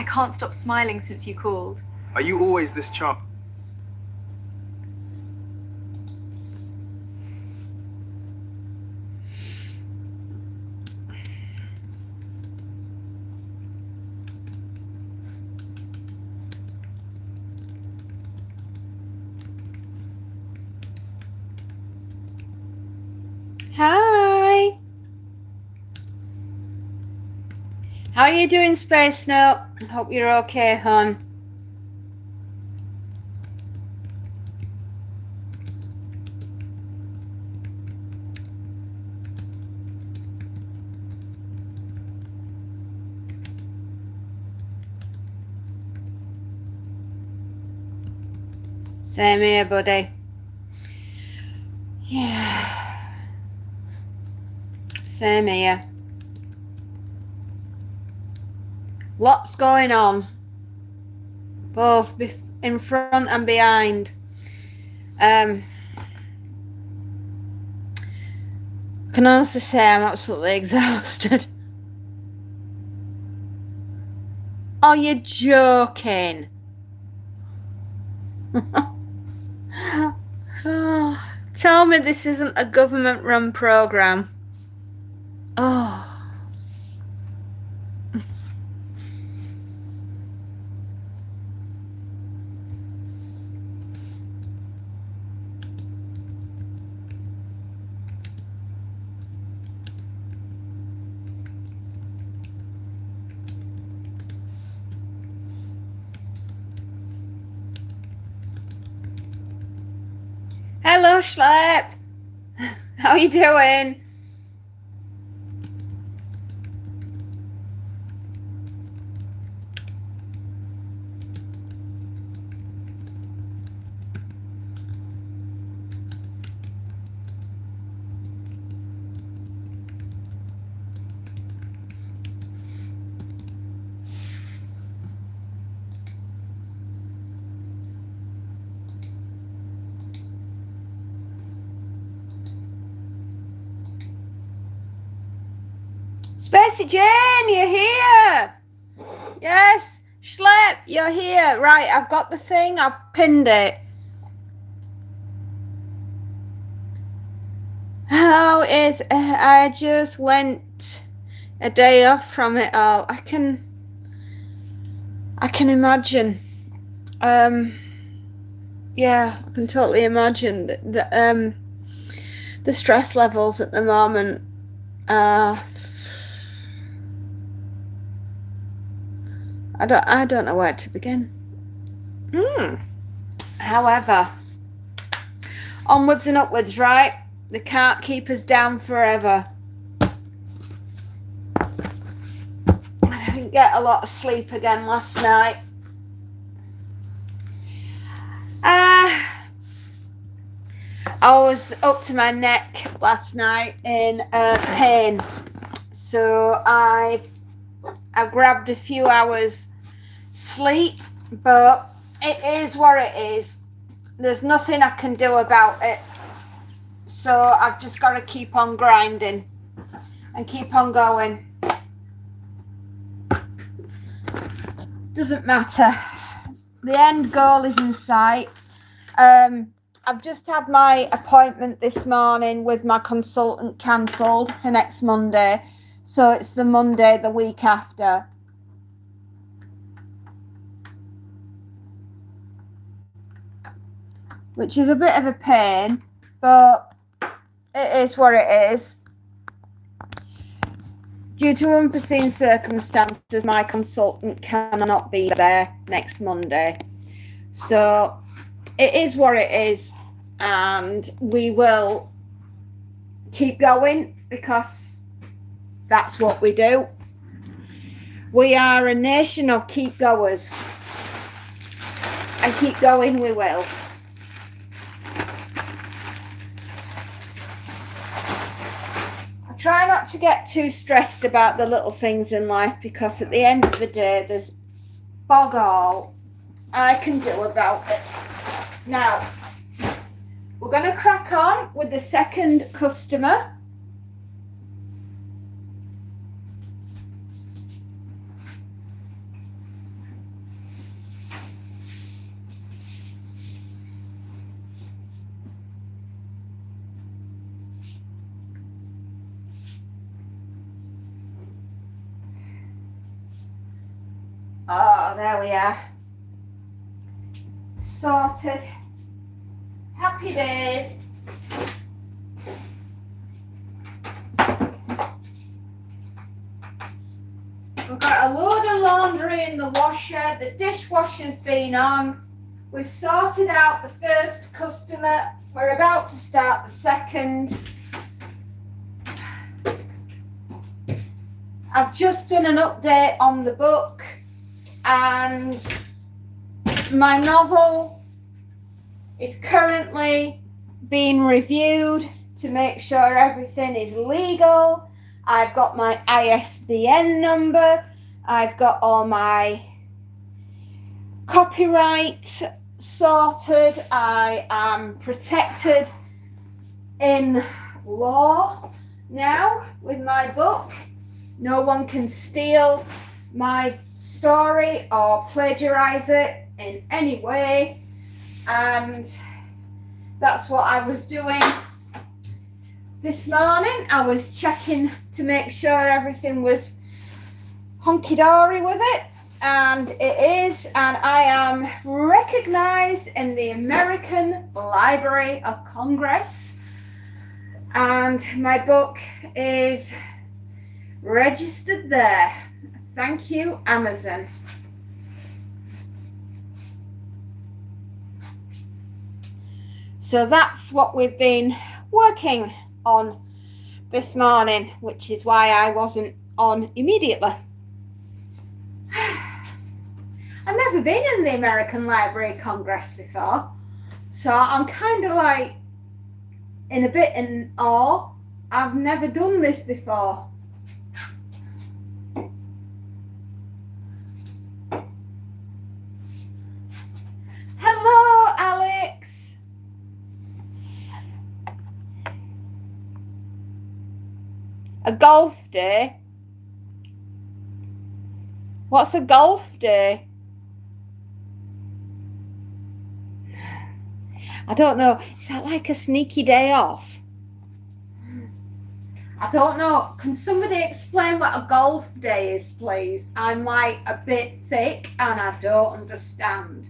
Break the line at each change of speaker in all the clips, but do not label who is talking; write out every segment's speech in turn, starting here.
can't stop smiling since you called.
Are you always this charming?
Hi. How are you doing, Space Note? Hope you're okay, hon. Same here, buddy. Yeah. Same here. Lots going on, both in front and behind. I can honestly say I'm absolutely exhausted. Oh, you're joking. Oh, tell me this isn't a government-run program. Oh. Hello, Schlep. How are you doing? Spacey Jane, you're here. Yes, Schlep, you're here. Right, I've got the thing. I've pinned it. How is... I just went a day off from it all. I can imagine. Yeah, I can totally imagine the stress levels at the moment. I don't know where to begin. However, onwards and upwards, right? They can't keep us down forever. I didn't get a lot of sleep again last night. I was up to my neck last night in pain, so I grabbed a few hours sleep, but it is what it is. There's nothing I can do about it, so I've just got to keep on grinding and keep on going. Doesn't matter, the end goal is in sight. I've just had my appointment this morning with my consultant cancelled for next Monday. So it's the Monday the week after. Which is a bit of a pain, but it is what it is. Due to unforeseen circumstances, my consultant cannot be there next Monday. So it is what it is, and we will keep going because that's what we do. We are a nation of keep goers, and keep going we will. I try not to get too stressed about the little things in life, because at the end of the day there's bog all I can do about it. Now, we're going to crack on with the second customer. Oh, there we are. Sorted. Happy days. We've got a load of laundry in the washer. The dishwasher's been on. We've sorted out the first customer. We're about to start the second. I've just done an update on the book, and my novel is currently being reviewed to make sure everything is legal. I've got my ISBN number. I've got all my copyright sorted. I am protected in law now with my book. No one can steal my story or plagiarize it in any way. And that's what I was doing this morning. I was checking to make sure everything was hunky-dory with it, and it is, and I am recognized in the American Library of Congress, and my book is registered there. Thank you, Amazon. So that's what we've been working on this morning, which is why I wasn't on immediately. I've never been in the American Library of Congress before, so I'm kind of like in a bit in awe. I've never done this before. Hello, Alex. A golf day? What's a golf day? I don't know. Is that like a sneaky day off? I don't know. Can somebody explain what a golf day is, please? I'm like a bit thick and I don't understand.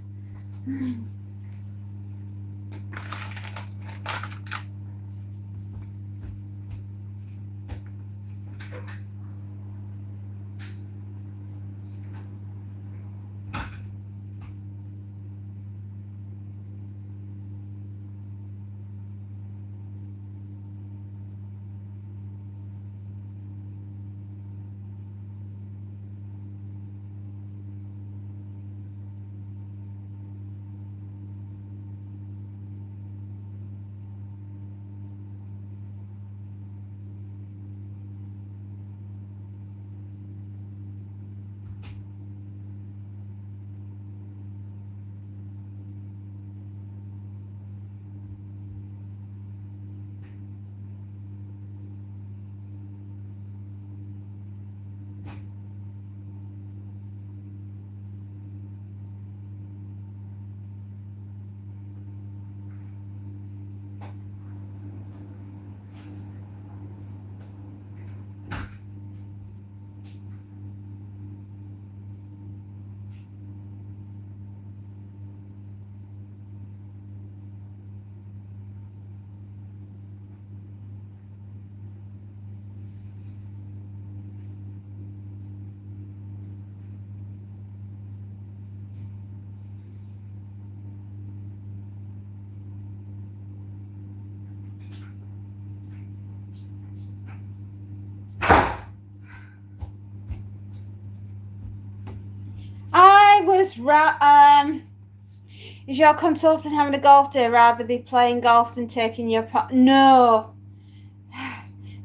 Is your consultant having a golf day? Rather be playing golf than taking your part? No.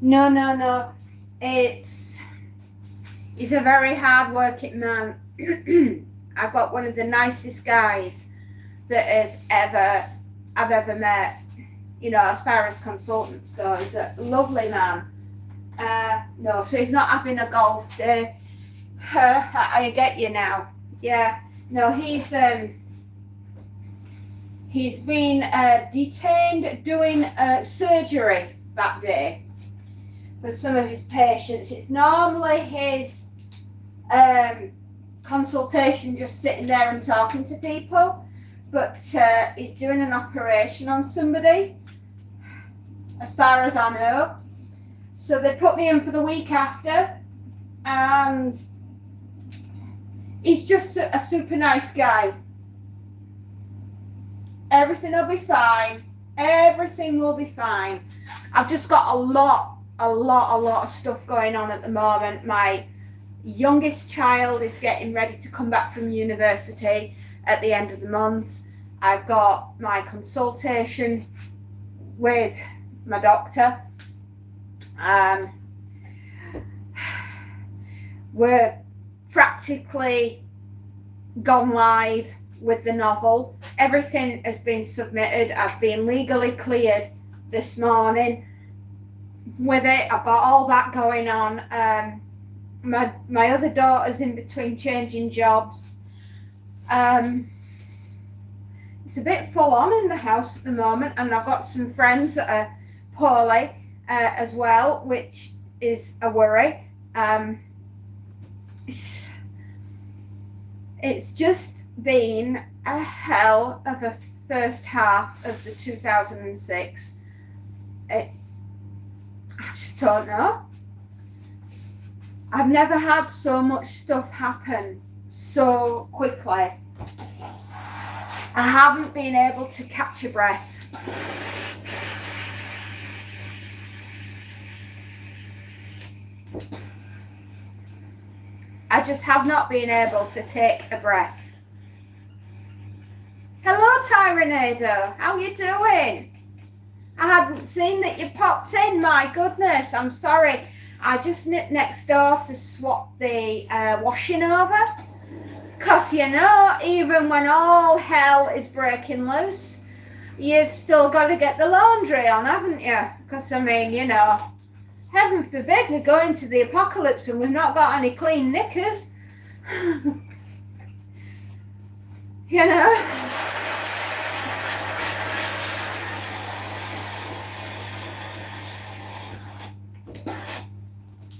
No. He's a very hard-working man. I've got one of the nicest guys that I've ever met. You know, as far as consultants go, he's a lovely man. No, so he's not having a golf day. I get you now. Yeah. No, he's been detained doing surgery that day for some of his patients. It's normally his consultation, just sitting there and talking to people, but he's doing an operation on somebody, as far as I know. So they put me in for the week after, and he's just a super nice guy. Everything will be fine. Everything will be fine. I've just got a lot of stuff going on at the moment. My youngest child is getting ready to come back from university at the end of the month. I've got my consultation with my doctor. We're practically gone live with the novel. Everything has been submitted. I've been legally cleared this morning with it. I've got all that going on. My other daughter's in between changing jobs. It's a bit full on in the house at the moment, and I've got some friends that are poorly as well, which is a worry. It's just been a hell of a first half of the 2006. I just don't know. I've never had so much stuff happen so quickly. I haven't been able to catch a breath. I just have not been able to take a breath. Hello, Tyranado. How you doing? I hadn't seen that you popped in. My goodness, I'm sorry. I just nipped next door to swap the washing over. Because, you know, even when all hell is breaking loose, you've still got to get the laundry on, haven't you? Because, I mean, you know, heaven forbid we go into the apocalypse and we've not got any clean knickers. You know?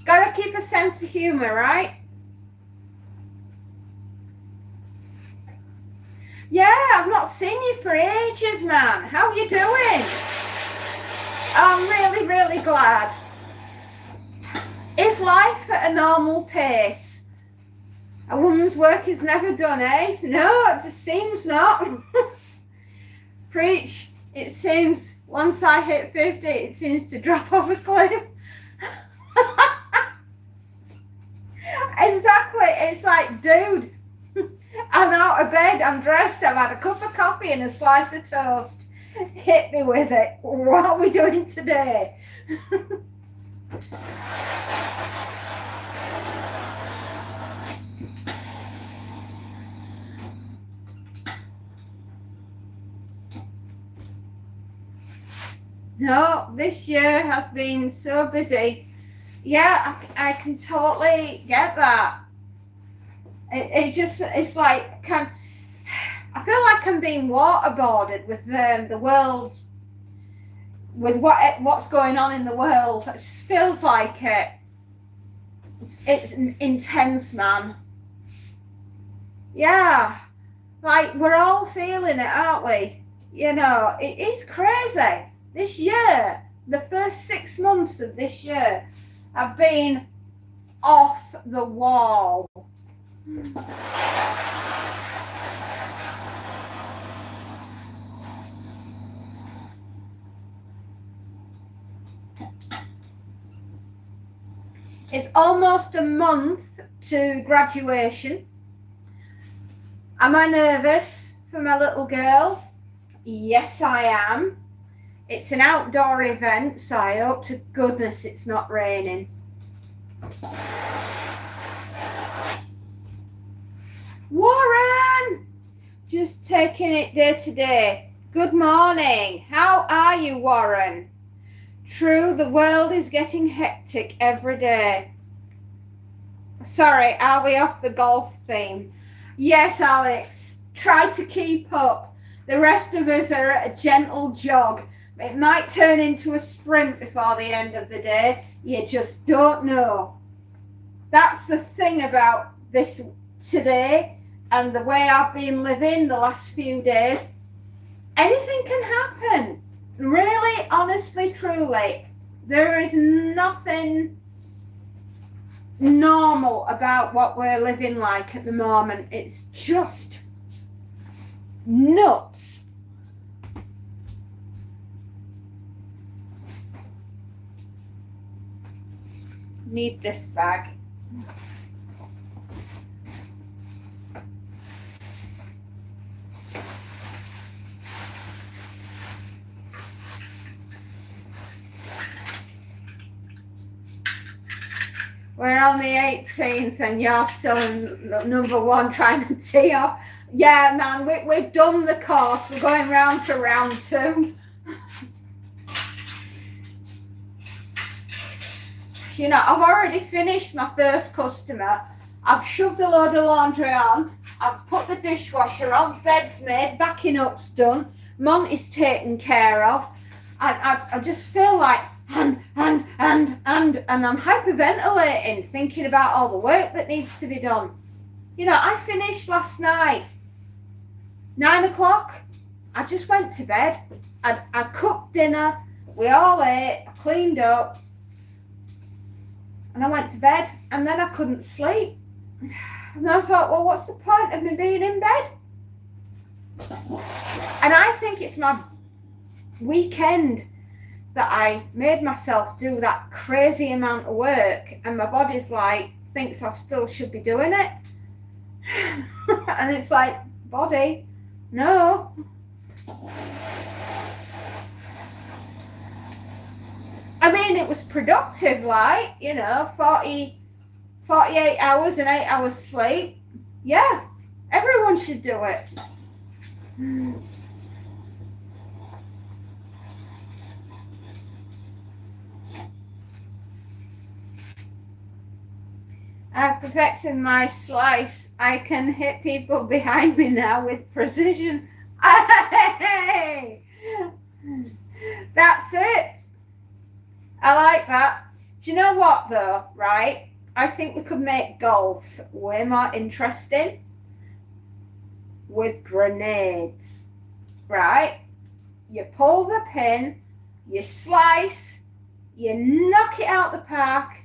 Gotta keep a sense of humour, right? Yeah, I've not seen you for ages, man. How you doing? I'm really, really glad. Is life at a normal pace? A woman's work is never done, eh? No, it just seems not. Preach. It seems once I hit 50, it seems to drop off a cliff. Exactly. It's like, dude, I'm out of bed, I'm dressed, I've had a cup of coffee and a slice of toast. Hit me with it. What are we doing today? No, this year has been so busy. Yeah, I can totally get that. It's like, I feel like I'm being waterboarded with the world's, with what's going on in the world. It just feels like it. It's intense, man. Yeah, like we're all feeling it, aren't we? You know, it is crazy. This year, the first 6 months of this year have been off the wall. It's almost a month to graduation. Am I nervous for my little girl? Yes, I am. It's an outdoor event, so I hope to goodness it's not raining. Warren! Just taking it day to day. Good morning. How are you, Warren? True, the world is getting hectic every day. Sorry, are we off the golf theme? Yes, Alex. Try to keep up. The rest of us are at a gentle jog. It might turn into a sprint before the end of the day. You just don't know. That's the thing about this today and the way I've been living the last few days, anything can happen. Really, honestly, truly, there is nothing normal about what we're living like at the moment. It's just nuts. Need this bag. We're on the 18th and you're still number one trying to tee off. Yeah, man, we've done the course. We're going round for round 2. You know, I've already finished my first customer. I've shoved a load of laundry on. I've put the dishwasher on. Bed's made. Backing up's done. Monty's taken care of. I just feel like and I'm hyperventilating, thinking about all the work that needs to be done. You know, I finished last night, 9 o'clock. I just went to bed. I cooked dinner. We all ate. I cleaned up. And I went to bed. And then I couldn't sleep. And I thought, well, what's the point of me being in bed? And I think it's my weekend that I made myself do that crazy amount of work, and my body's like, thinks I still should be doing it. And it's like, body, no. I mean, it was productive, like, you know, 48 hours and 8 hours sleep. Yeah, everyone should do it. I've perfected my slice. I can hit people behind me now with precision. Hey! That's it. I like that. Do you know what though, right? I think we could make golf way more interesting with grenades, right? You pull the pin, you slice, you knock it out the park,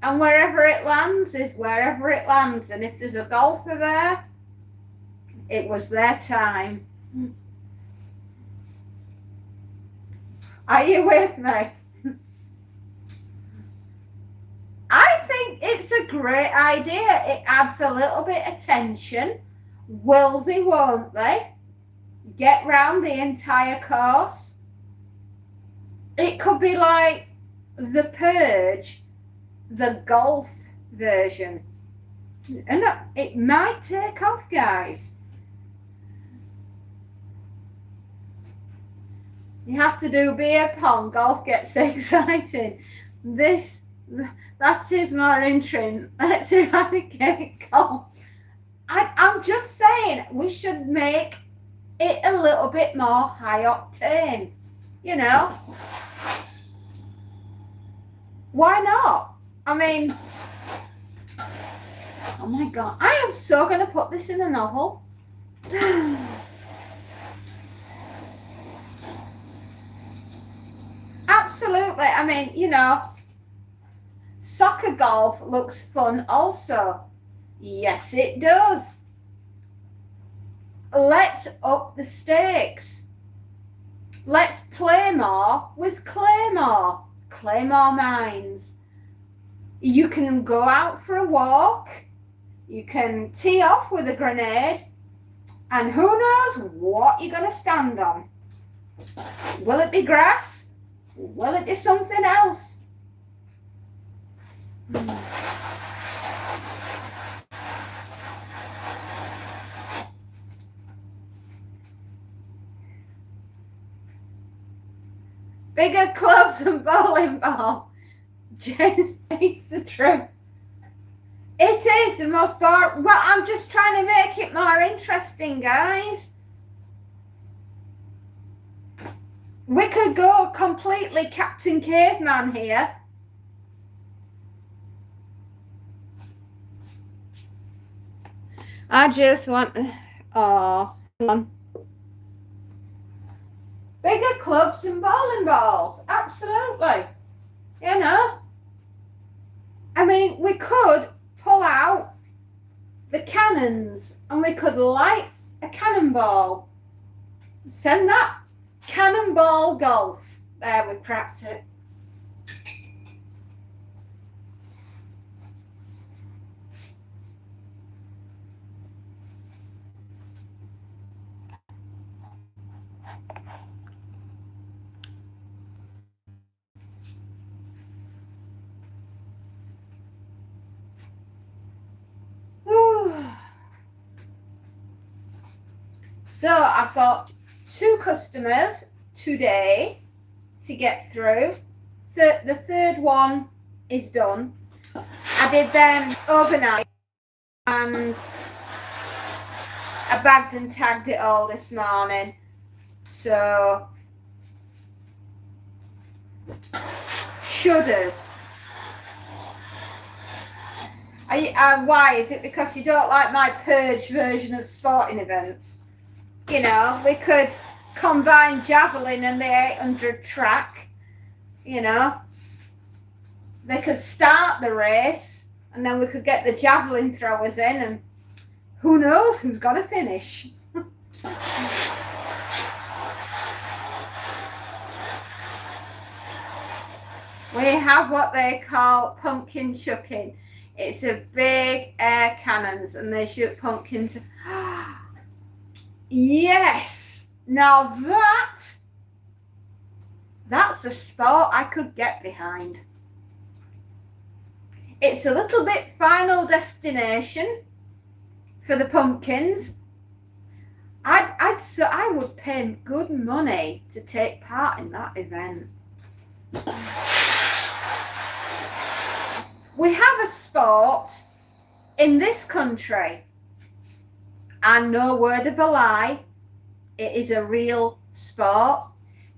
and wherever it lands is wherever it lands. And if there's a golfer there, it was their time. Are you with me? I think it's a great idea. It adds a little bit of tension. Will they, won't they? Get round the entire course. It could be like The Purge, the golf version. And it might take off, guys. You have to do beer pong. Golf gets exciting. That is more interesting. Let's eradicate golf. I'm just saying we should make it a little bit more high octane. You know? Why not? I mean, oh my God. I am so going to put this in a novel. Absolutely. I mean, you know, soccer golf looks fun also. Yes, it does. Let's up the stakes. Let's play more with Claymore. Claymore mines. You can go out for a walk. You can tee off with a grenade. And who knows what you're going to stand on. Will it be grass? Will it be something else? Bigger clubs and bowling ball. Jane speaks the truth. It is the most boring. Well, I'm just trying to make it more interesting, guys. We could go completely Captain Caveman here. I just want, oh, hang on. Bigger clubs and bowling balls, absolutely. You know, I mean, we could pull out the cannons and we could light a cannonball. Send that cannonball golf. There, we cracked it. So I've got 2 customers today to get through. The third one is done. I did them overnight and I bagged and tagged it all this morning. So shudders. Why? Is it because you don't like my purge version of sporting events? You know, we could combine javelin and the 800 track. You know, they could start the race and then we could get the javelin throwers in and who knows who's going to finish. We have what they call pumpkin chucking. It's a big air cannons and they shoot pumpkins. Yes, now that's a sport I could get behind. It's a little bit Final Destination for the pumpkins. I would pay good money to take part in that event. We have a sport in this country, and no word of a lie, it is a real sport.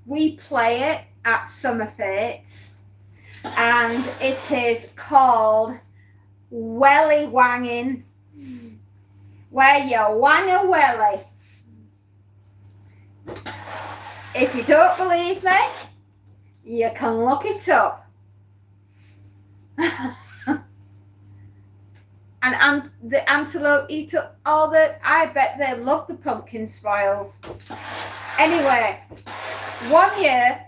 We play it at summer fetes, and it is called welly wanging, where you wang a welly. If you don't believe me, you can look it up. And the antelope eat up all I bet they love the pumpkin spoils. Anyway, one year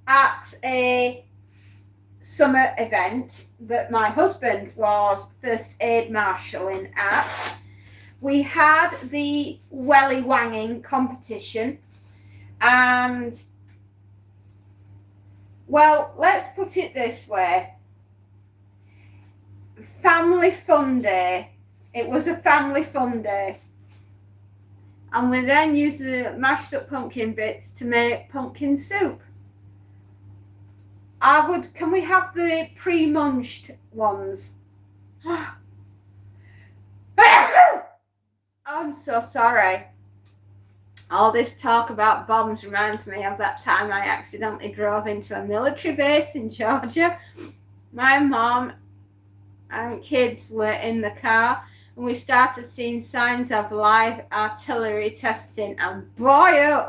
at a summer event that my husband was first aid marshalling at, we had the welly wanging competition, and well, let's put it this way. Family fun day. It was a family fun day. And we then used the mashed up pumpkin bits to make pumpkin soup. Can we have the pre-munched ones? I'm so sorry. All this talk about bombs reminds me of that time I accidentally drove into a military base in Georgia. My mom and kids were in the car and we started seeing signs of live artillery testing, and boy,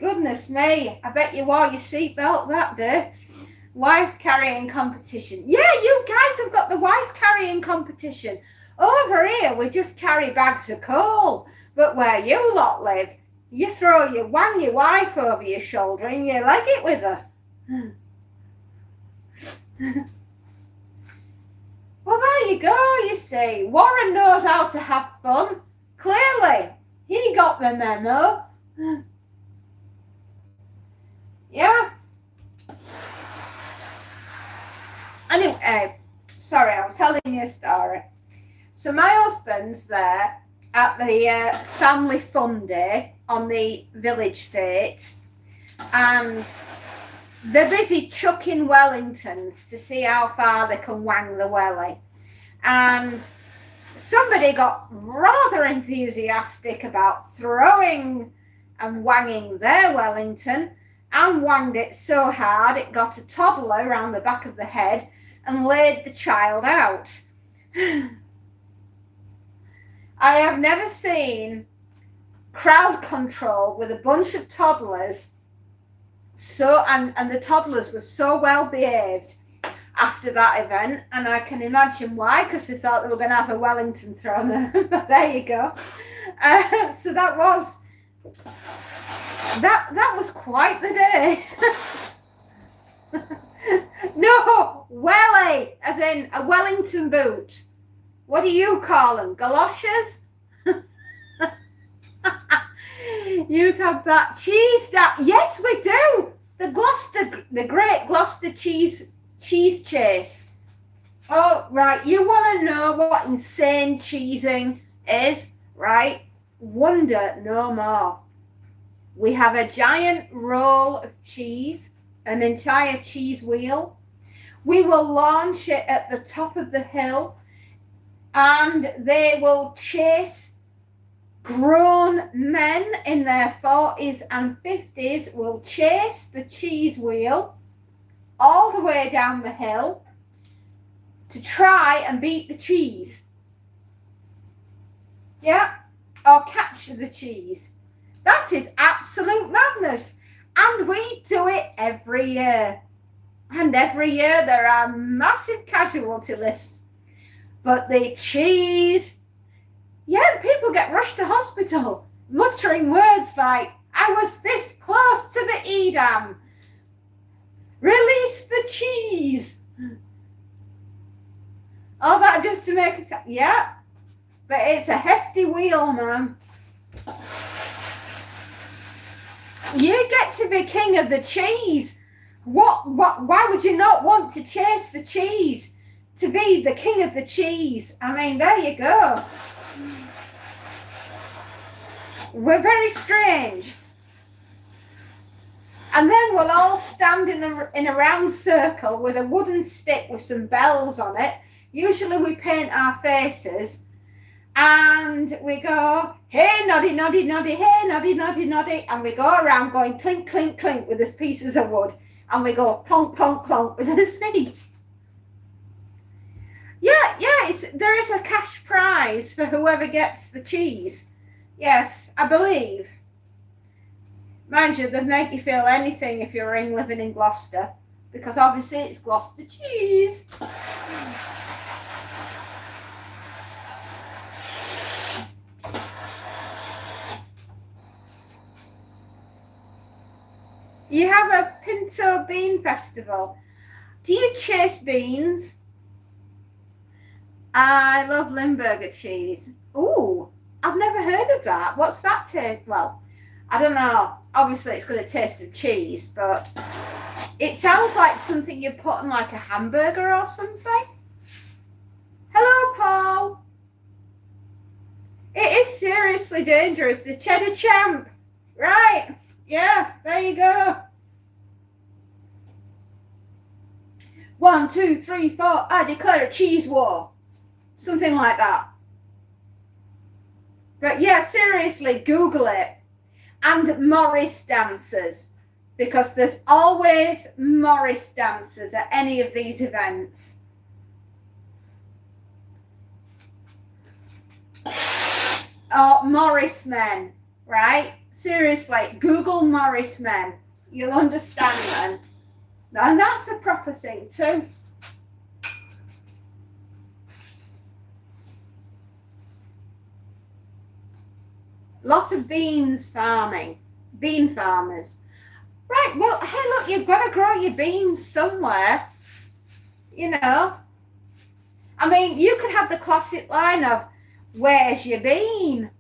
goodness me, I bet you wore your seatbelt that day. Wife carrying competition. Yeah, you guys have got the wife carrying competition. Over here we just carry bags of coal, but where you lot live, you wang your wife over your shoulder and you leg it with her. Well, there you go, you see. Warren knows how to have fun. Clearly, he got the memo. Yeah. Anyway, sorry, I was telling you a story. So my husband's there at the family fun day on the village fete, and they're busy chucking Wellingtons to see how far they can wang the welly. And somebody got rather enthusiastic about throwing and wanging their Wellington, and wanged it so hard it got a toddler around the back of the head and laid the child out. I have never seen crowd control with a bunch of toddlers and the toddlers were so well behaved after that event, and I can imagine why, because they thought they were going to have a Wellington thrown there. But there you go. So that was quite the day. No, welly, as in a Wellington boot. What do you call them? Galoshes? You have that cheese that? Yes, we do. The Great Gloucester cheese chase. Oh, right. You want to know what insane cheesing is, right? Wonder no more. We have a giant roll of cheese, an entire cheese wheel. We will launch it at the top of the hill, and they will chase grown men in their 40s and 50s will chase the cheese wheel all the way down the hill to try and beat the cheese. Yeah, or catch the cheese. That is absolute madness. And we do it every year. And every year there are massive casualty lists. But the cheese, yeah, people get rushed to hospital, muttering words like, I was this close to the Edam. Release the cheese. All that just to make it, yeah. But it's a hefty wheel, man. You get to be king of the cheese. Why would you not want to chase the cheese? To be the king of the cheese. I mean, there you go. We're very strange. And then we'll all stand in a round circle with a wooden stick with some bells on it. Usually we paint our faces. And we go, hey, noddy, noddy, noddy, hey, noddy, noddy, noddy. And we go around going clink, clink, clink with these pieces of wood. And we go plonk, plonk, plonk with his feet. Yeah, there is a cash prize for whoever gets the cheese. Yes, I believe. Mind you, they'd make you feel anything if you're living in Gloucester, because obviously it's Gloucester cheese. You have a pinto bean festival. Do you chase beans? I love Limburger cheese. Ooh, I've never heard of that. What's that taste? Well, I don't know. Obviously, it's got a taste of cheese, but it sounds like something you put on like a hamburger or something. Hello, Paul. It is seriously dangerous. The cheddar champ. Right. Yeah, there you go. 1, 2, 3, 4. I declare a cheese war. Something like that. But yeah, seriously, Google it. And Morris dancers. Because there's always Morris dancers at any of these events. Or Morris men, right? Seriously, Google Morris men. You'll understand them. And that's a proper thing too. Lot of beans farming. Bean farmers. Right, well, hey, look, you've got to grow your beans somewhere. You know. I mean, you could have the classic line of, where's your bean?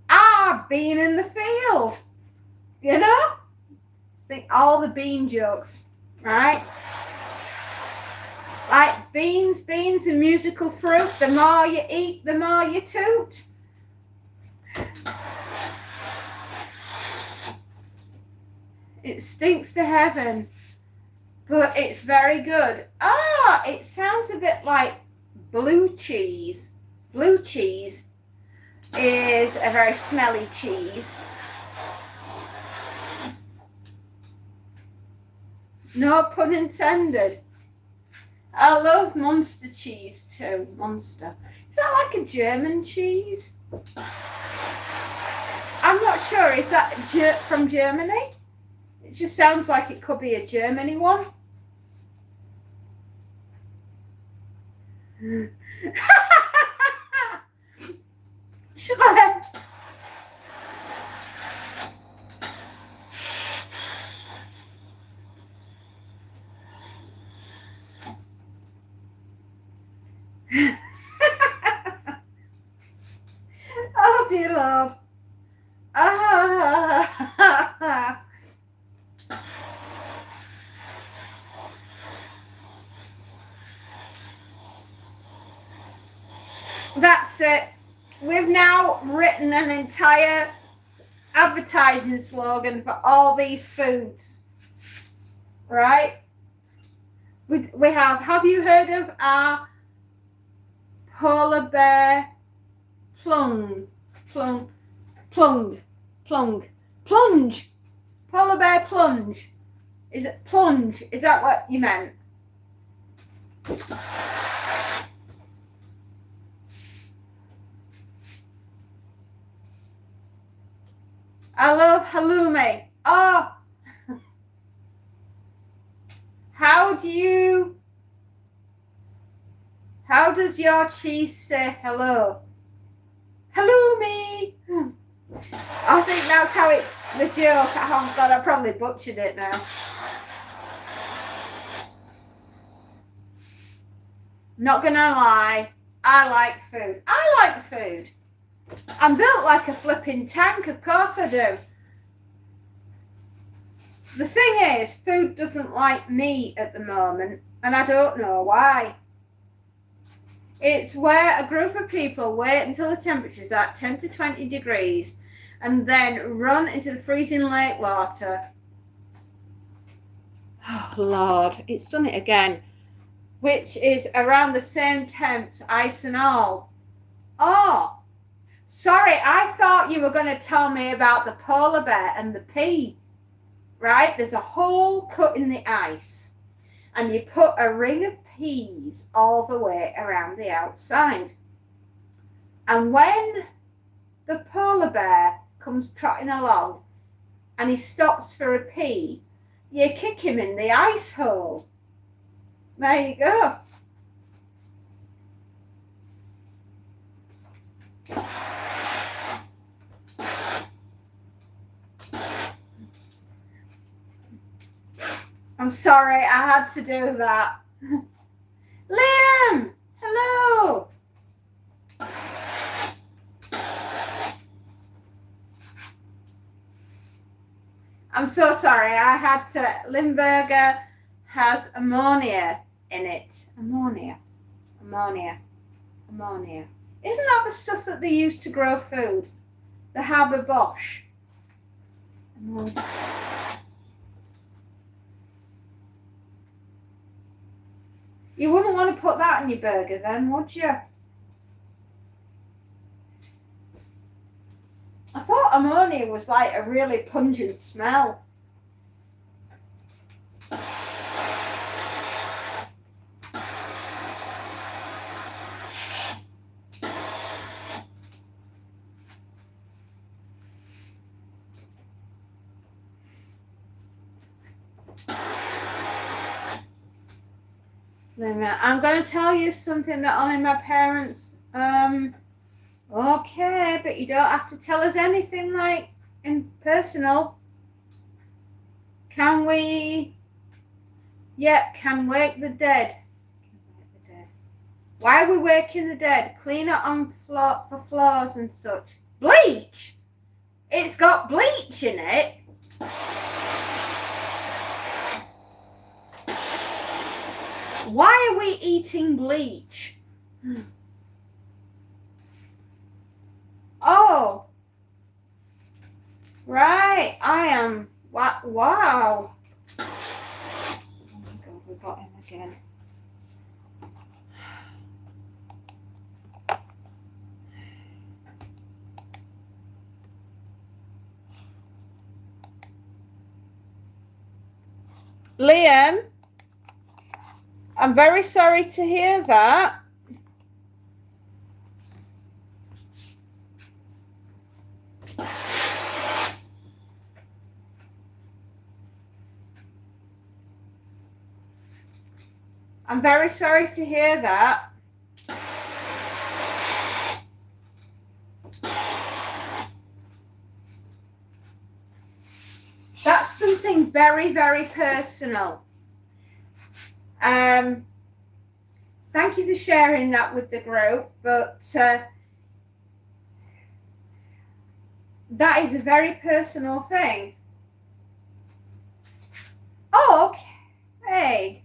I've been in the field. You know? Think all the bean jokes, right? Like beans and musical fruit. The more you eat, the more you toot. It stinks to heaven, but it's very good. Ah, it sounds a bit like blue cheese. Blue cheese is a very smelly cheese. No pun intended. I love Munster cheese too. Munster. Is that like a German cheese? I'm not sure. Is that from Germany? It just sounds like it could be a Germany one. Should I? Oh dear Lord. Ah. That's it. We've now written an entire advertising slogan for all these foods. Right? We have you heard of our polar bear plunge? Polar bear plunge. Is it plunge? Is that what you meant? I love halloumi. Oh, how does your cheese say hello? Halloumi. I think that's how the joke. Oh God, I probably butchered it now. Not gonna lie, I like food. I'm built like a flipping tank, of course I do. The thing is, food doesn't like me at the moment, and I don't know why. It's where a group of people wait until the temperature's at 10 to 20 degrees and then run into the freezing lake water. Oh, Lord, it's done it again. Which is around the same temps, ice and all. Oh, sorry, I thought you were going to tell me about the polar bear and the pea. Right? There's a hole cut in the ice and you put a ring of peas all the way around the outside. And when the polar bear comes trotting along and he stops for a pea, you kick him in the ice hole. There you go. I'm sorry, I had to do that. Liam, hello. I'm so sorry, I had to. Limburger has ammonia in it. Ammonia. Isn't that the stuff that they use to grow food? The Haber Bosch. Ammonia. You wouldn't want to put that in your burger then, would you? I thought ammonia was like a really pungent smell. I'm going to tell you something that only my parents, okay, but you don't have to tell us anything like in personal. Can we, can wake the dead. Why are we waking the dead? Clean it on for floors and such. Bleach? It's got bleach in it. Why are we eating bleach? Oh, right. I am. Wow. Oh my God, we got him again. Liam, I'm very sorry to hear that. I'm very sorry to hear that. That's something very, very personal. Thank you for sharing that with the group, but that is a very personal thing. Oh, okay.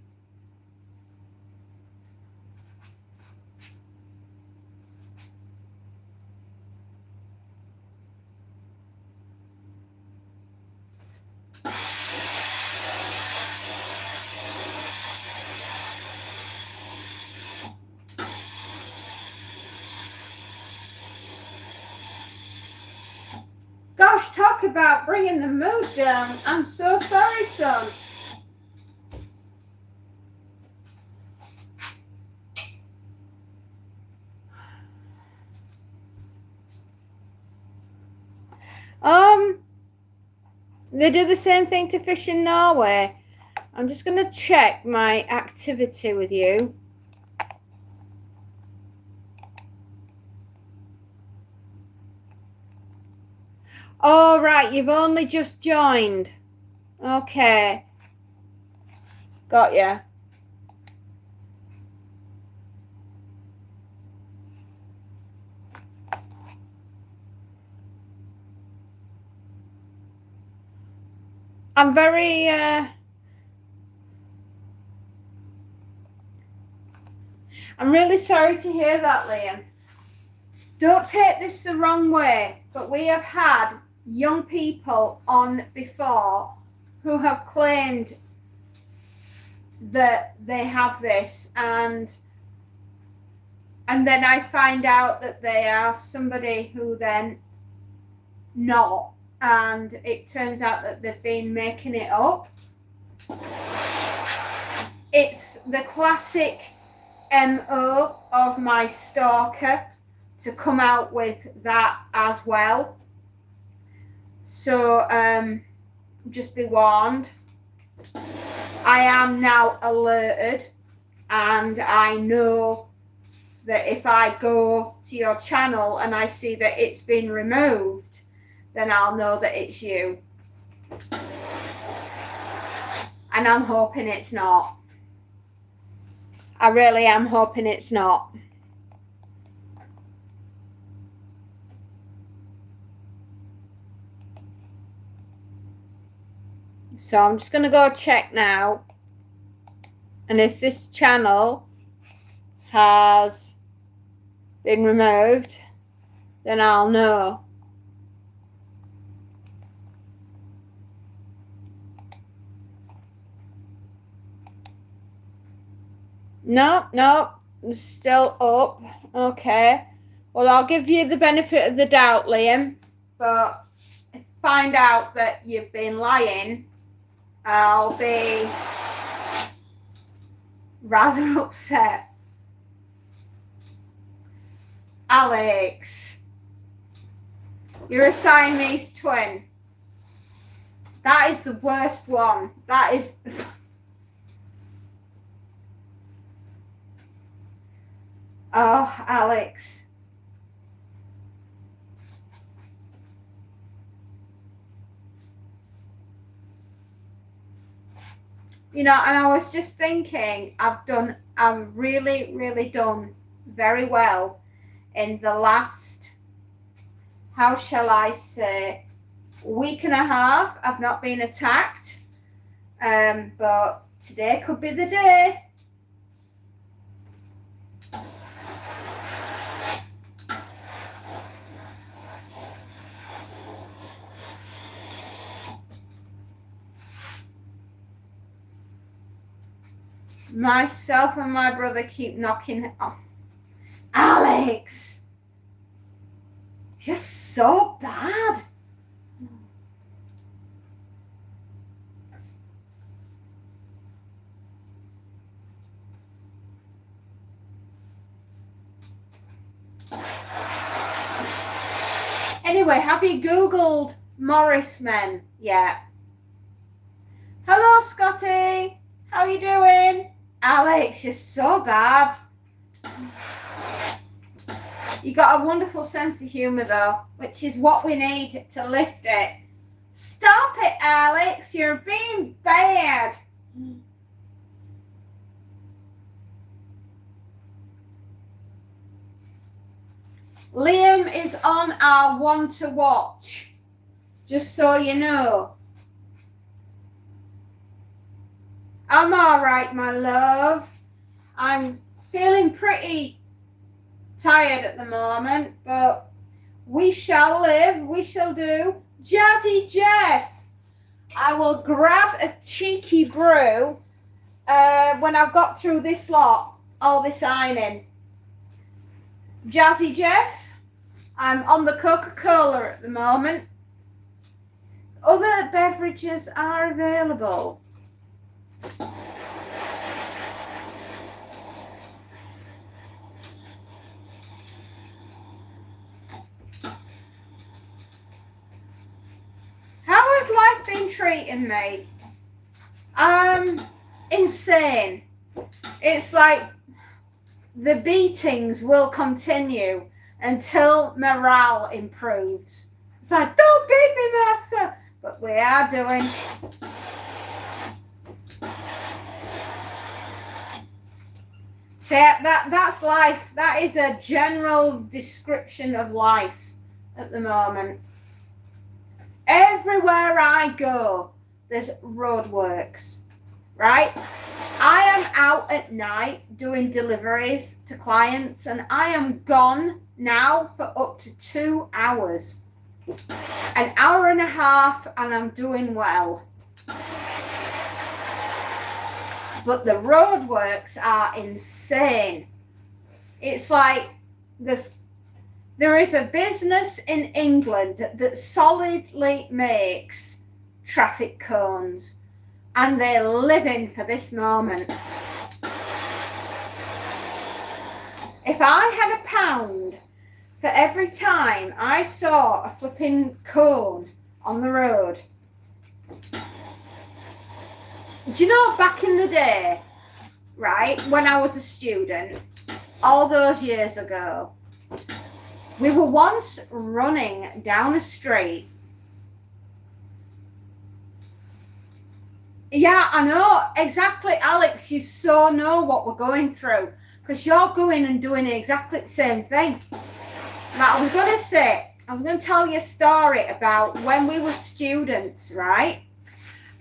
Gosh, talk about bringing the mood down. I'm so sorry, son. They do the same thing to fish in Norway. I'm just going to check my activity with you. Oh, right, you've only just joined. Okay. Got ya. I'm very, I'm really sorry to hear that, Liam. Don't take this the wrong way, but we have had young people on before who have claimed that they have this, and then I find out that they are somebody who then not, and it turns out that they've been making it up. It's the classic MO of my stalker to come out with that as well. So just be warned. I am now alerted, and I know that if I go to your channel and I see that it's been removed, then I'll know that it's you. And I'm hoping it's not. I really am hoping it's not. So I'm just going to go check now. And if this channel has been removed, then I'll know. No, it's still up. Okay. Well, I'll give you the benefit of the doubt, Liam. But if I find out that you've been lying, I'll be rather upset. Alex, you're a Siamese twin. That is the worst one. That is... Oh, Alex. You know, and I was just thinking, I've really done very well in the last, how shall I say, week and a half. I've not been attacked, but today could be the day. Myself and my brother keep knocking. Oh, Alex, you're so bad. Anyway, have you Googled Morris men yet? Hello, Scotty. How are you doing? Alex, you're so bad. You got a wonderful sense of humour though, which is what we need to lift it. Stop it, Alex. You're being bad. Liam is on our one to watch, just so you know. I'm all right, my love. I'm feeling pretty tired at the moment, but we shall live, we shall do. Jazzy Jeff, I will grab a cheeky brew when I've got through this lot, all this ironing. Jazzy Jeff, I'm on the Coca-Cola at the moment. Other beverages are available. How has life been treating me? Insane. It's like the beatings will continue until morale improves. It's like, don't beat me, master. But we are doing. So that's life. That is a general description of life at the moment. Everywhere I go, there's roadworks, right? I am out at night doing deliveries to clients, and I am gone now for up to 2 hours. An hour and a half, and I'm doing well. But the roadworks are insane. It's like there is a business in England that solidly makes traffic cones, and they're living for this moment. If I had £1 for every time I saw a flipping cone on the road. Do you know, back in the day, right, when I was a student, all those years ago, we were once running down a street. Yeah, I know, exactly, Alex, you so know what we're going through, because you're going and doing exactly the same thing. Now, I was going to tell you a story about when we were students, right?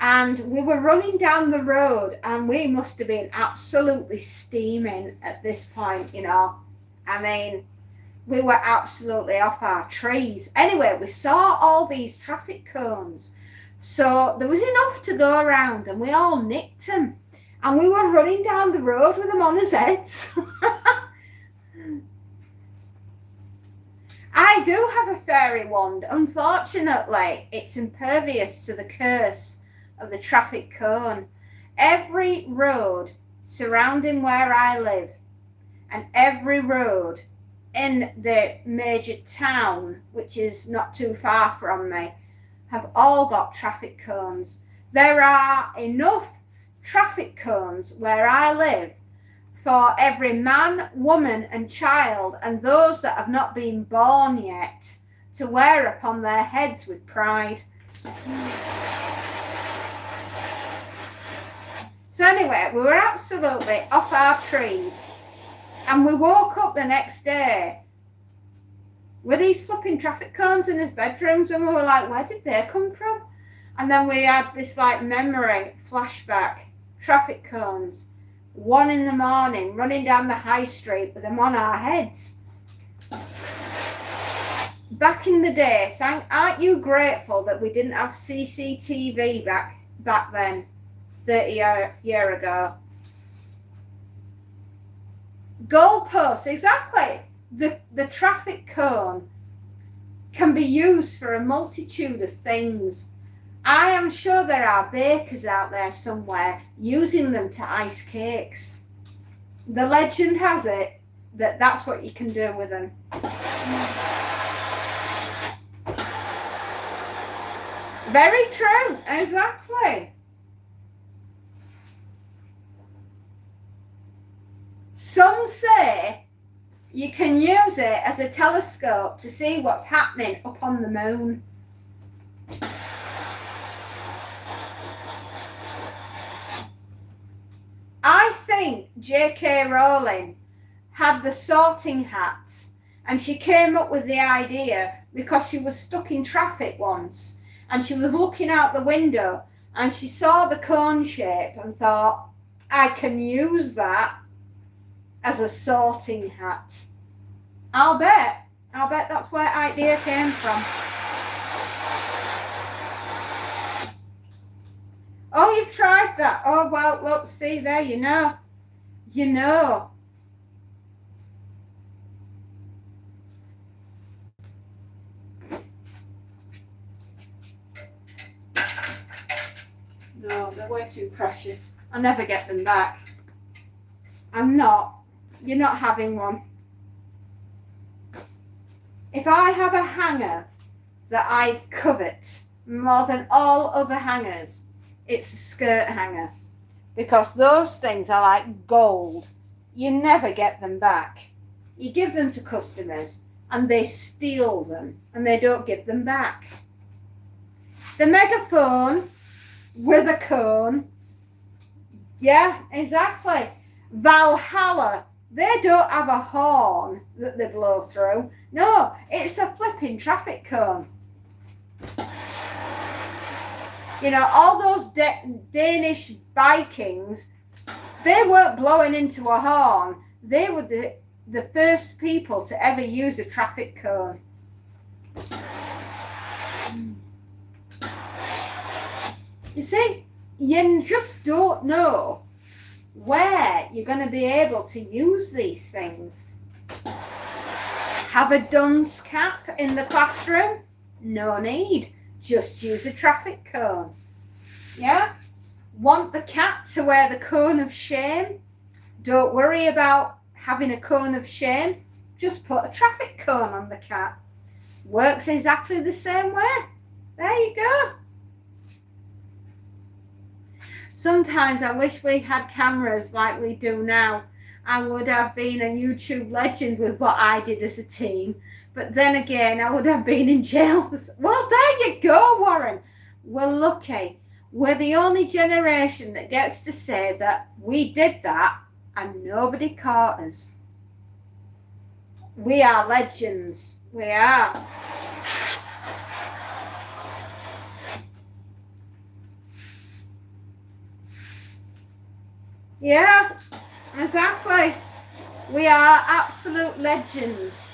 And we were running down the road, and we must have been absolutely steaming at this point, you know. I mean, we were absolutely off our trees. Anyway, we saw all these traffic cones. So there was enough to go around, and we all nicked them. And we were running down the road with them on his heads. I do have a fairy wand. Unfortunately, it's impervious to the curse of the traffic cone. Every road surrounding where I live, and every road in the major town, which is not too far from me, have all got traffic cones. There are enough traffic cones where I live for every man, woman and child, and those that have not been born yet, to wear upon their heads with pride. So anyway, we were absolutely off our trees, and we woke up the next day with these flipping traffic cones in his bedrooms, and we were like, where did they come from? And then we had this like memory flashback. Traffic cones, 1 in the morning, running down the high street with them on our heads. Back in the day, aren't you grateful that we didn't have CCTV back then, 30 year ago? Goalposts, exactly. The traffic cone can be used for a multitude of things. I am sure there are bakers out there somewhere using them to ice cakes. The legend has it that that's what you can do with them. Very true, exactly. Some say you can use it as a telescope to see what's happening up on the moon. I think J.K. Rowling had the sorting hats, and she came up with the idea because she was stuck in traffic once and she was looking out the window and she saw the cone shape and thought, I can use that as a sorting hat. I'll bet that's where the idea came from. Oh, you've tried that. Oh, well, look, see there, you know. No, they're way too precious. I'll never get them back. I'm not. You're not having one. If I have a hanger that I covet more than all other hangers, it's a skirt hanger. Because those things are like gold. You never get them back. You give them to customers and they steal them and they don't give them back. The megaphone with a cone. Yeah, exactly. Valhalla, they don't have a horn that they blow through. No, it's a flipping traffic cone. You know, all those Danish Vikings, they weren't blowing into a horn. They were the first people to ever use a traffic cone. You see, you just don't know where you're going to be able to use these things. Have a dunce cap in the classroom? No need. Just use a traffic cone. Yeah? Want the cat to wear the cone of shame? Don't worry about having a cone of shame. Just put a traffic cone on the cat. Works exactly the same way. There you go. Sometimes I wish we had cameras like we do now. I would have been a YouTube legend with what I did as a teen. But then again, I would have been in jail. Well, there you go, Warren. We're lucky. We're the only generation that gets to say that we did that and nobody caught us. We are legends. We are. Yeah, exactly. We are absolute legends.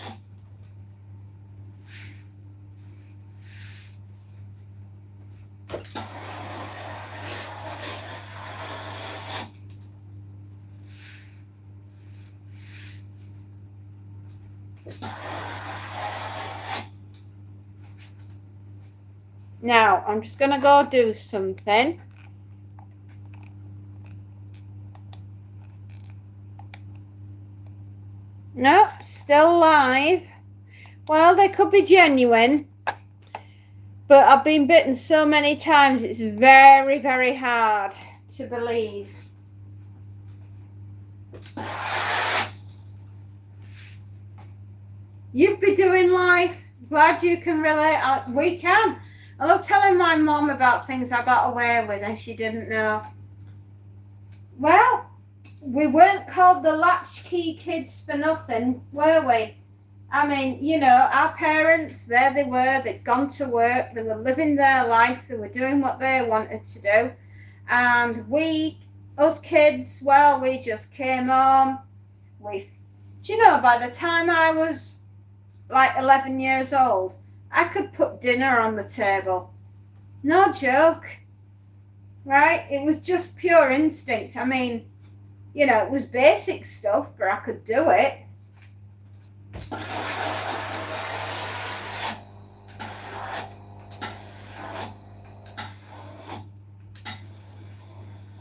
Now, I'm just going to go do something. No, still live. Well, they could be genuine. But I've been bitten so many times, it's very, very hard to believe. You'd be doing life. Glad you can relate. We can. I love telling my mom about things I got away with and she didn't know. Well, we weren't called the latchkey kids for nothing, were we? I mean, you know, our parents, there they were, they'd gone to work, they were living their life, they were doing what they wanted to do. And we, us kids, well, we just came home. Do you know, by the time I was like 11 years old, I could put dinner on the table. No joke. Right? It was just pure instinct. I mean, you know, it was basic stuff, but I could do it.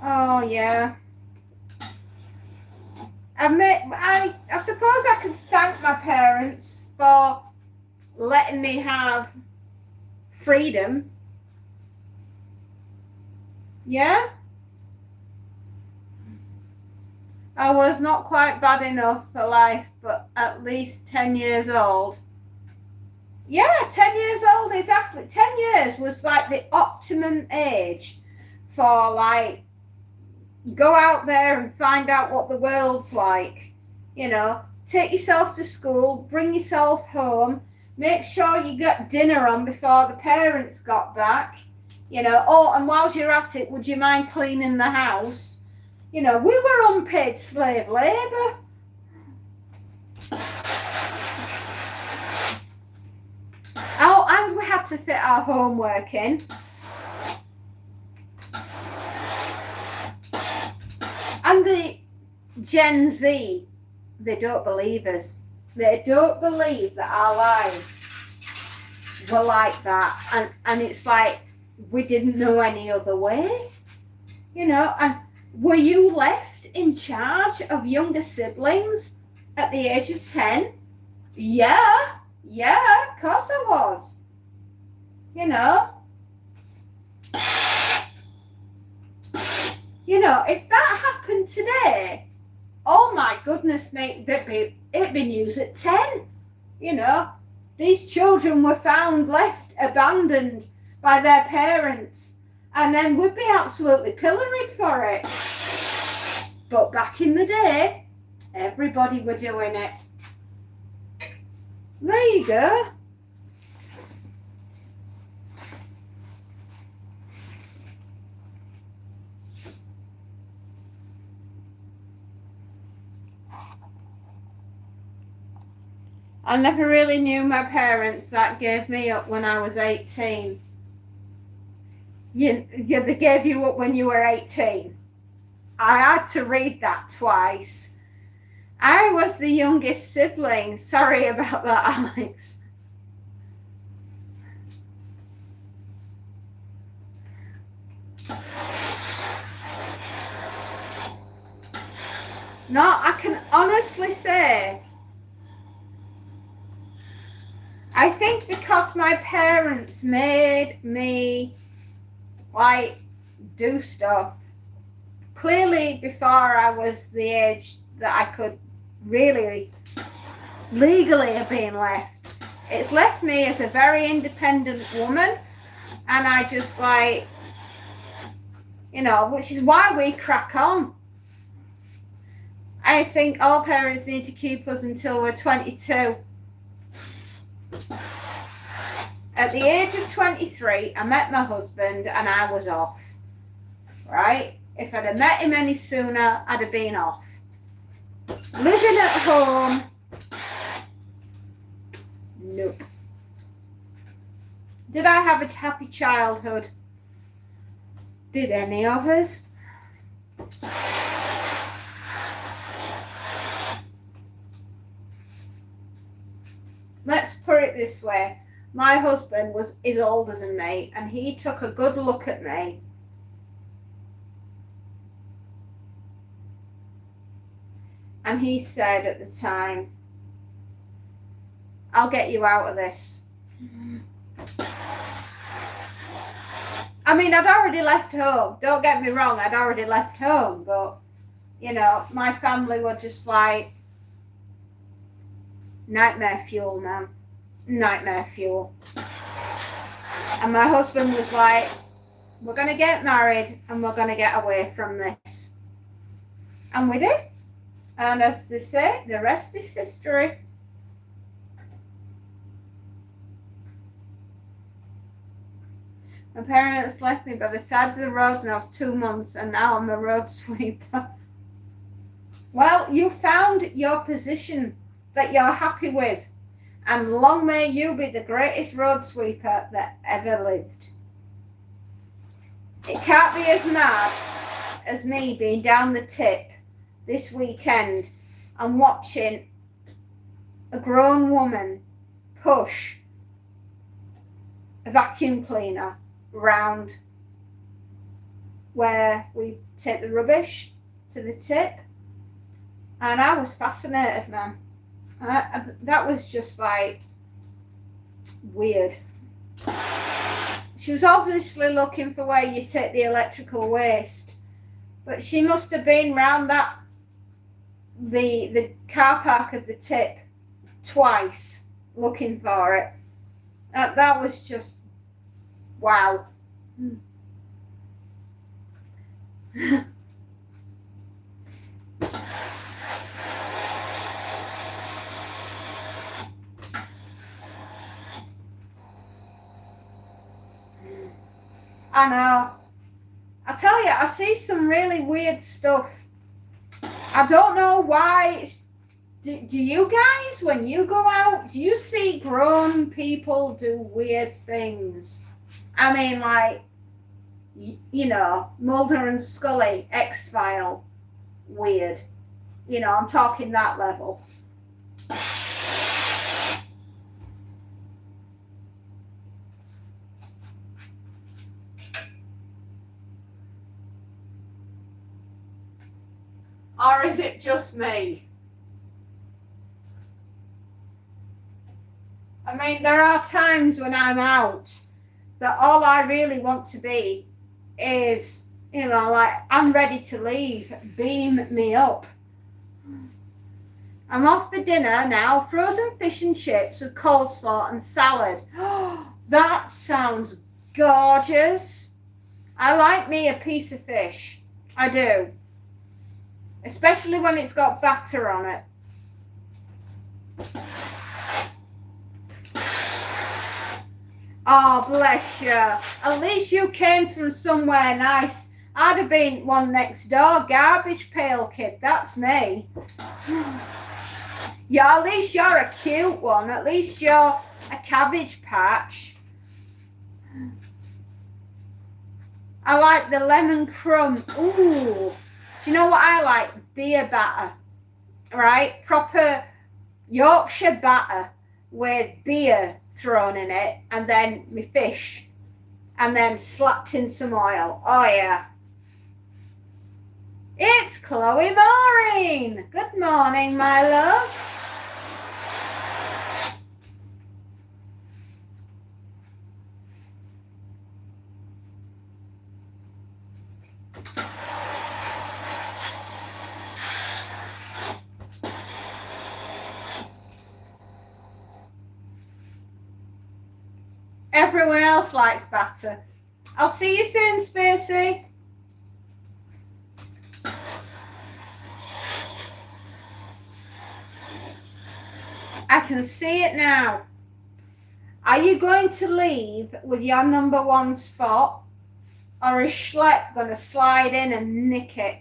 Oh, yeah. I suppose I could thank my parents for letting me have freedom. Yeah? I was not quite bad enough for life, but at least 10 years old. Yeah, 10 years old, exactly. 10 years was like the optimum age for like, go out there and find out what the world's like. You know, take yourself to school, bring yourself home, make sure you get dinner on before the parents got back. You know, oh, and whilst you're at it, would you mind cleaning the house? You know, we were unpaid slave labour. Oh, and we had to fit our homework in. And the Gen Z, they don't believe us. They don't believe that our lives were like that. And it's like, we didn't know any other way. You know, and were you left in charge of younger siblings at the age of 10? Yeah, of course I was. You know. You know, if that happened today, oh my goodness, mate, it'd be news at 10. You know, these children were found left abandoned by their parents, and then we'd be absolutely pilloried for it. But back in the day, everybody were doing it. There you go. I never really knew my parents. That gave me up when I was 18. They gave you up when you were 18. I had to read that twice. I was the youngest sibling. Sorry about that, Alex. No, I can honestly say, I think because my parents made me like do stuff clearly before I was the age that I could really legally have been left. It's left me as a very independent woman, and I just like, you know, which is why we crack on. I think all parents need to keep us until we're 22. At the age of 23, I met my husband and I was off, right? If I'd have met him any sooner, I'd have been off. Living at home, nope. Did I have a happy childhood? Did any of us? Let's put it this way. My husband is older than me, and he took a good look at me. And he said at the time, I'll get you out of this. I mean, I'd already left home. Don't get me wrong, I'd already left home, but, you know, my family were just like, nightmare fuel, man. Nightmare fuel. And my husband was like, we're going to get married and we're going to get away from this. And we did. And as they say, the rest is history. My parents left me by the side of the road when I was 2 months, and now I'm a road sweeper. Well, you found your position that you're happy with, and long may you be the greatest road sweeper that ever lived. It can't be as mad as me being down the tip this weekend and watching a grown woman push a vacuum cleaner round where we take the rubbish to the tip, and I was fascinated, man. That was just like weird. She was obviously looking for where you take the electrical waste, but she must have been round that the car park at the tip twice looking for it. That was just wow. I know. I tell you, I see some really weird stuff. I don't know why. Do you guys, when you go out, do you see grown people do weird things? I mean, like, you know, Mulder and Scully, X-File, weird. You know, I'm talking that level. Or is it just me? I mean, there are times when I'm out that all I really want to be is, you know, like, I'm ready to leave. Beam me up. I'm off for dinner now. Frozen fish and chips with coleslaw and salad. That sounds gorgeous. I like me a piece of fish. I do. Especially when it's got batter on it. Oh, bless you. At least you came from somewhere nice. I'd have been one next door, garbage pail kid. That's me. Yeah, at least you're a cute one. At least you're a Cabbage Patch. I like the lemon crumb. Ooh. Do you know what I like? Beer batter. Right? Proper Yorkshire batter with beer thrown in it, and then my fish, and then slapped in some oil. Oh yeah. It's Chloe Maureen. Good morning, my love. Everyone else likes batter. I'll see you soon, Spacey. I can see it now. Are you going to leave with your number one spot, or is Schlepp going to slide in and nick it?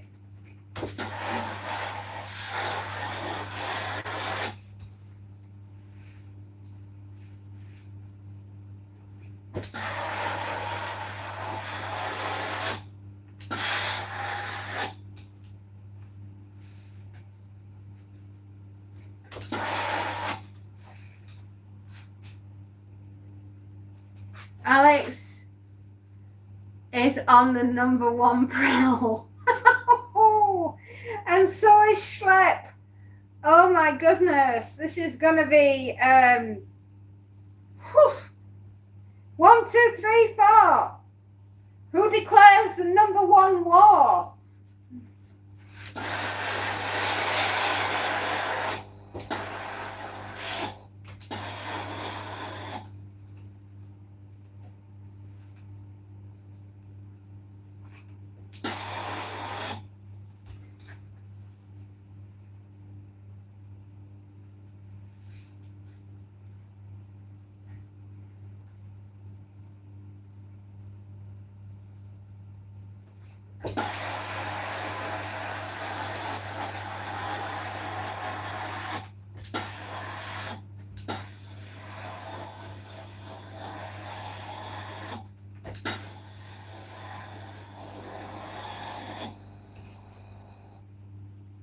Alex is on the number one prowl. And so is Schlepp. Oh my goodness. This is going to be 1, 2, 3, 4. Who declares the number one war?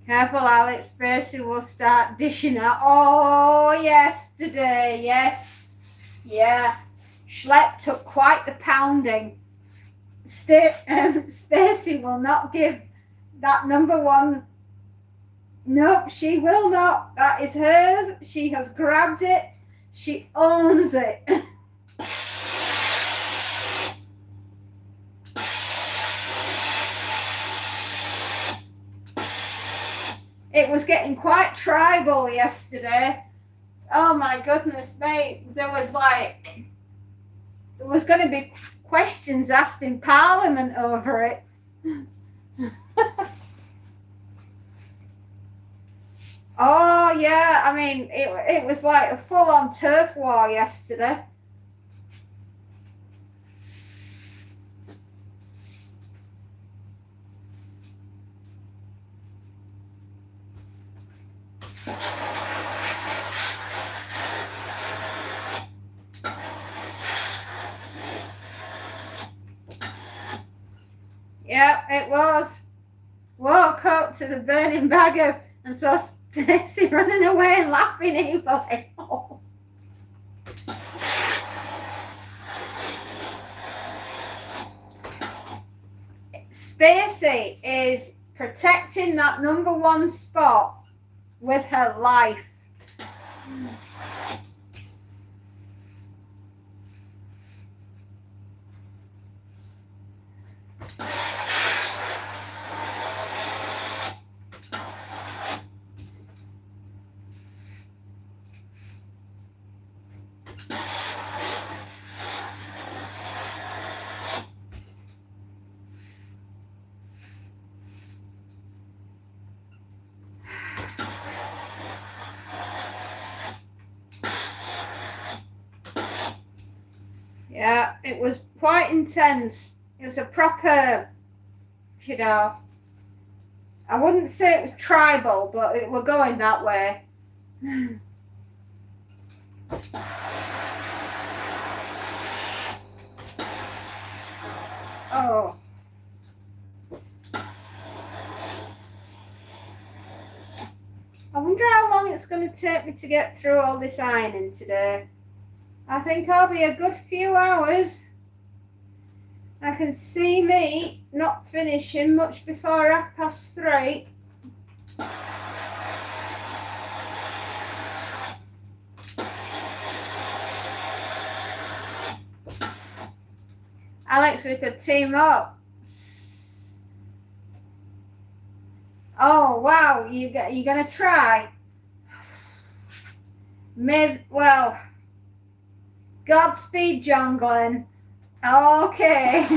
Careful, Alex. Percy will start dishing out. Oh, yesterday. Yes. Yeah. Schlepp took quite the pounding. Stacey will not give that number one. Nope, she will not. That is hers. She has grabbed it. She owns it. it was getting quite tribal yesterday. Oh my goodness, mate. There was going to be questions asked in Parliament over it. Oh yeah, I mean, it was like a full-on turf war yesterday. Yeah, it was. Woke up to the burning bag of, and saw Stacey running away and laughing evilly. Spacey is protecting that number one spot with her life. Yeah, it was quite intense. It was a proper, you know, I wouldn't say it was tribal, but it were going that way. Oh. I wonder how long it's going to take me to get through all this ironing today. I think I'll be a good few hours. I can see me not finishing much before 3:30. Alex, we could team up. Oh wow, you're gonna try? Well, Godspeed, John Glenn. Okay.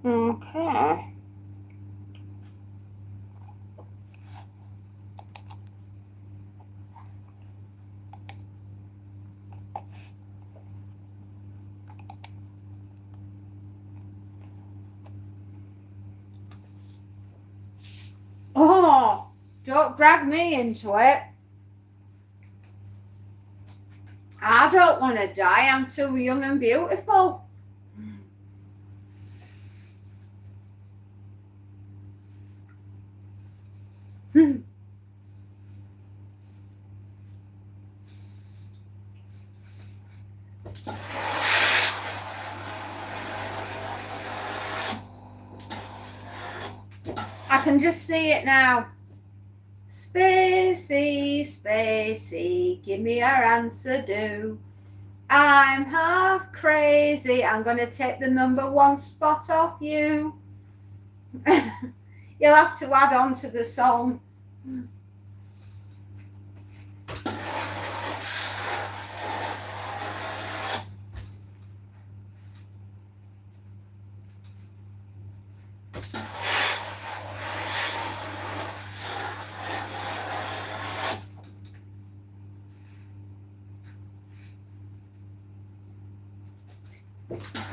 Okay. Oh, don't drag me into it. I don't want to die. I'm too young and beautiful. I can just see it now. Spacey, Spacey, give me your answer, do. I'm half crazy. I'm going to take the number one spot off you. You'll have to add on to the song.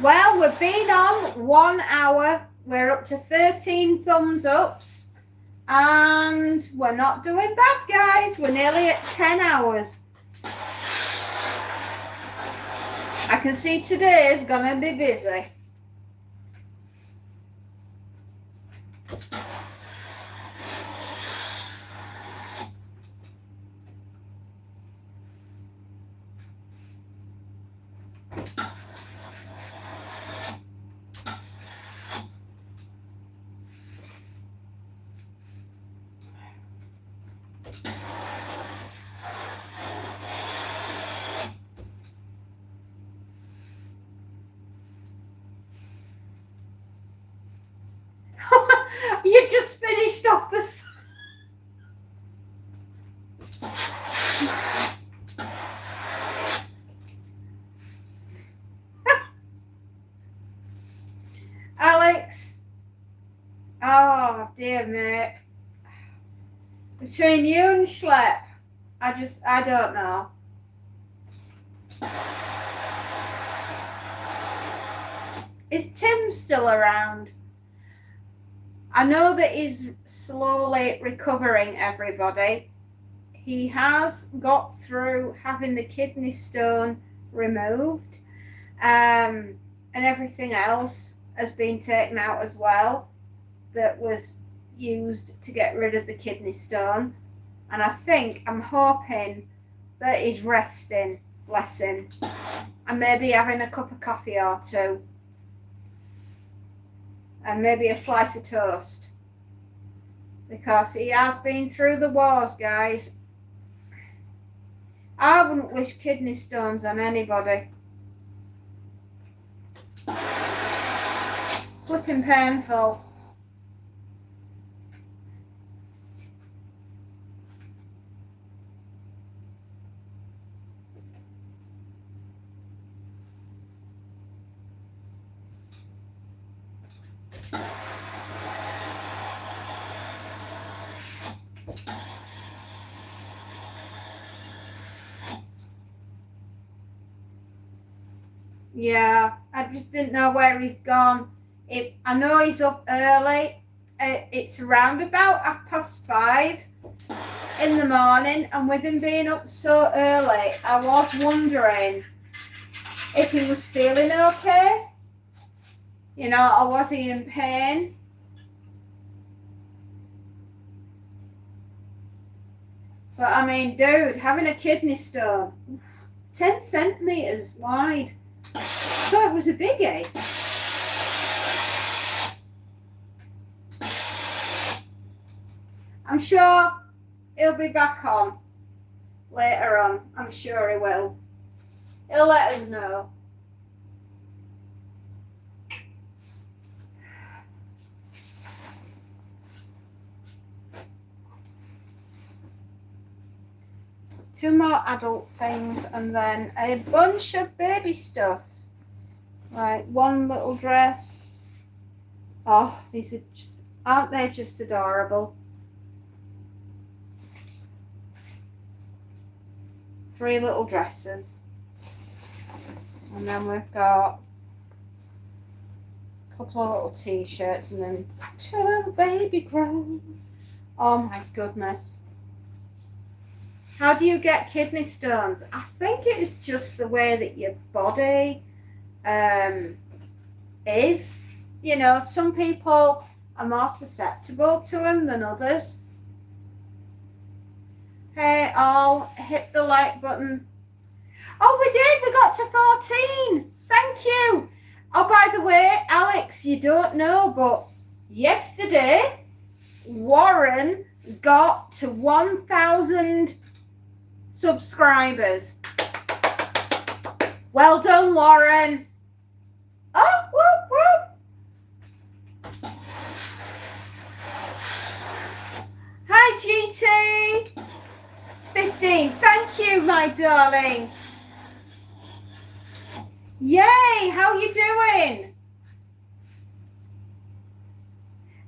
Well, we've been on 1 hour We're up to 13 thumbs ups. And we're not doing bad, guys. We're nearly at 10 hours. I can see today is going to be busy. You just finished off the... Alex. Oh, dear mate. Between you and Schlep, I don't know. Is Tim still around? I know that he's slowly recovering, everybody. He has got through having the kidney stone removed, and everything else has been taken out as well that was used to get rid of the kidney stone. And I'm hoping that he's resting, bless him, and maybe having a cup of coffee or two. And maybe a slice of toast. Because he has been through the wars, guys. I wouldn't wish kidney stones on anybody. Flipping painful. Yeah, I just didn't know where he's gone. I know he's up early. It's around about 5:30 in the morning, and with him being up so early, I was wondering if he was feeling okay, or was he in pain? But I mean, dude, having a kidney stone, 10 centimeters wide. So it was a biggie. I'm sure he'll be back on later on. I'm sure he will. He'll let us know. Two more adult things and then a bunch of baby stuff. Right, one little dress. Oh, these are just, aren't they just adorable? 3 little dresses. And then we've got a couple of little t-shirts and then 2 little baby grows. Oh my goodness. How do you get kidney stones? I think it's just the way that your body is. Some people are more susceptible to them than others. Hey, all, hit the like button. Oh, we did. We got to 14. Thank you. Oh, by the way, Alex, you don't know, but yesterday, Warren got to 1,000 subscribers. Well done, Warren. Oh, whoop, whoop. Hi, GT. 15. Thank you, my darling. Yay, how you doing?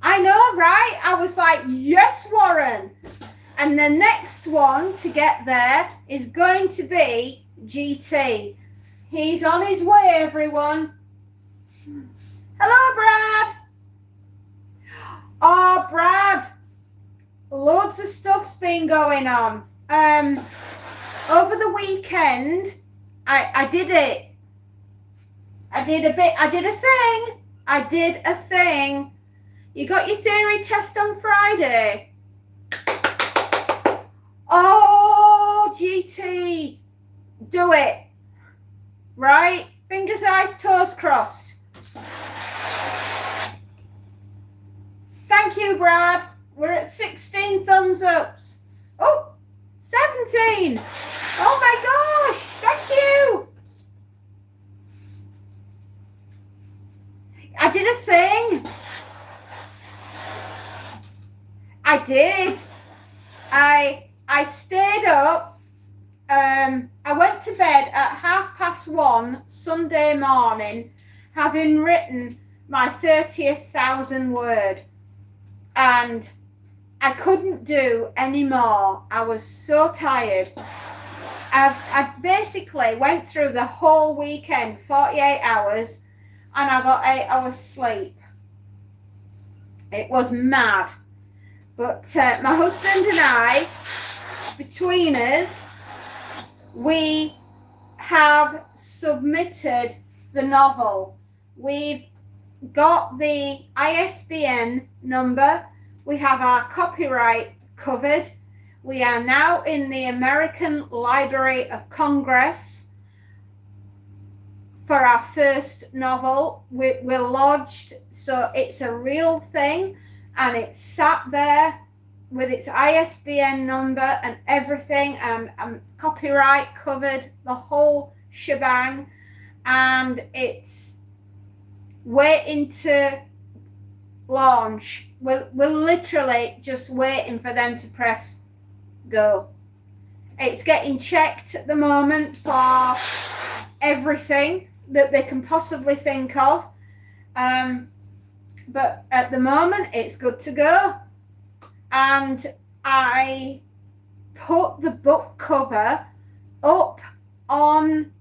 I know, right? I was like, yes, Warren. And the next one to get there is going to be GT. He's on his way, everyone. Hello, Brad. Oh, Brad, loads of stuff's been going on. Over the weekend, I did it. I did a thing. You got your theory test on Friday. Oh, GT, do it. Right? Fingers, eyes, toes crossed. Thank you, Brad. We're at 16 thumbs ups. Oh, 17. Oh my gosh, thank you. I did a thing. I did. I stayed up. I went to bed at 1:30 Sunday morning, having written my 30,000th word. And I couldn't do any more. I was so tired. I basically went through the whole weekend, 48 hours, and I got 8 hours sleep. It was mad. But my husband and I, between us, we have submitted the novel. We've got the ISBN number. We have our copyright covered. We are now in the American Library of Congress for our first novel. We're lodged, so it's a real thing, and it's sat there with its ISBN number and everything, and copyright covered, the whole shebang, and it's waiting to launch. We're literally just waiting for them to press go. It's getting checked at the moment for everything that they can possibly think of, but at the moment it's good to go. And I put the book cover up on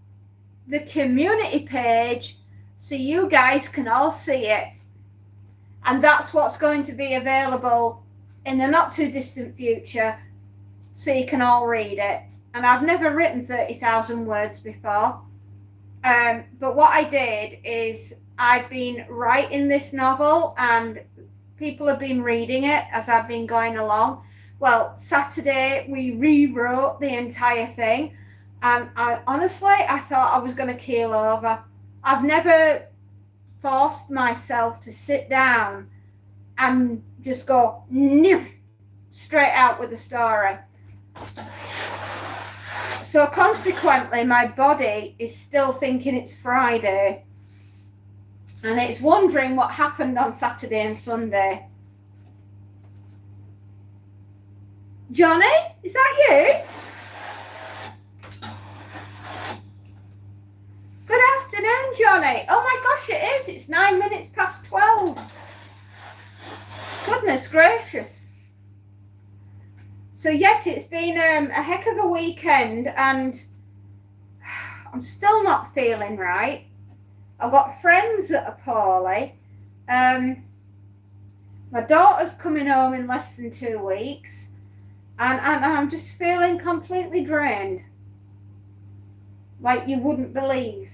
the community page so you guys can all see it. And that's what's going to be available in the not too distant future, so you can all read it. And I've never written 30,000 words before. But what I did is I've been writing this novel and people have been reading it as I've been going along. Well, Saturday we rewrote the entire thing, and I thought I was going to keel over. I've never forced myself to sit down and just go straight out with the story. So consequently, my body is still thinking it's Friday, and it's wondering what happened on Saturday and Sunday. Johnny, is that you? Good afternoon, Johnny. Oh my gosh, it is. It's 9 minutes past 12. Goodness gracious. So yes, it's been a heck of a weekend, and I'm still not feeling right. I've got friends that are poorly. My daughter's coming home in less than 2 weeks, and I'm just feeling completely drained, like you wouldn't believe.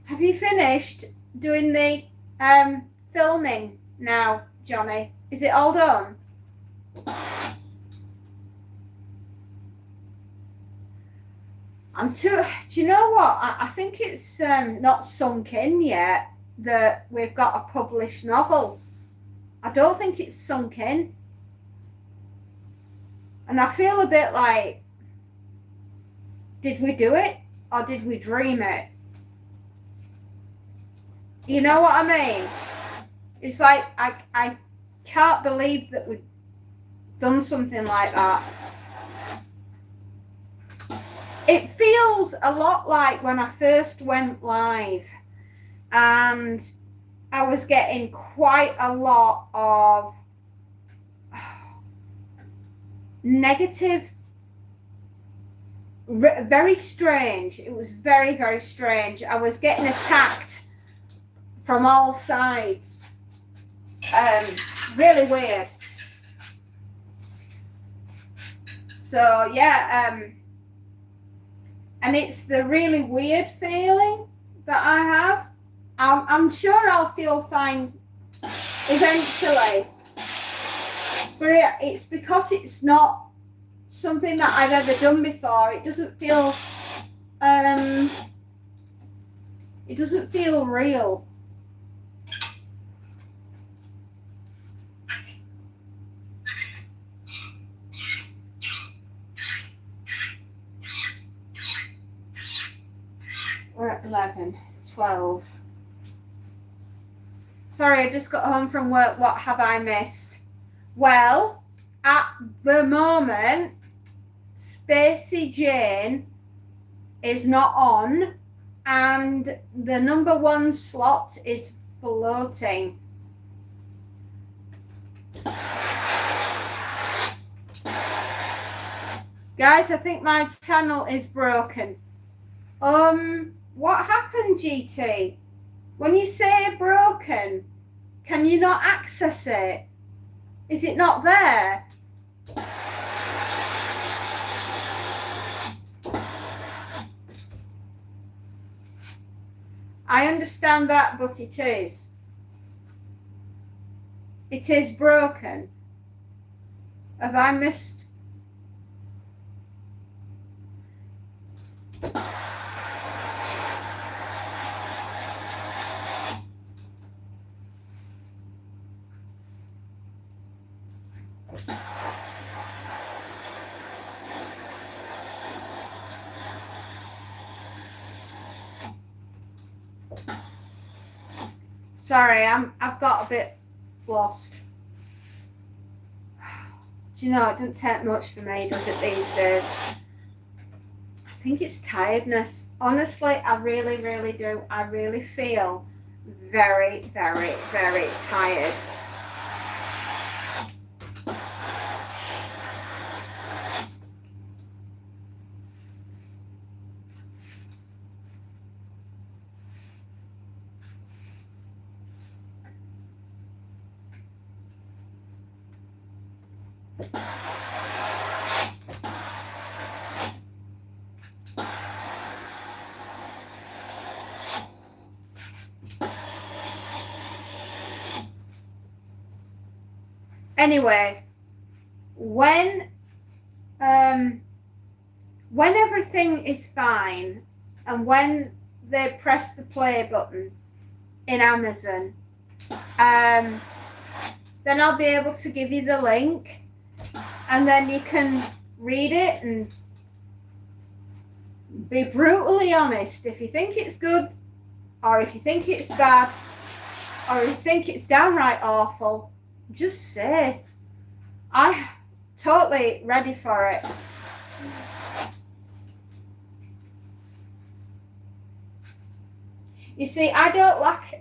Have you finished doing the filming now, Johnny? Is it all done? Do you know what? I think it's not sunk in yet that we've got a published novel. I don't think it's sunk in. And I feel a bit like, did we do it or did we dream it? You know what I mean? It's like, I can't believe that we've done something like that. It feels a lot like when I first went live, and I was getting quite a lot of negative. Very strange. It was very, very strange. I was getting attacked from all sides. Really weird. So yeah, and it's the really weird feeling that I have. I'm sure I'll feel fine eventually, but it's because it's not something that I've ever done before. It doesn't feel real. We're at 11, 12. Sorry, I just got home from work. What have I missed? Well, at the moment, Spacey Jane is not on, and the number 1 slot is floating. Guys, I think my channel is broken. What happened, GT? When you say broken, can you not access it? Is it not there? I understand that, but it is. It is broken. Have I missed? Sorry, I've got a bit lost. Do you know, it doesn't take much for me, does it, these days? I think it's tiredness. Honestly, I really, really do. I really feel very, very, very tired. Anyway, when everything is fine and when they press the play button in Amazon, then I'll be able to give you the link, and then you can read it and be brutally honest. If you think it's good, or if you think it's bad, or if you think it's downright awful, just say. I'm totally ready for it. You see, I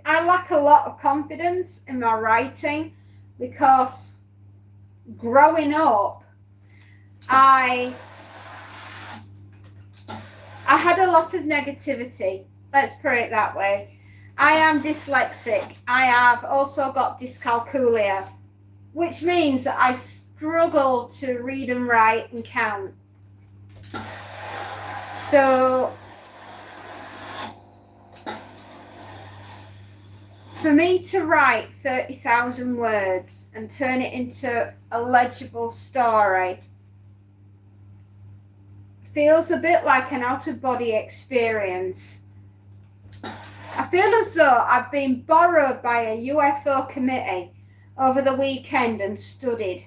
lack a lot of confidence in my writing, because growing up, I had a lot of negativity. Let's put it that way. I am dyslexic. I have also got dyscalculia, which means that I struggle to read and write and count. So for me to write 30,000 words and turn it into a legible story feels a bit like an out-of-body experience. I feel as though I've been borrowed by a UFO committee over the weekend and studied.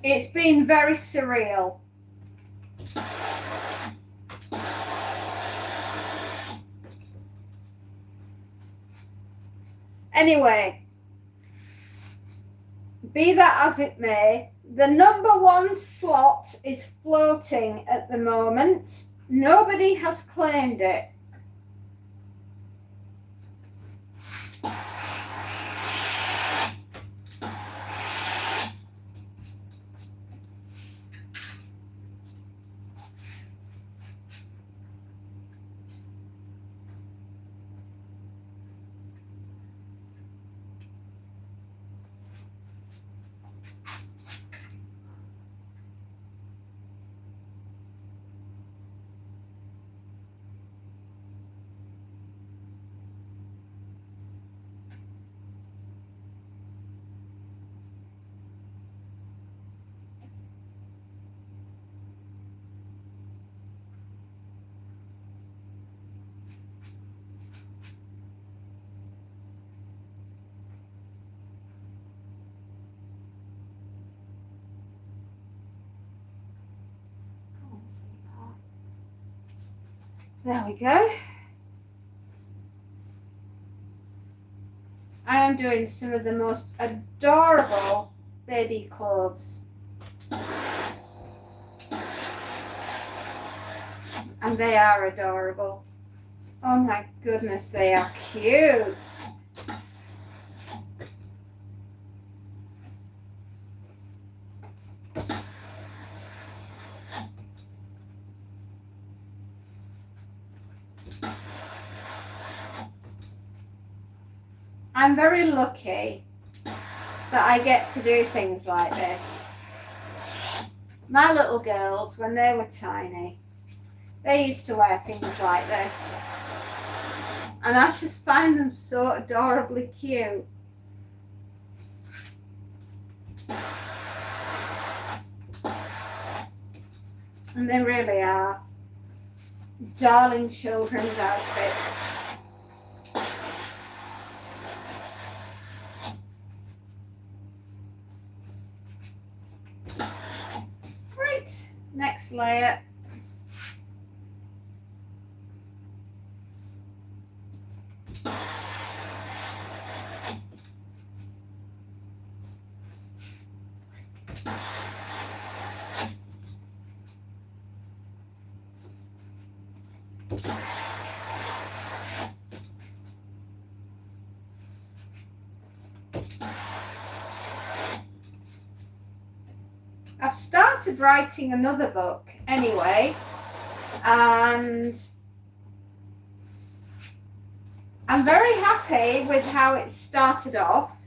It's been very surreal. Anyway, be that as it may, the number 1 slot is floating at the moment. Nobody has claimed it. There we go. I am doing some of the most adorable baby clothes. And they are adorable. Oh my goodness, they are cute. I'm very lucky that I get to do things like this. My little girls, when they were tiny, they used to wear things like this. And I just find them so adorably cute. And they really are darling children's outfits. Right, next layer. I've started writing another book anyway, and I'm very happy with how it started off.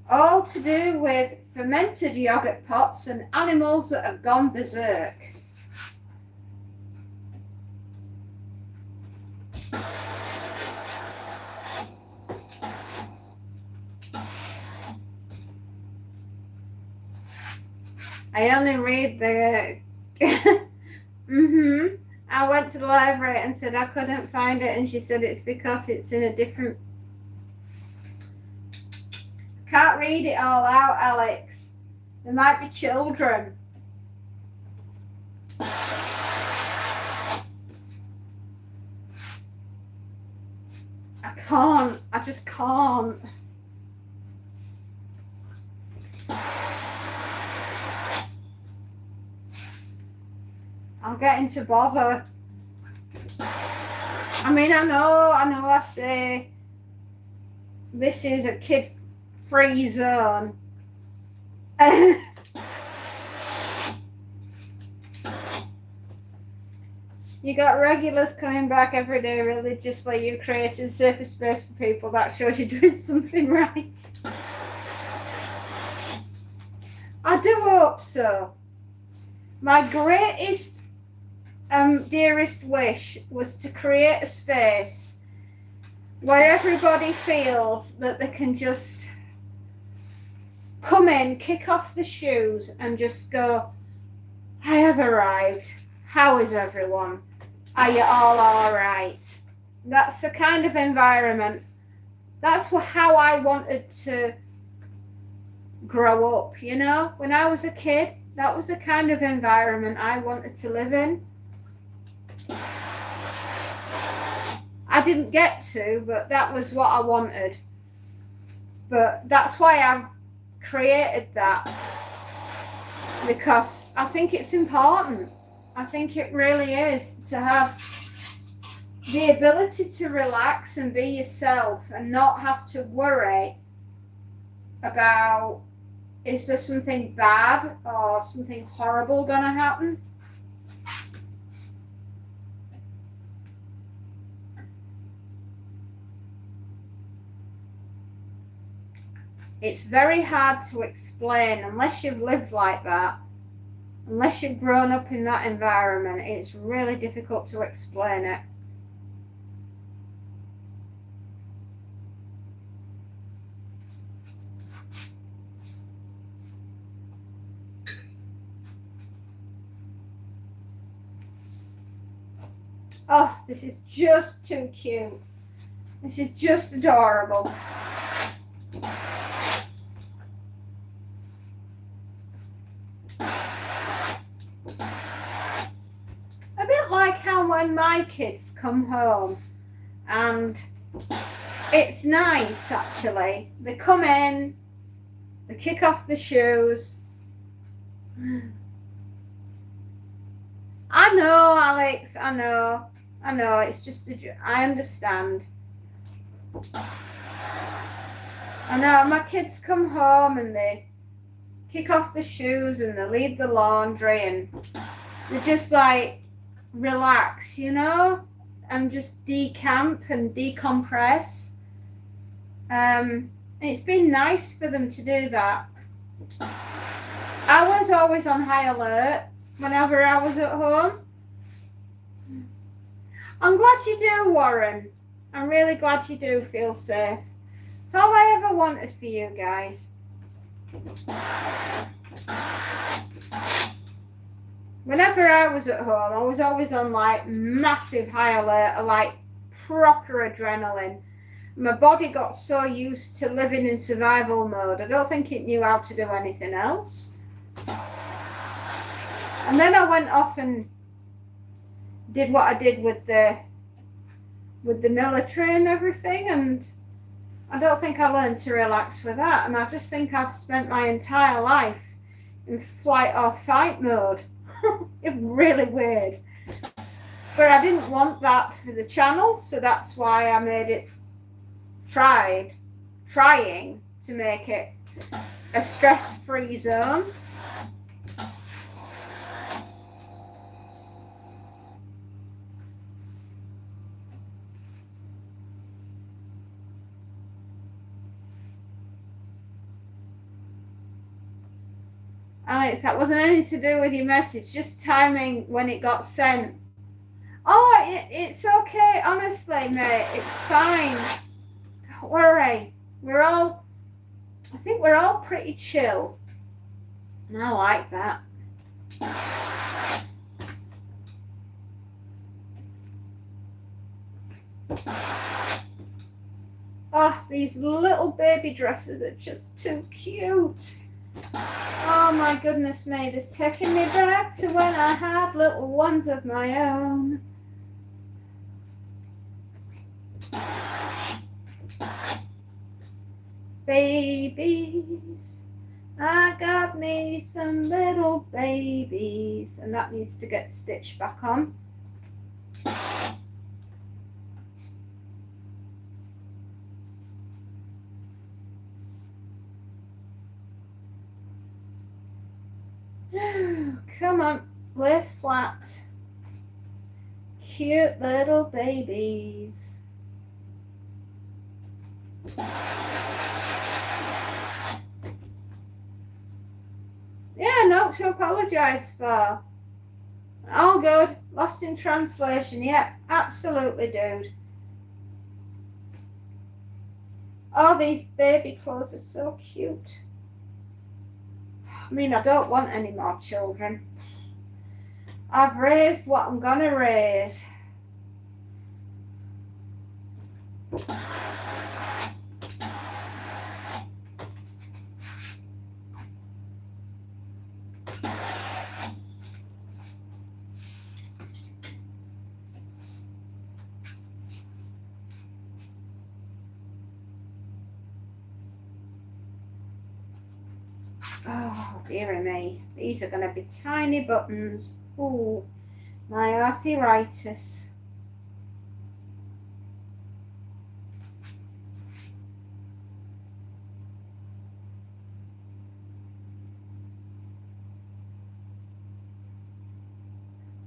All to do with fermented yogurt pots and animals that have gone berserk. I only read the I went to the library and said I couldn't find it, and she said it's because it's in a different. Can't read it all out, Alex. There might be children. I can't. I just can't. I'm getting to bother. I mean, I know I say this is a kid-free zone. You got regulars coming back every day religiously. You created safer space for people. That shows you're doing something right. I do hope so. My greatest dearest wish was to create a space where everybody feels that they can just come in, kick off the shoes and just go, I have arrived. How is everyone? Are you all right? That's the kind of environment. That's how I wanted to grow up, you know? When I was a kid, that was the kind of environment I wanted to live in. I didn't get to, but that was what I wanted. But that's why I've created that, because I think it's important. I think it really is to have the ability to relax and be yourself and not have to worry about, is there something bad or something horrible going to happen? It's very hard to explain unless you've lived like that. Unless you've grown up in that environment, it's really difficult to explain it. Oh, this is just too cute. This is just adorable. A bit like how when my kids come home, and it's nice actually. They come in, they kick off the shoes. I know, Alex, I know, it's just I understand. I know, my kids come home and they kick off the shoes and they leave the laundry and they just like relax, you know, and just decamp and decompress. It's been nice for them to do that. I was always on high alert whenever I was at home. I'm glad you do, Warren. I'm really glad you do feel safe. It's all I ever wanted for you guys. Whenever I was at home, I was always on like massive high alert, like proper adrenaline. My body got so used to living in survival mode, I don't think it knew how to do anything else. And then I went off and did what I did with the military and everything, and I don't think I learned to relax with that. And I just think I've spent my entire life in flight or fight mode. It's really weird. But I didn't want that for the channel, so that's why I made it, trying to make it a stress-free zone. Alex, that wasn't anything to do with your message, just timing when it got sent. Oh, it's okay, honestly, mate, it's fine. Don't worry. I think we're all pretty chill. And I like that. Oh, these little baby dresses are just too cute. Oh my goodness me, this is taking me back to when I had little ones of my own. Babies, I got me some little babies, and that needs to get stitched back on. Come on, lay flat. Cute little babies. Yeah, no to apologise for. All good. Lost in translation. Yeah, absolutely, dude. Oh, these baby clothes are so cute. I mean, I don't want any more children. I've raised what I'm gonna raise. Oh, dearie me. These are going to be tiny buttons. Oh, my arthritis.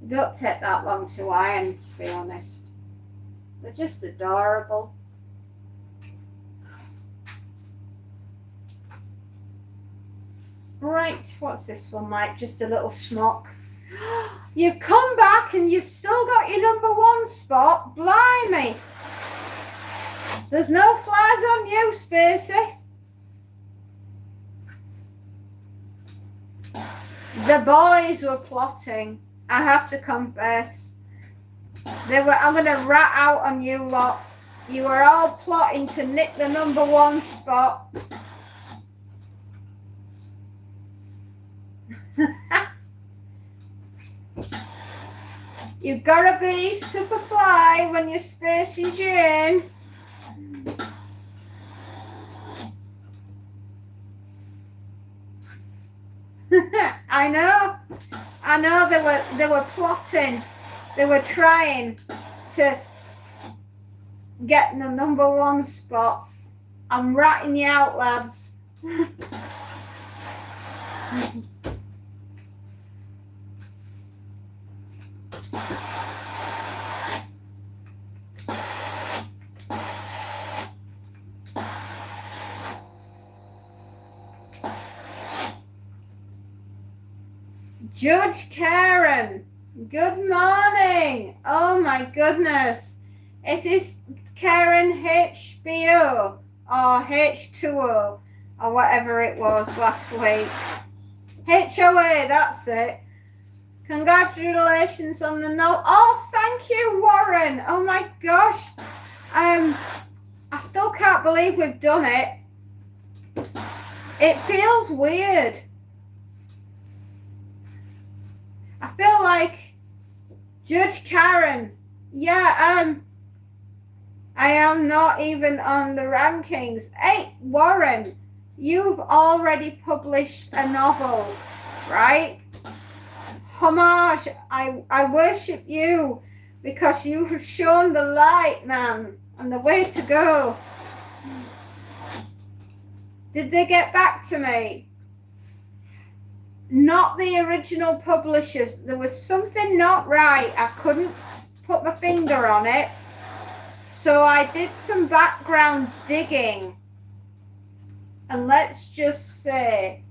They don't take that long to iron, to be honest. They're just adorable. Right, what's this one like? Just a little smock. You've come back and you've still got your number one spot. Blimey. There's no flies on you, Spacey. The boys were plotting. I have to confess. I'm going to rat out on you lot. You were all plotting to nick the number one spot. You've got to be Superfly when you're Spacey Jane. I know they were plotting. They were trying to get the number one spot. I'm ratting you out, lads. Judge Karen, good morning. Oh my goodness. It is Karen HBO or H2O or whatever it was last week. HOA, that's it. Congratulations on the note. Oh, thank you, Warren. Oh my gosh. I still can't believe we've done it. It feels weird. I feel like Judge Karen. Yeah, I am not even on the rankings. Hey, Warren, you've already published a novel, right? Homage, I worship you because you have shown the light, man, and the way to go. Did they get back to me? Not the original publishers. There was something not right. I couldn't put my finger on it. So I did some background digging. And let's just say,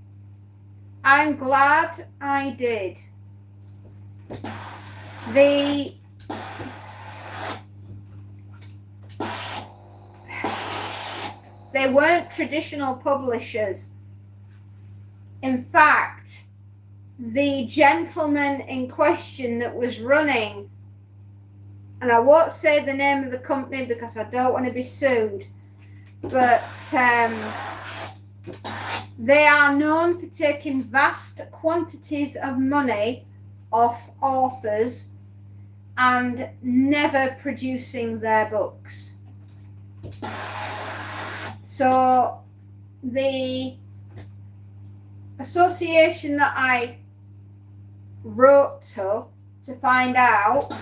I'm glad I did. They weren't traditional publishers. In fact, the gentleman in question that was running, and I won't say the name of the company because I don't want to be sued, but they are known for taking vast quantities of money off authors and never producing their books. So the association that I wrote to find out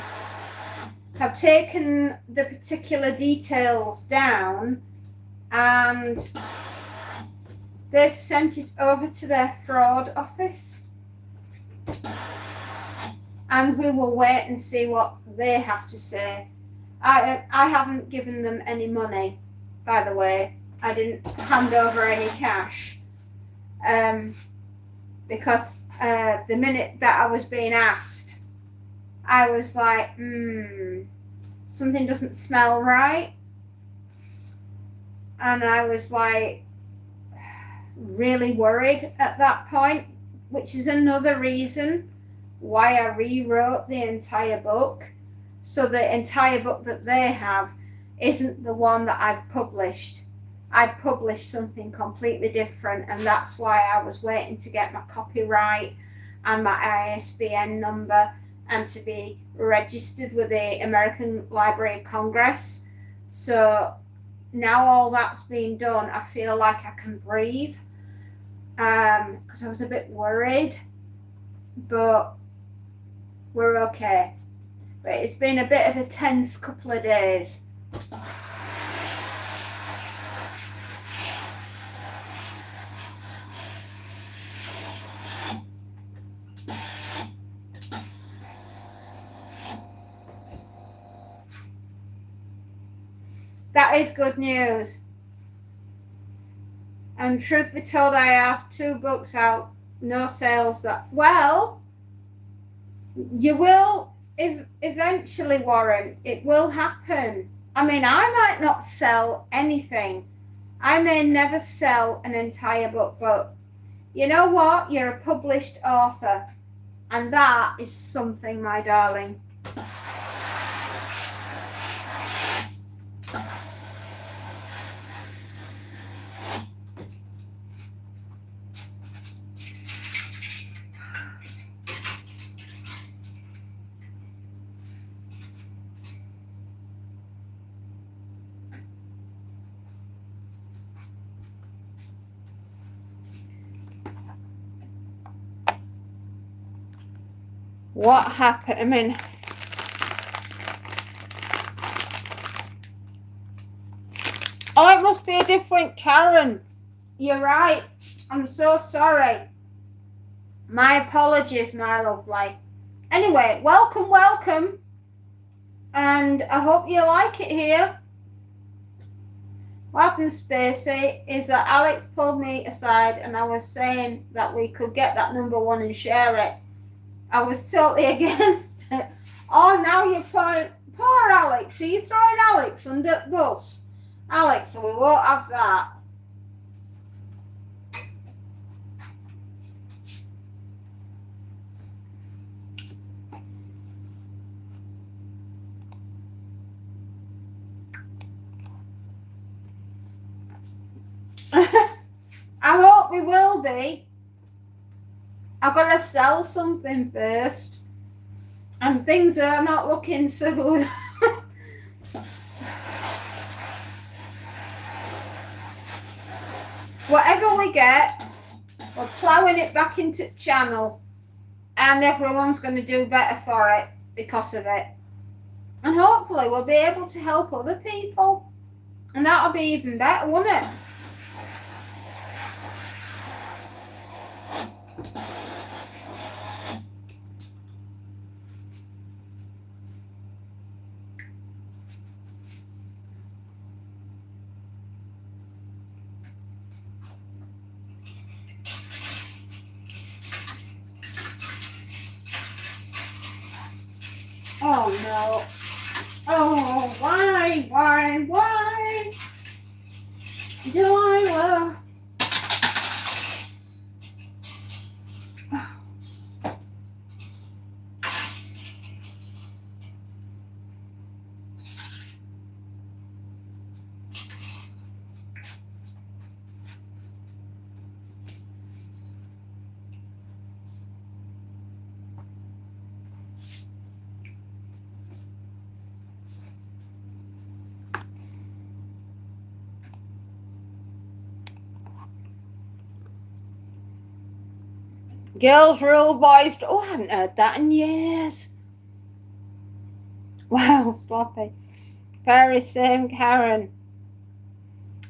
have taken the particular details down and they've sent it over to their fraud office, and we will wait and see what they have to say. I haven't given them any money, by the way. I didn't hand over any cash because the minute that I was being asked, I was like, something doesn't smell right. And I was like really worried at that point, which is another reason why I rewrote the entire book. So the entire book that they have isn't the one that I've published. I published something completely different, and that's why I was waiting to get my copyright and my ISBN number and to be registered with the American Library of Congress. So now all that's been done, I feel like I can breathe. because I was a bit worried, but we're okay. But it's been a bit of a tense couple of days. That is good news. And truth be told, I have 2 books out, no sales. Well, you will eventually, Warren. It will happen. I mean, I might not sell anything. I may never sell an entire book, but you know what? You're a published author, and that is something, my darling. What happened? I mean, oh, it must be a different Karen. You're right. I'm so sorry. My apologies, my lovely. Anyway, welcome. And I hope you like it here. What happened, Spacey, is that Alex pulled me aside and I was saying that we could get that #1 and share it. I was totally against it. Oh, now you're poor Alex. Are you throwing Alex under the bus? Alex, we won't have that. I hope we will be. I've got to sell something first, and things are not looking so good. Whatever we get, we're ploughing it back into the channel, and everyone's going to do better for it because of it. And hopefully we'll be able to help other people, and that'll be even better, won't it? Oh no. Oh, why do I love? Girls rule, boys. Oh, I haven't heard that in years. Wow, sloppy. Perry, same Karen.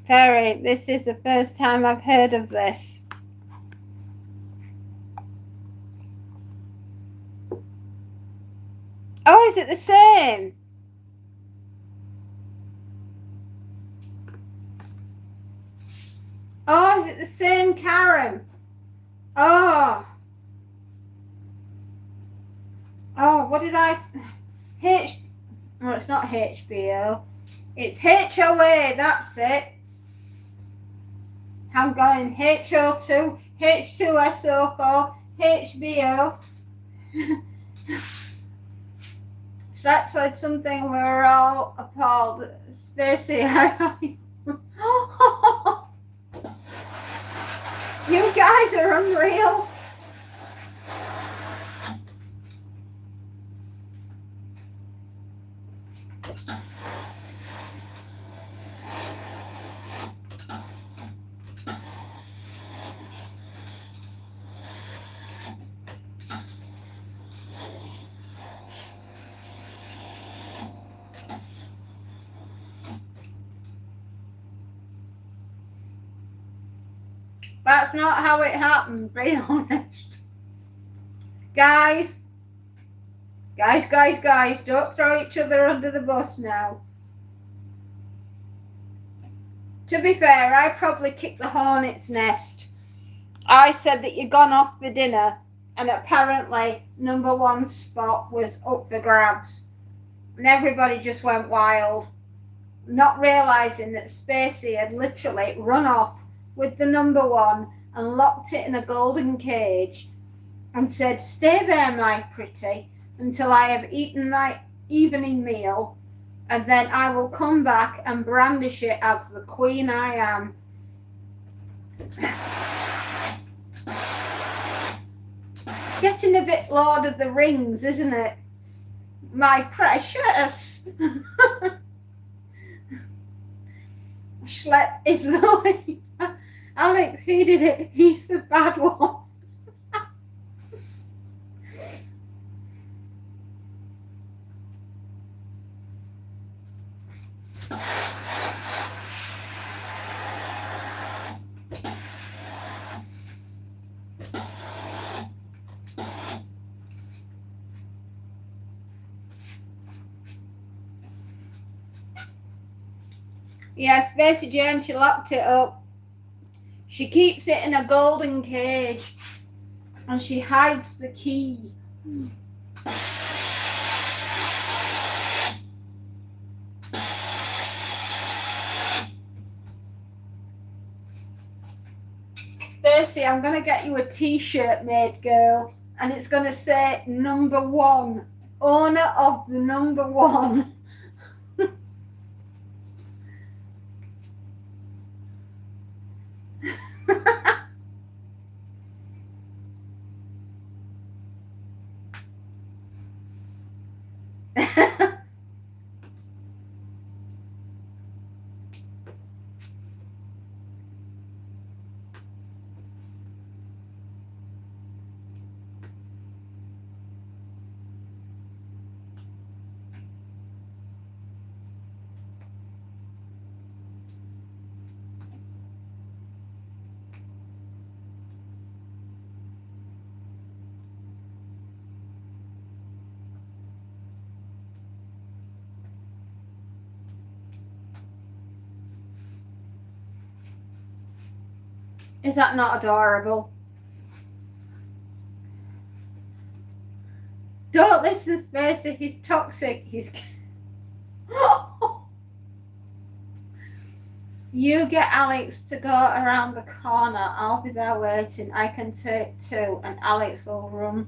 Perry, this is the first time I've heard of this. Oh, is it the same? Oh, is it the same Karen? Oh. Oh, what did I... Oh, it's not HBO. It's HOA, that's it. I'm going HO2, H2SO4, HBO. Strap said something, we're all appalled. Spacey, you guys are unreal. That's not how it happened, be honest. Guys, don't throw each other under the bus now. To be fair, I probably kicked the hornet's nest. I said that you'd gone off for dinner, and apparently number one spot was up for grabs. And everybody just went wild, not realising that Spacey had literally run off with the number one and locked it in a golden cage and said, "Stay there, my pretty, until I have eaten my evening meal, and then I will come back and brandish it as the queen I am." It's getting a bit Lord of the Rings, isn't it? My precious. Schlep is the Alex, he did it. He's the bad one. Yes, Spacey Jane, she locked it up. She keeps it in a golden cage and she hides the key. Spacey, I'm going to get you a t-shirt made, girl, and it's going to say number one, owner of the number one. Is that not adorable? Don't listen, Spacey. He's toxic. He's. You get Alex to go around the corner. I'll be there waiting. I can take two, and Alex will run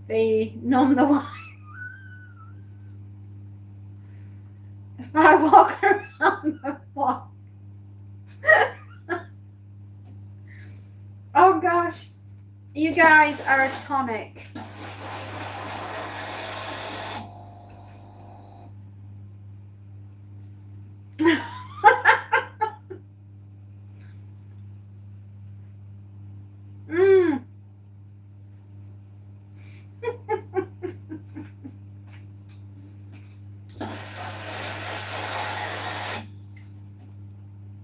the none the one. If I walk around the block. Oh gosh, you guys are a tonic.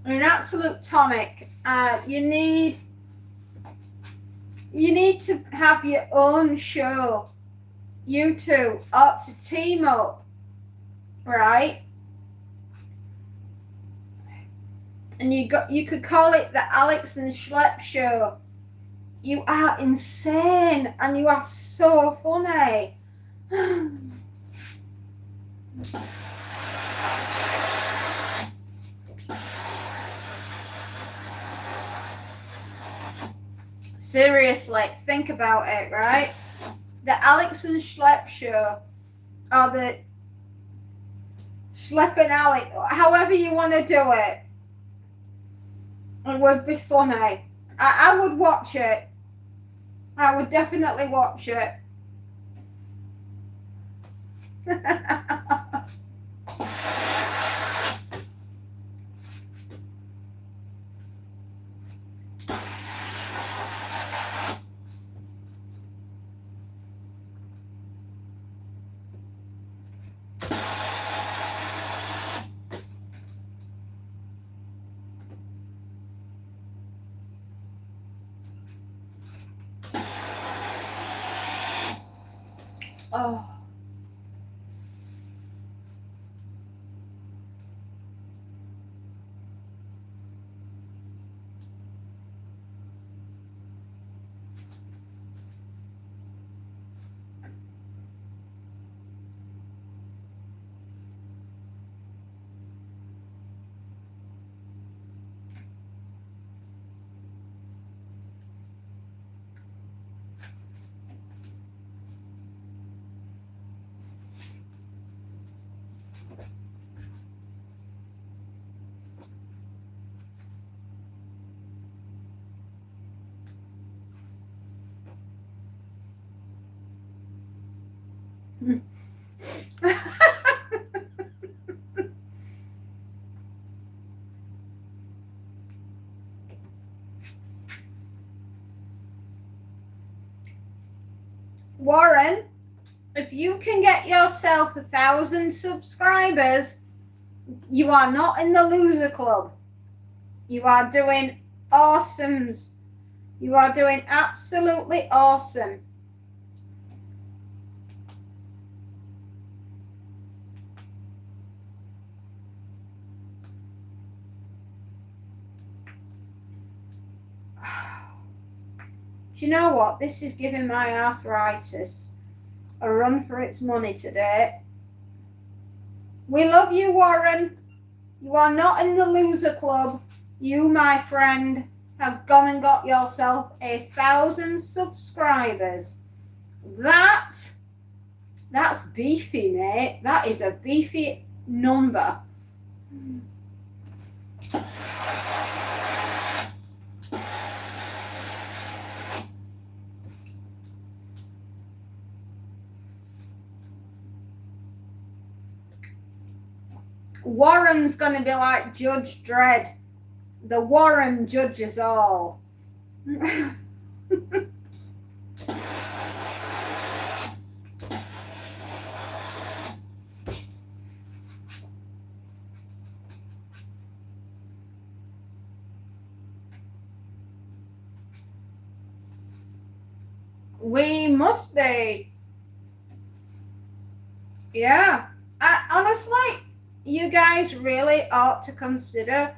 An absolute tonic. You need to have your own show. You two ought to team up, right? And you could call it the Alex and Schlep Show. You are insane and you are so funny. Seriously, think about it, right? The Alex and Schlep Show, or the Schlep and Alex, however you want to do it, it would be funny. I would watch it. I would definitely watch it. Oh. Warren, if you can get yourself 1,000 subscribers, you are not in the loser club. You are doing awesomes. You are doing absolutely awesome. Do you know what? This is giving my arthritis a run for its money today. We love you, Warren. You are not in the loser club. You, my friend, have gone and got yourself 1,000 subscribers. That's beefy, mate. That is a beefy number. Warren's going to be like Judge Dredd. The Warren judges all. We must be. Yeah. Honestly, you guys really ought to consider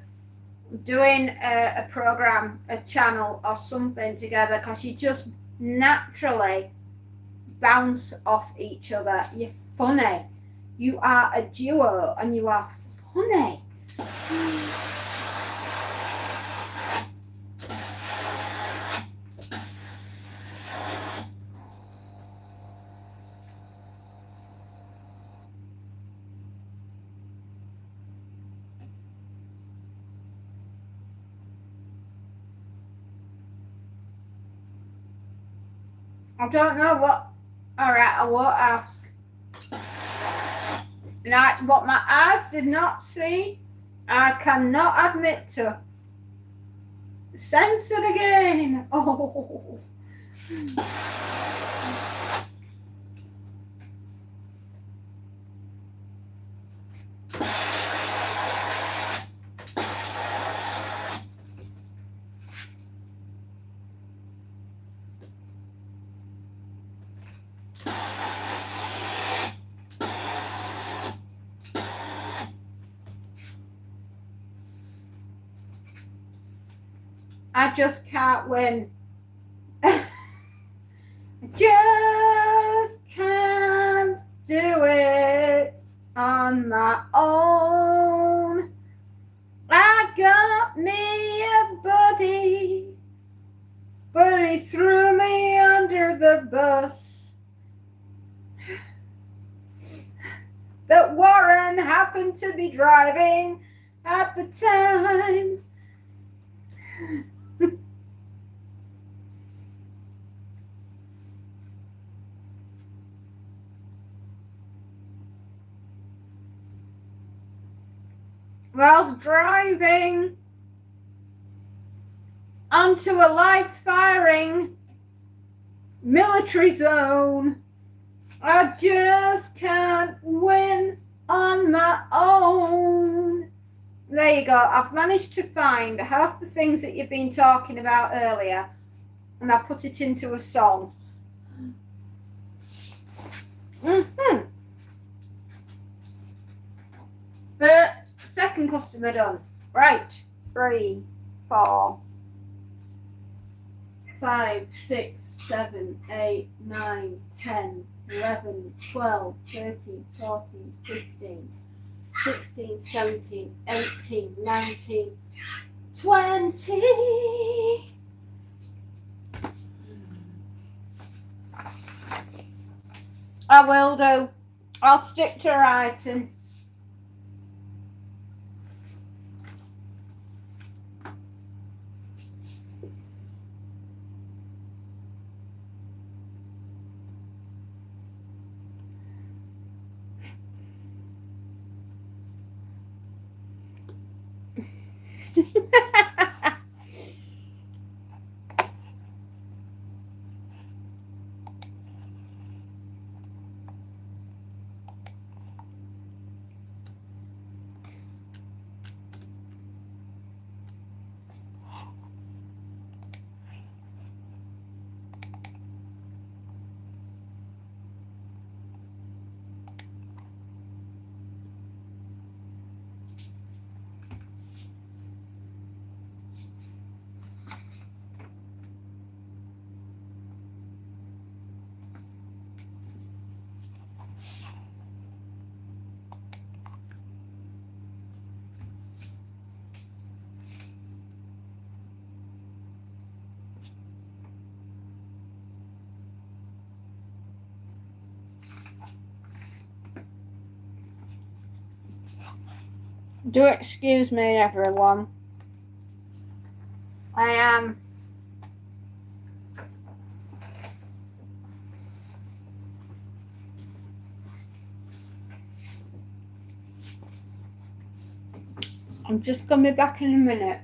doing a program, a channel or something together, because you just naturally bounce off each other. You're funny. You are a duo and you are funny. I don't know what. All right, I won't ask. Now, what my eyes did not see, I cannot admit to. Censored again. Oh. I just can't win. I just can't do it on my own. I got me a buddy, but he threw me under the bus. That Warren happened to be driving at the time. Whilst driving onto a live firing military zone. I just can't win on my own. There you go. I've managed to find half the things that you've been talking about earlier, and I put it into a song. Mm-hmm. But second customer done. Right. 3, 4, 5, 6, 7, 8, 9, 10, 11, 12, 13, 14, 15, 16, 17, 18, 19, 20. I will do. I'll stick to writing. Do excuse me, everyone. I am I'm just going to be back in a minute.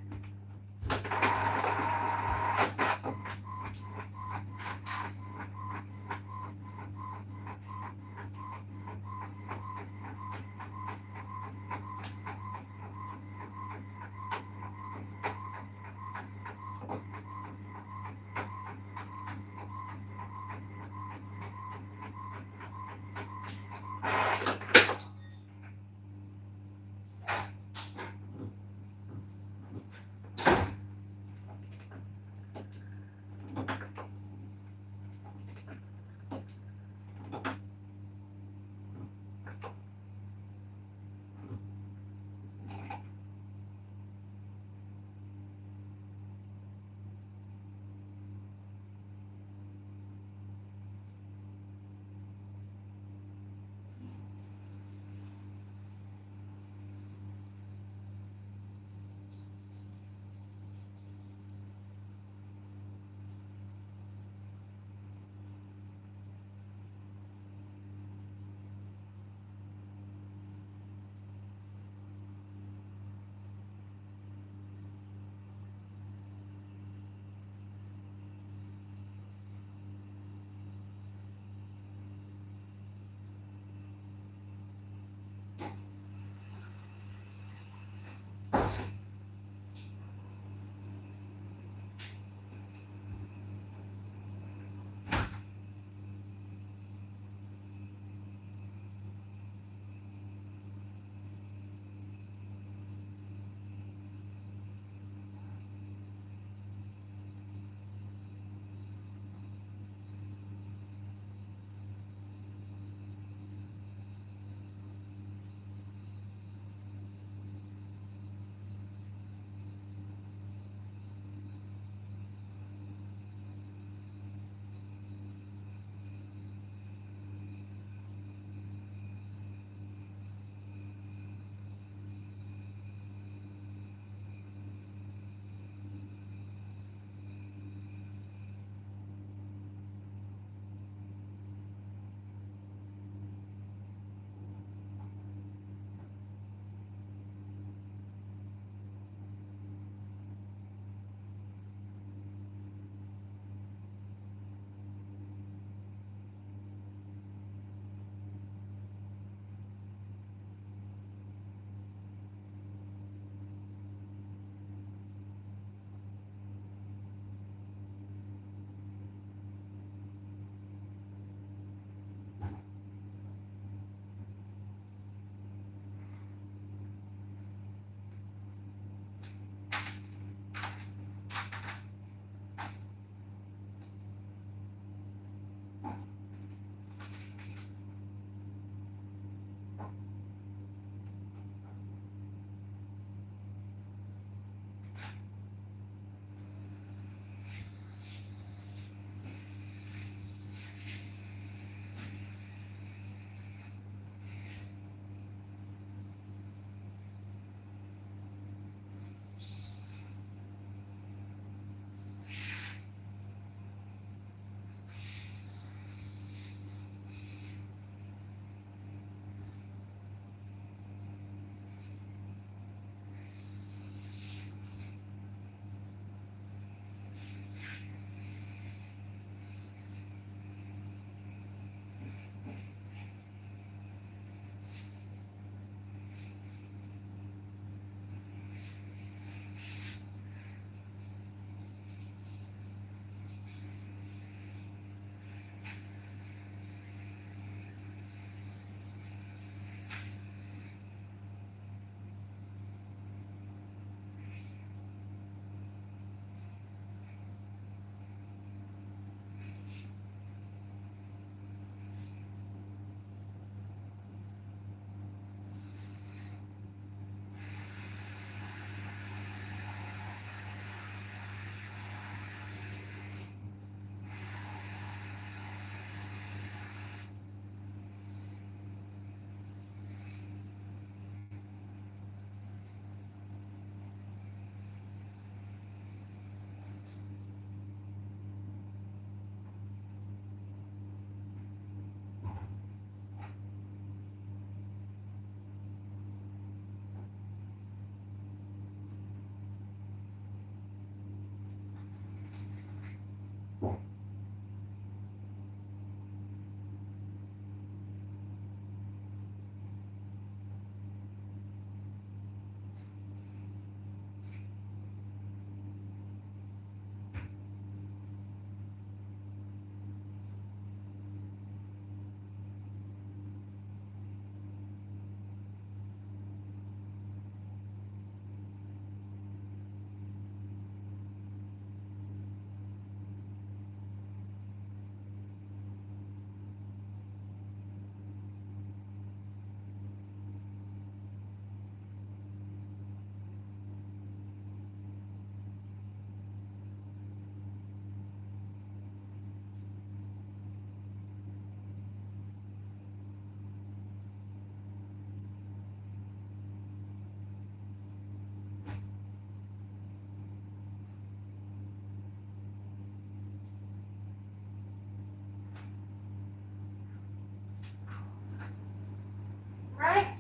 tonight.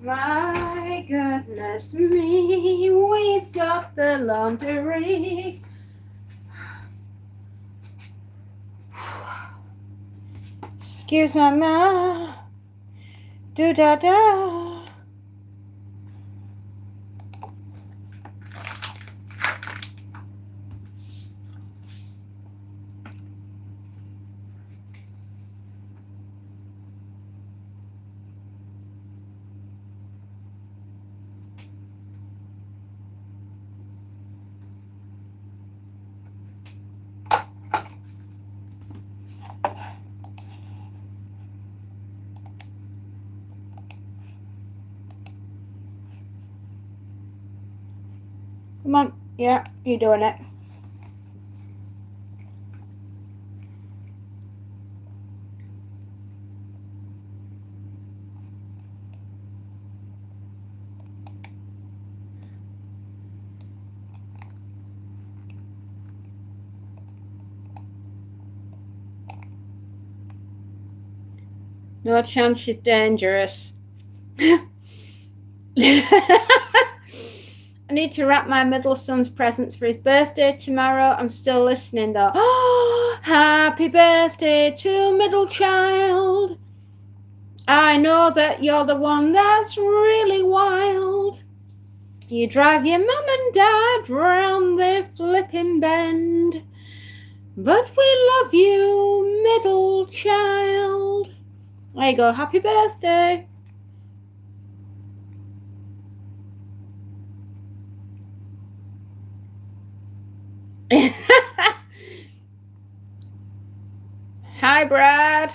My goodness me, we've got the laundry. Excuse my ma. Do da da. Come on. Yeah, you're doing it. No chance, she's dangerous. I need to wrap my middle son's presents for his birthday tomorrow. I'm still listening though. Oh, happy birthday to middle child. I know that you're the one that's really wild. You drive your mum and dad round the flipping bend. But we love you, middle child. There you go. Happy birthday. Hi, Brad.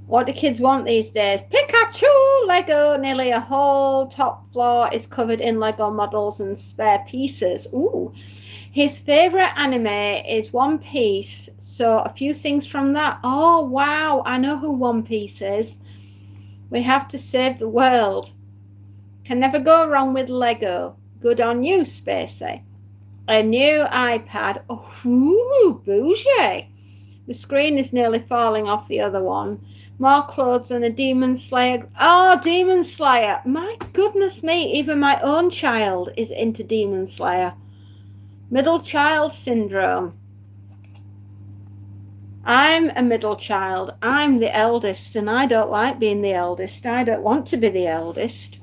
What do kids want these days? Pikachu, Lego. Nearly a whole top floor is covered in Lego models and spare pieces. Ooh. His favorite anime is One Piece. So a few things from that. Oh, wow. I know who One Piece is. We have to save the world. Can never go wrong with Lego. Good on you, Spacey. A new iPad. Oh, ooh, bougie. The screen is nearly falling off the other one. More clothes and a Demon Slayer. Oh, Demon Slayer. My goodness me. Even my own child is into Demon Slayer. Middle child syndrome. I'm a middle child. I'm the eldest, and I don't like being the eldest. I don't want to be the eldest.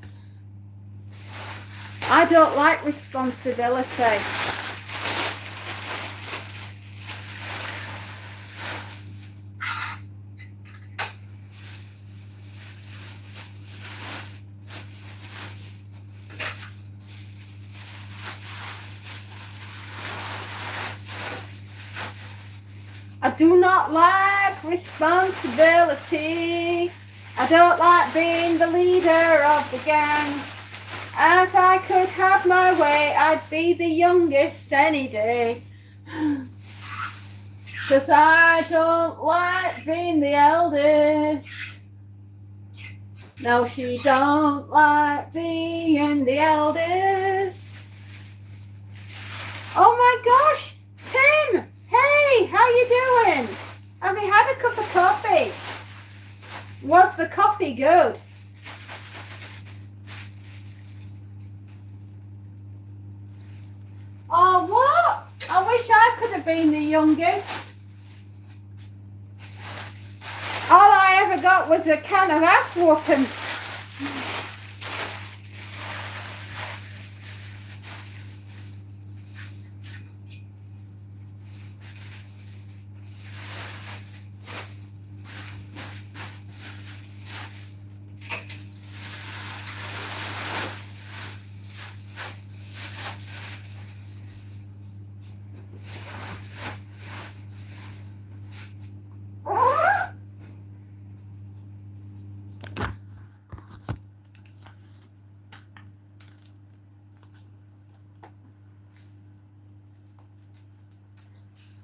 I don't like responsibility. I do not like responsibility. I don't like being the leader of the gang. If I could have my way, I'd be the youngest any day. 'Cause I don't like being the eldest. No, she don't like being the eldest. Oh my gosh, Tim! Hey, how you doing? Have you had a cup of coffee? Was the coffee good? Oh, what? I wish I could have been the youngest. All I ever got was a can of ass whooping.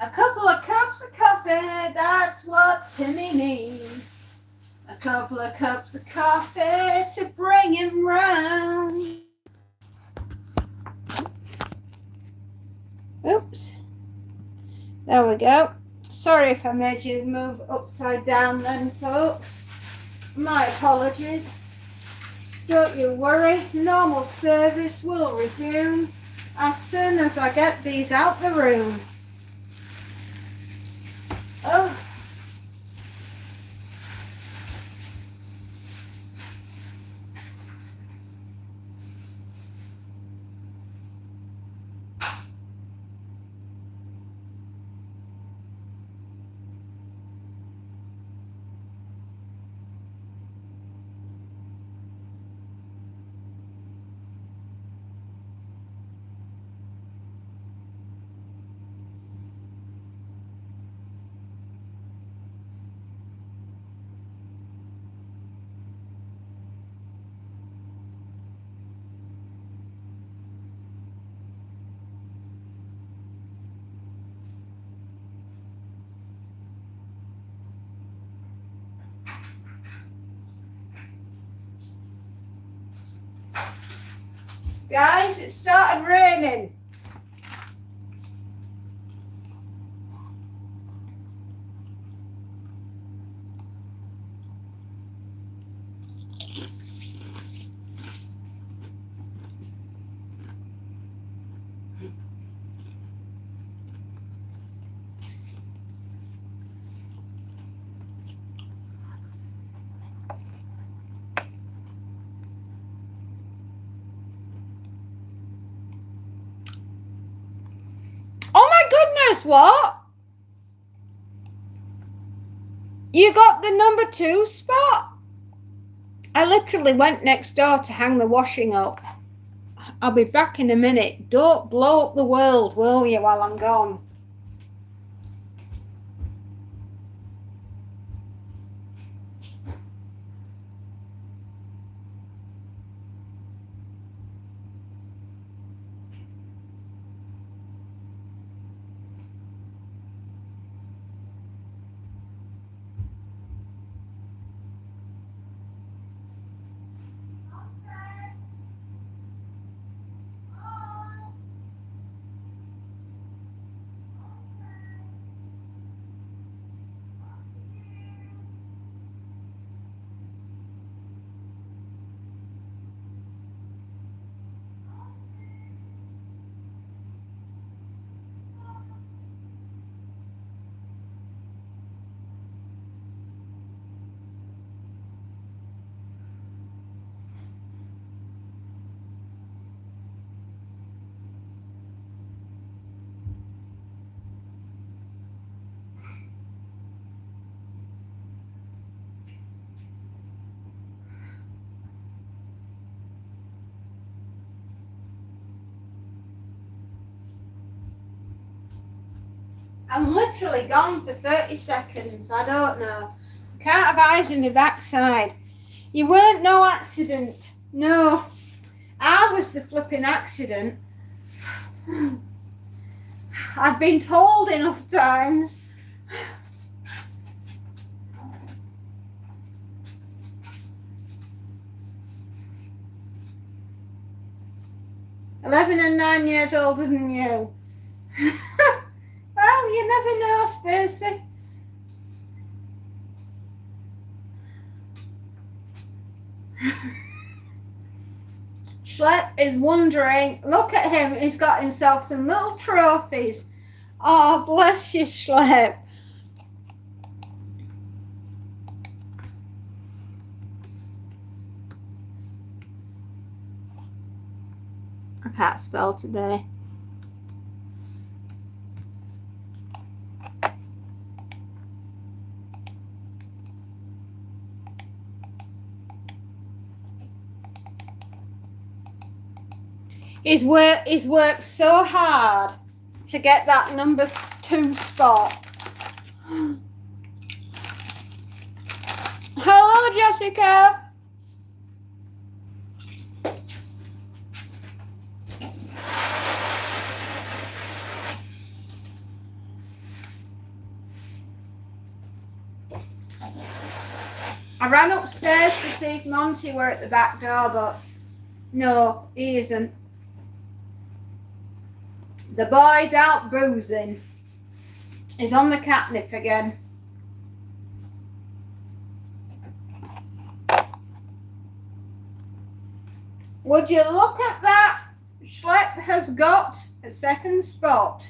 A couple of cups of coffee, that's what Timmy needs. A couple of cups of coffee to bring him round. Oops. There we go. Sorry if I made you move upside down then, folks. My apologies. Don't you worry, normal service will resume as soon as I get these out the room. Oh. Guys, it started raining. Oh my goodness, what? You got the number 2 spot? I literally went next door to hang the washing up. I'll be back in a minute. Don't blow up the world, will you, while I'm gone? I'm literally gone for 30 seconds. I don't know. Can't have eyes in my backside. You weren't no accident. No. I was the flipping accident. I've been told enough times. "11 and 9 years older than you." Well, you never know, Spacey. Schlep is wondering, look at him, he's got himself some little trophies. Oh, bless you, Schlep. I can't spell today. He's worked so hard to get that number 2 spot. Hello, Jessica. I ran upstairs to see if Monty were at the back door, but no, he isn't. The boy's out boozing. He's on the catnip again. Would you look at that? Schlepp has got a second spot.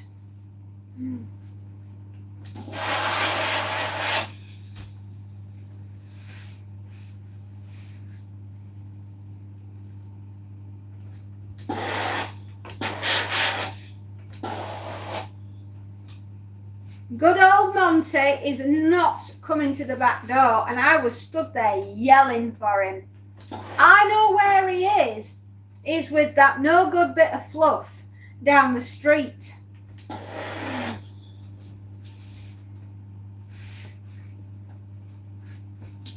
Good old Monty is not coming to the back door, and I was stood there yelling for him. I know where he is. He's with that no good bit of fluff down the street.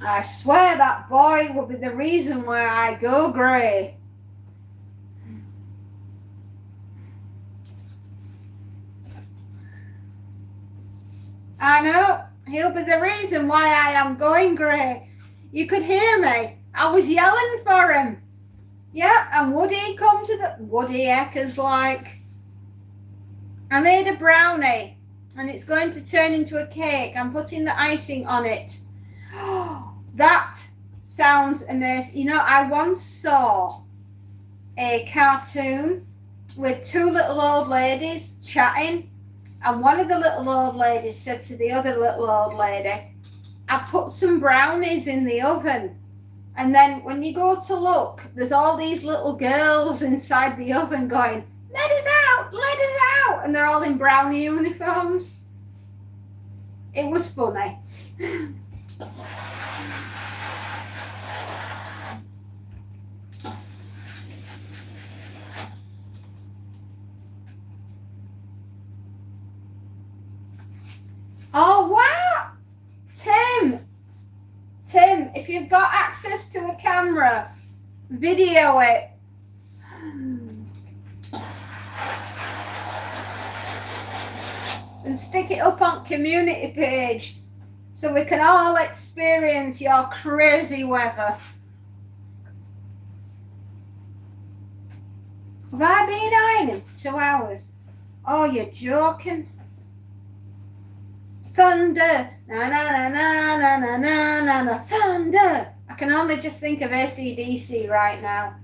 I swear that boy will be the reason why I go grey. I know, he'll be the reason why I am going grey. You could hear me. I was yelling for him. Yeah, and would he come to the... Woody Eckers like... I made a brownie, and it's going to turn into a cake. I'm putting the icing on it. That sounds amazing. You know, I once saw a cartoon with two little old ladies chatting, and one of the little old ladies said to the other little old lady, I put some brownies in the oven, and then when you go to look, there's all these little girls inside the oven going, let us out, let us out, and they're all in brownie uniforms. It was funny. Oh, wow! Tim, if you've got access to a camera, video it. And stick it up on community page so we can all experience your crazy weather. Have I been ironing for 2 hours? Oh, you're joking. Thunder, na na na na na na na na na, thunder. I can only just think of AC/DC right now.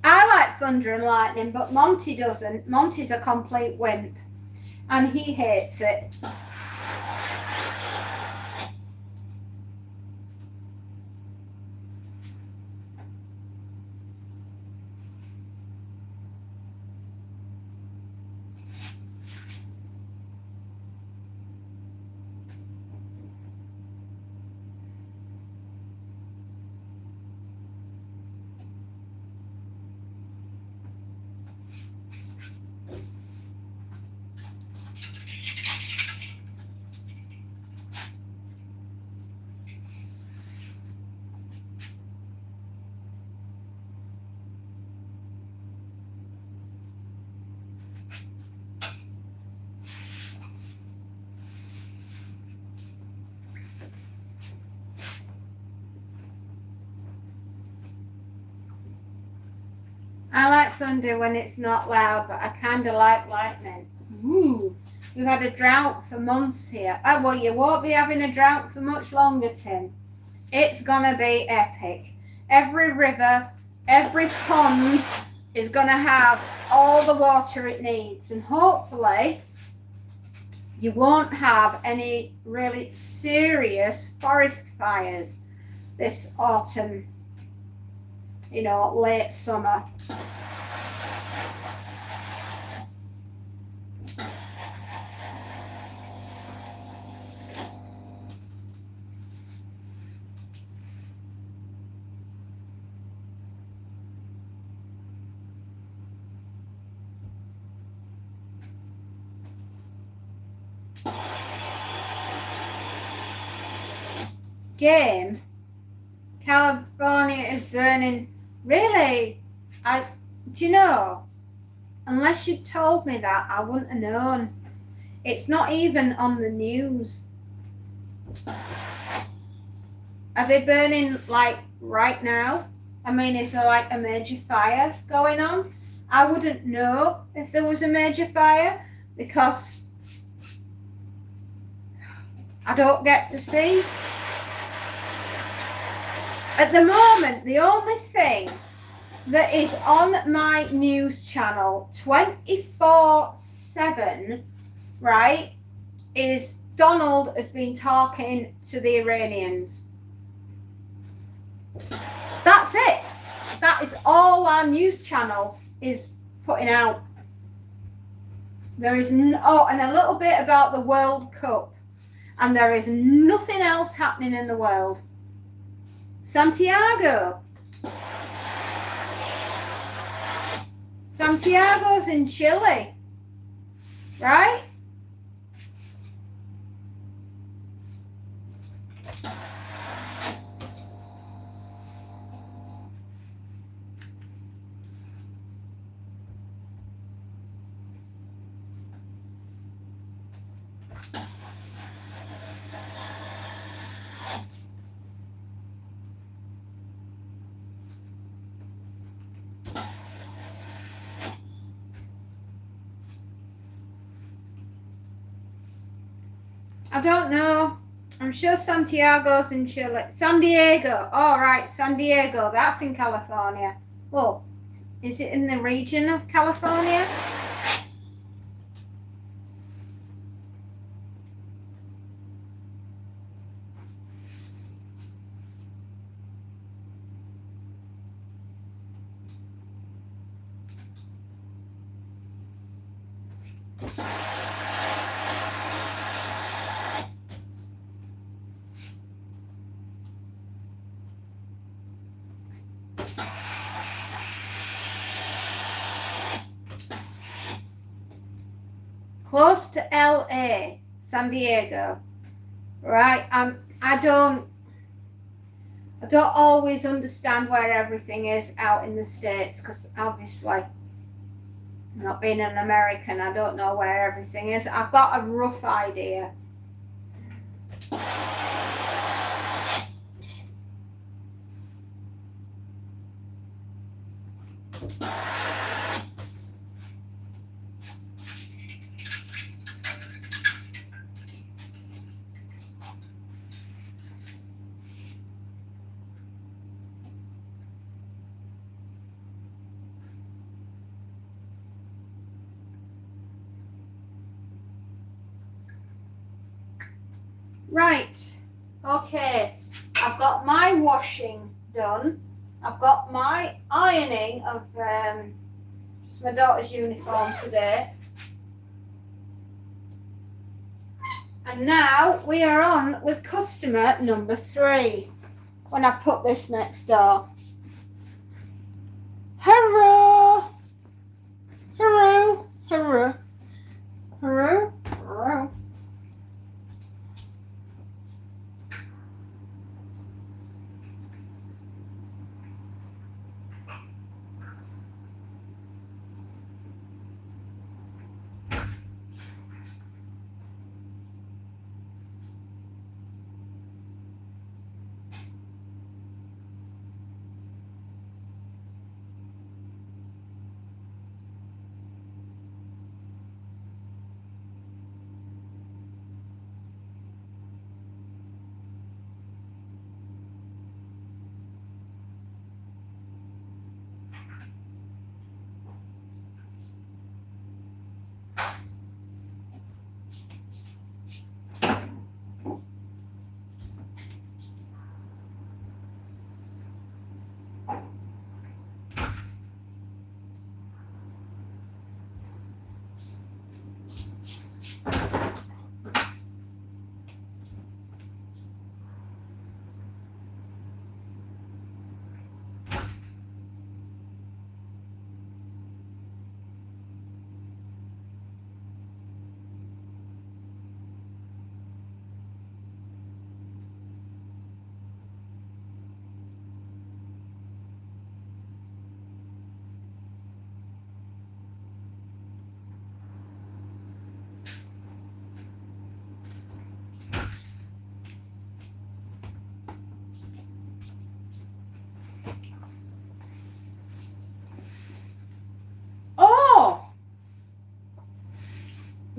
I like thunder and lightning, but Monty doesn't. Monty's a complete wimp, and he hates it. I like thunder when it's not loud, but I kind of like lightning. Ooh, we've had a drought for months here. Oh, well, you won't be having a drought for much longer, Tim. It's going to be epic. Every river, every pond is going to have all the water it needs. And hopefully, you won't have any really serious forest fires this autumn, you know, late summer. Game, California is burning. Really? Do you know, unless you told me that, I wouldn't have known. It's not even on the news. Are they burning like right now? I mean, is there like a major fire going on? I wouldn't know if there was a major fire because I don't get to see. At the moment, the only thing that is on my news channel 24/7, right, is Donald has been talking to the Iranians. That's it. That is all our news channel is putting out. There is and a little bit about the World Cup, and there is nothing else happening in the world. Santiago's in Chile, right? I don't know. I'm sure Santiago's in Chile. San Diego. All right, San Diego. That's in California. Well, is it in the region of California? Close to LA, San Diego, right? I don't always understand where everything is out in the States because obviously, not being an American, I don't know where everything is. I've got a rough idea. Right, okay, I've got my washing done. I've got my ironing of just my daughter's uniform today. And now we are on with customer number 3 when I put this next door. Hello, hello, hello, hello, hello.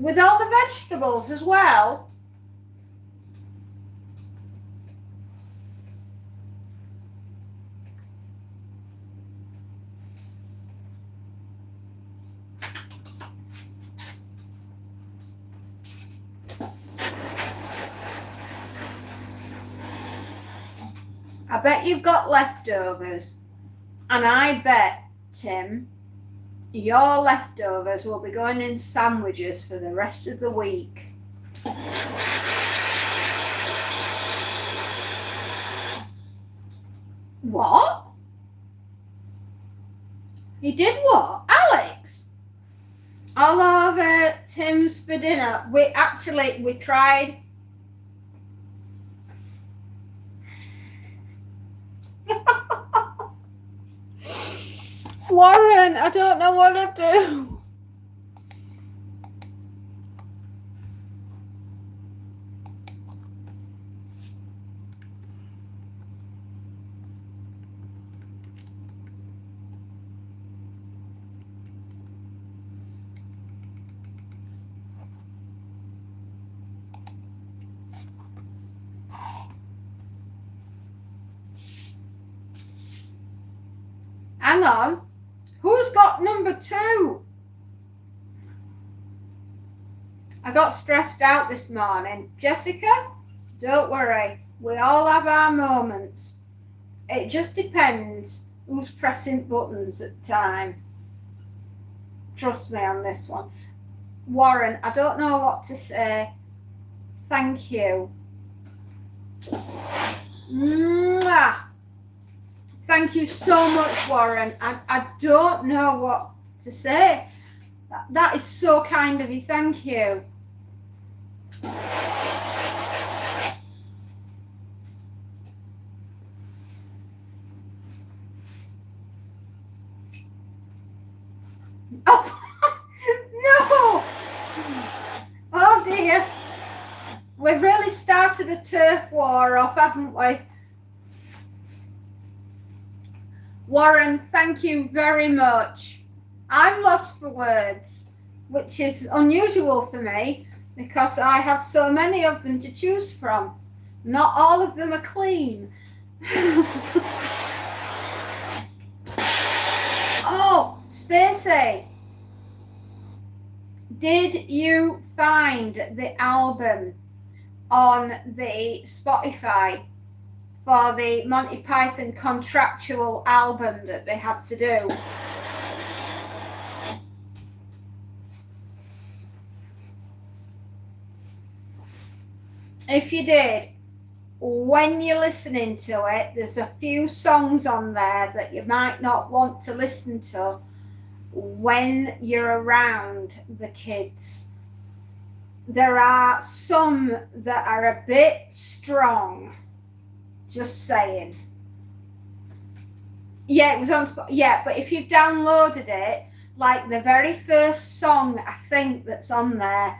with all the vegetables as well. I bet you've got leftovers, and I bet, Tim, your leftovers will be going in sandwiches for the rest of the week. What? You did what? Alex? All over Tim's for dinner. We tried. Warren, I don't know what to do. Hang on. Who's got number 2? I got stressed out this morning. Jessica, don't worry. We all have our moments. It just depends who's pressing buttons at the time. Trust me on this one. Warren, I don't know what to say. Thank you. Mwah. Thank you so much, Warren. I don't know what to say. That is so kind of you. Thank you. Oh, no. Oh, dear. We've really started a turf war off, haven't we? Warren, thank you very much. I'm lost for words, which is unusual for me because I have so many of them to choose from. Not all of them are clean. Oh, Spacey, did you find the album on the Spotify for the Monty Python contractual album that they had to do? If you did, when you're listening to it, there's a few songs on there that you might not want to listen to when you're around the kids. There are some that are a bit strong. Just saying. Yeah, it was on. Yeah, but if you downloaded it, like the very first song, I think that's on there,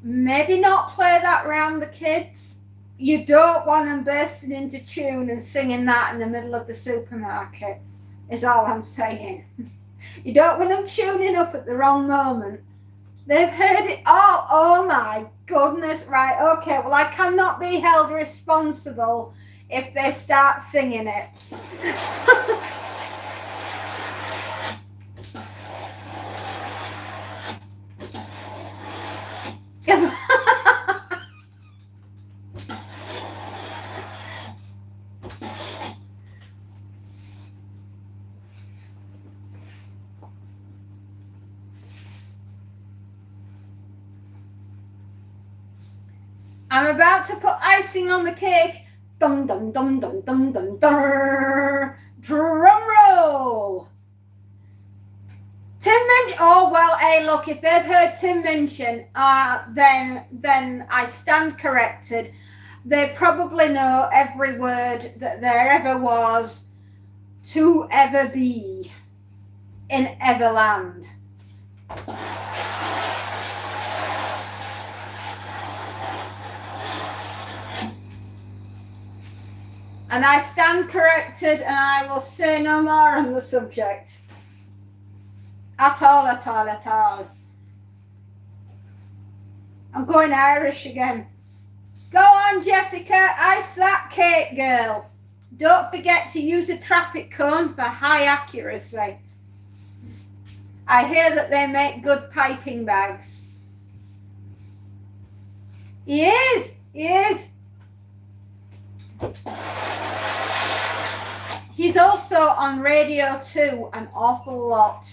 maybe not play that around the kids. You don't want them bursting into tune and singing that in the middle of the supermarket, is all I'm saying. You don't want them tuning up at the wrong moment. They've heard it all. Oh my goodness. Right. Okay. Well, I cannot be held responsible if they start singing it. I'm about to put icing on the cake. Dum dum dum dum dum dum dum. Drum roll. Tim Minchin. Oh well, hey, look, if they've heard Tim Minchin, then I stand corrected. They probably know every word that there ever was to ever be in Everland. And I stand corrected, and I will say no more on the subject. At all, at all, at all. I'm going Irish again. Go on, Jessica. Ice that cake, girl. Don't forget to use a traffic cone for high accuracy. I hear that they make good piping bags. He is. He is. He's also on Radio 2 an awful lot.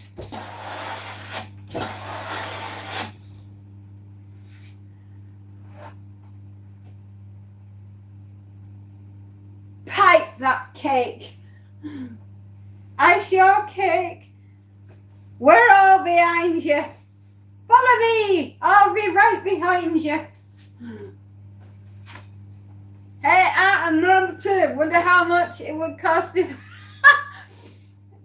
Pipe that cake. Ice your cake. We're all behind you. Follow me. I'll be right behind you. Hey, item number 2. Wonder how much it would cost if...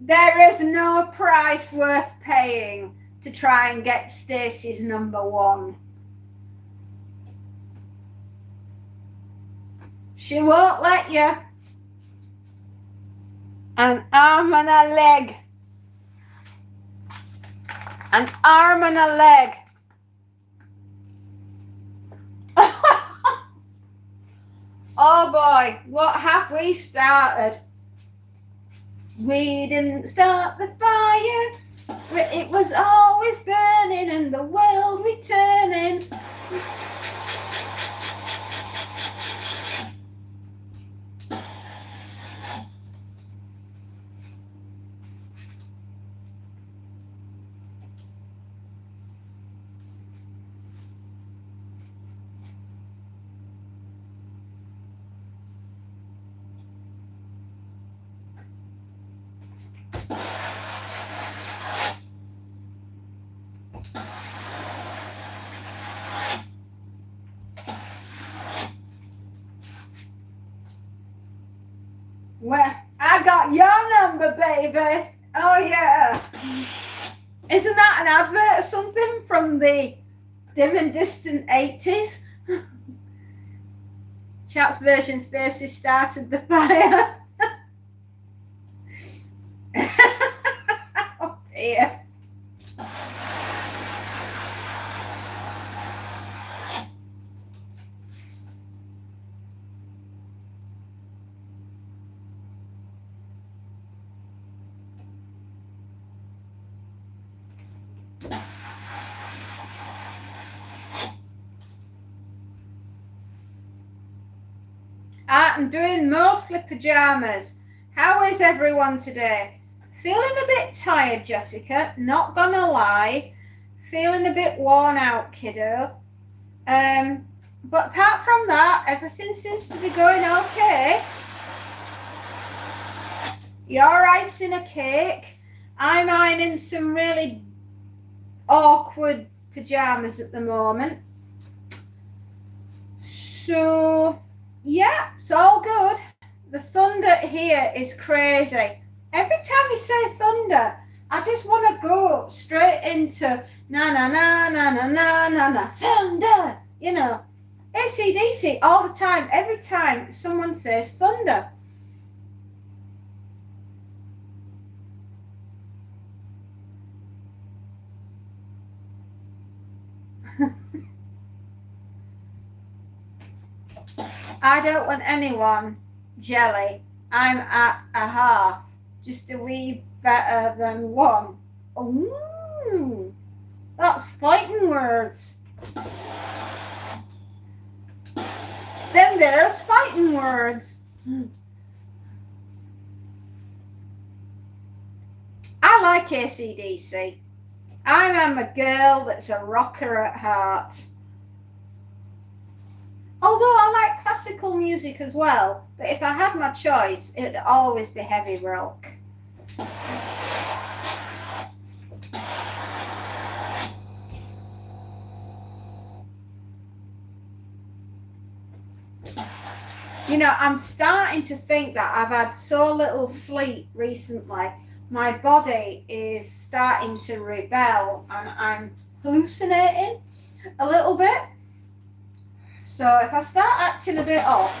There is no price worth paying to try and get Stacey's number 1. She won't let you. An arm and a leg. An arm and a leg. Oh boy, what have we started? We didn't start the fire. It was always burning and the world returning. Well, I got your number, baby. Oh, yeah. Isn't that an advert or something from the dim and distant 80s? Chat's version Spacey started the fire. Oh, dear. I'm doing mostly pajamas. How is everyone today? Feeling a bit tired, Jessica, not gonna lie. Feeling a bit worn out, kiddo. But apart from that, everything seems to be going okay. You're icing a cake. I'm ironing some really awkward pajamas at the moment. So, yeah, it's all good. The thunder here is crazy. Every time you say thunder, I just want to go straight into na na na na na na na na thunder. You know, AC/DC all the time. Every time someone says thunder. I don't want anyone jelly. I'm at a half, just a wee better than 1. Ooh, that's fighting words. Then there's fighting words. I like AC/DC. I am a girl that's a rocker at heart. Although I like classical music as well, but if I had my choice, it'd always be heavy rock. You know, I'm starting to think that I've had so little sleep recently. My body is starting to rebel and I'm hallucinating a little bit. So if I start acting a bit off,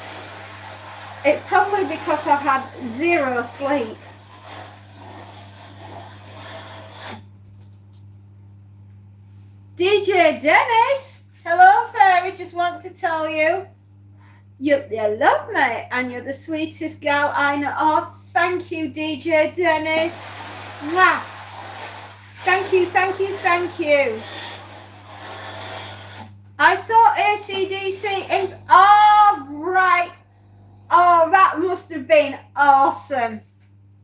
it's probably because I've had 0 sleep. DJ Dennis, hello just want to tell you, you love me and you're the sweetest girl I know. Oh, thank you, DJ Dennis. Mwah. Thank you, thank you, thank you. I saw AC/DC in, oh, right. Oh, that must have been awesome.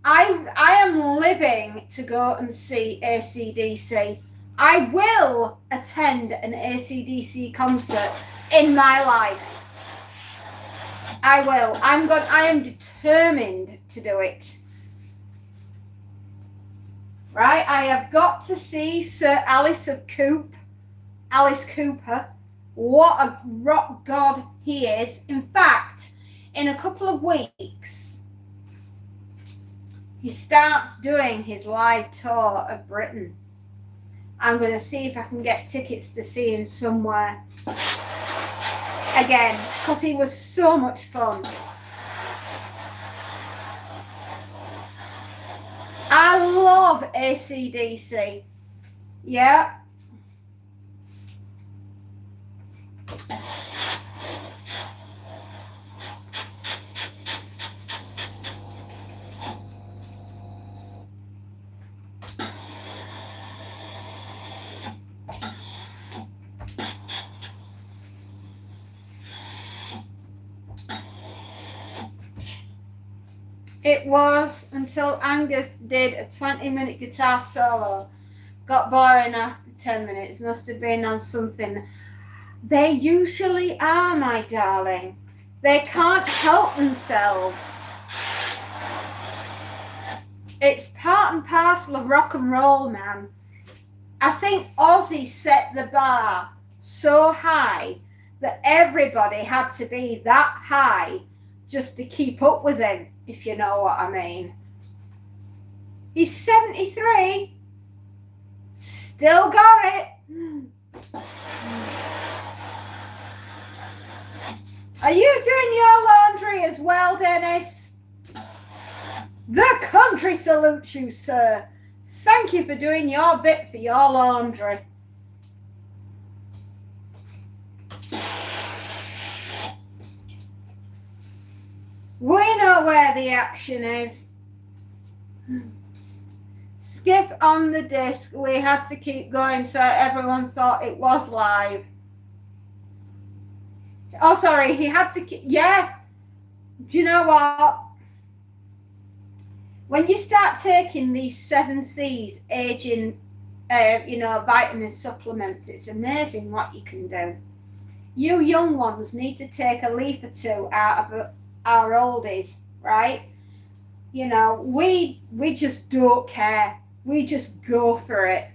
I am living to go and see AC/DC. I will attend an AC/DC concert in my life. I will. I am determined to do it. Right? I have got to see Sir Alice Cooper. What a rock god he is. In fact, in a couple of weeks, he starts doing his live tour of Britain. I'm going to see if I can get tickets to see him somewhere again, because he was so much fun. I love AC/DC. Yeah. It was until Angus did a 20-minute guitar solo. Got boring after 10 minutes. Must have been on something. They usually are, my darling. They can't help themselves. It's part and parcel of rock and roll, man. I think Ozzy set the bar so high that everybody had to be that high just to keep up with him, if you know what I mean. He's 73. Still got it. Are you doing your laundry as well, Dennis? The country salutes you, sir. Thank you for doing your bit for your laundry. We know where the action is. Skip on the disc. We had to keep going so everyone thought it was live. Oh, sorry. He had to keep... Yeah. Do you know what? When you start taking these 7 C's aging, vitamin supplements, it's amazing what you can do. You young ones need to take a leaf or two out of our oldies, right? You know, we just don't care. We just go for it,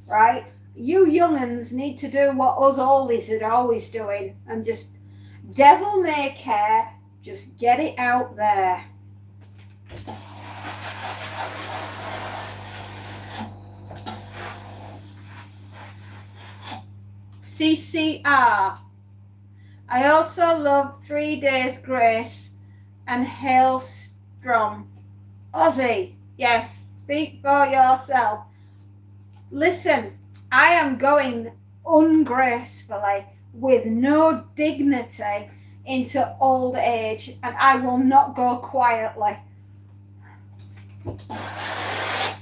right? You young'uns need to do what us oldies are always doing and just devil may care, just get it out there. CCR. I also love 3 Days Grace and Hailstrom. Ozzy, yes, speak for yourself. Listen, I am going ungracefully with no dignity into old age, and I will not go quietly.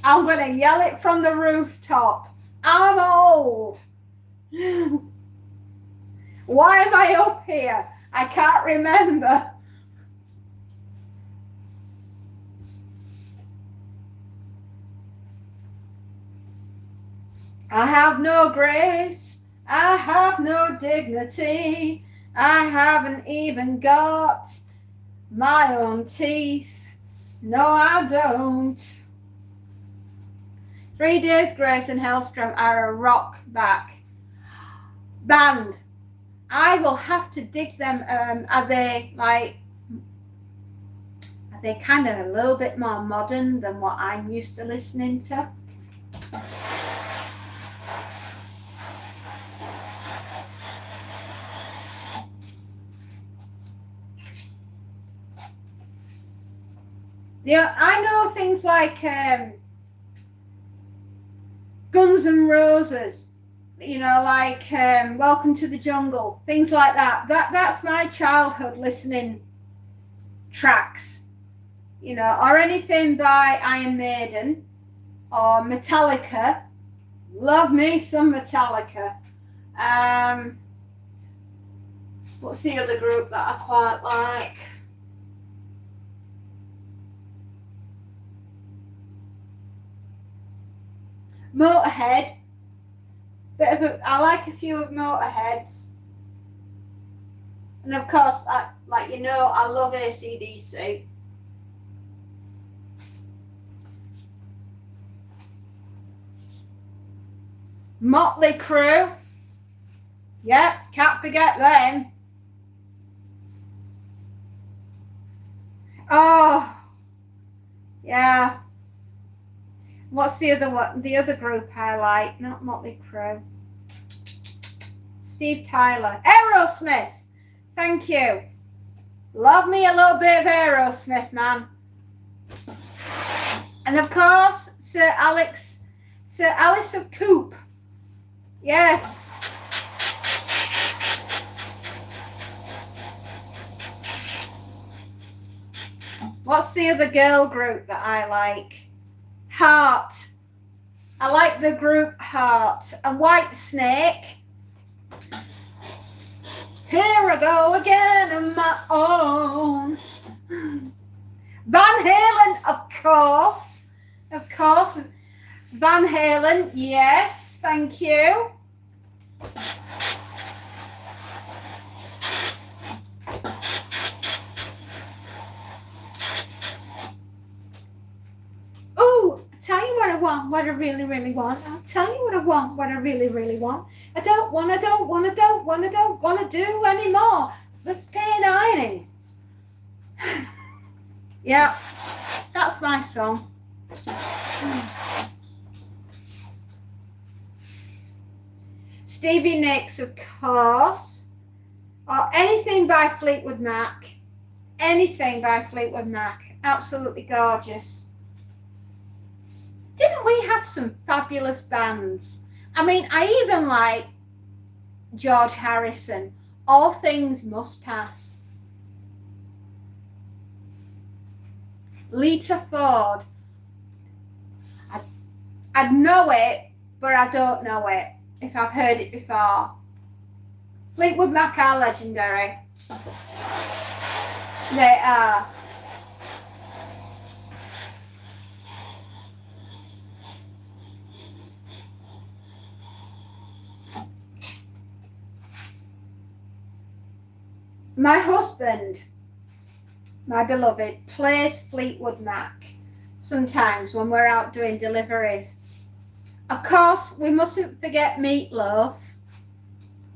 I'm going to yell it from the rooftop. I'm old. Why am I up here? I can't remember. I have no grace. I have no dignity. I haven't even got my own teeth. No, I don't. 3 Days Grace and Hailstrom are a rock band. I will have to dig them. Are they kind of a little bit more modern than what I'm used to listening to? Yeah, I know things like Guns N' Roses. you know, like Welcome to the Jungle, things like that. That's my childhood listening tracks, you know, or anything by Iron Maiden or Metallica. Love me some Metallica. What's the other group that I quite like? Motorhead. I like a few of Motorhead's. And of course, I love AC/DC. Motley Crue. Yep, can't forget them. Oh, yeah. What's the other one? The other group I like, not Motley Crue. Steve Tyler. Aerosmith. Thank you. Love me a little bit of Aerosmith, man. And of course, Sir Alice of Coop. Yes. What's the other girl group that I like? Heart. I like the group Heart. And Whitesnake. Here I go again on my own. Van Halen, of course. Of course. Van Halen, yes, thank you. Oh, I'll tell you what I want, what I really, really want. I'll tell you what I want, what I really, really want. I don't want to do anymore. The pain ironing. Yeah, that's my song. Stevie Nicks, of course. Or anything by Fleetwood Mac. Anything by Fleetwood Mac. Absolutely gorgeous. Didn't we have some fabulous bands? I mean, I even like George Harrison. All Things Must Pass. Lita Ford. I'd know it, but I don't know it if I've heard it before. Fleetwood Mac are legendary. They are. My husband, my beloved, plays Fleetwood Mac sometimes when we're out doing deliveries. Of course, we mustn't forget Meatloaf.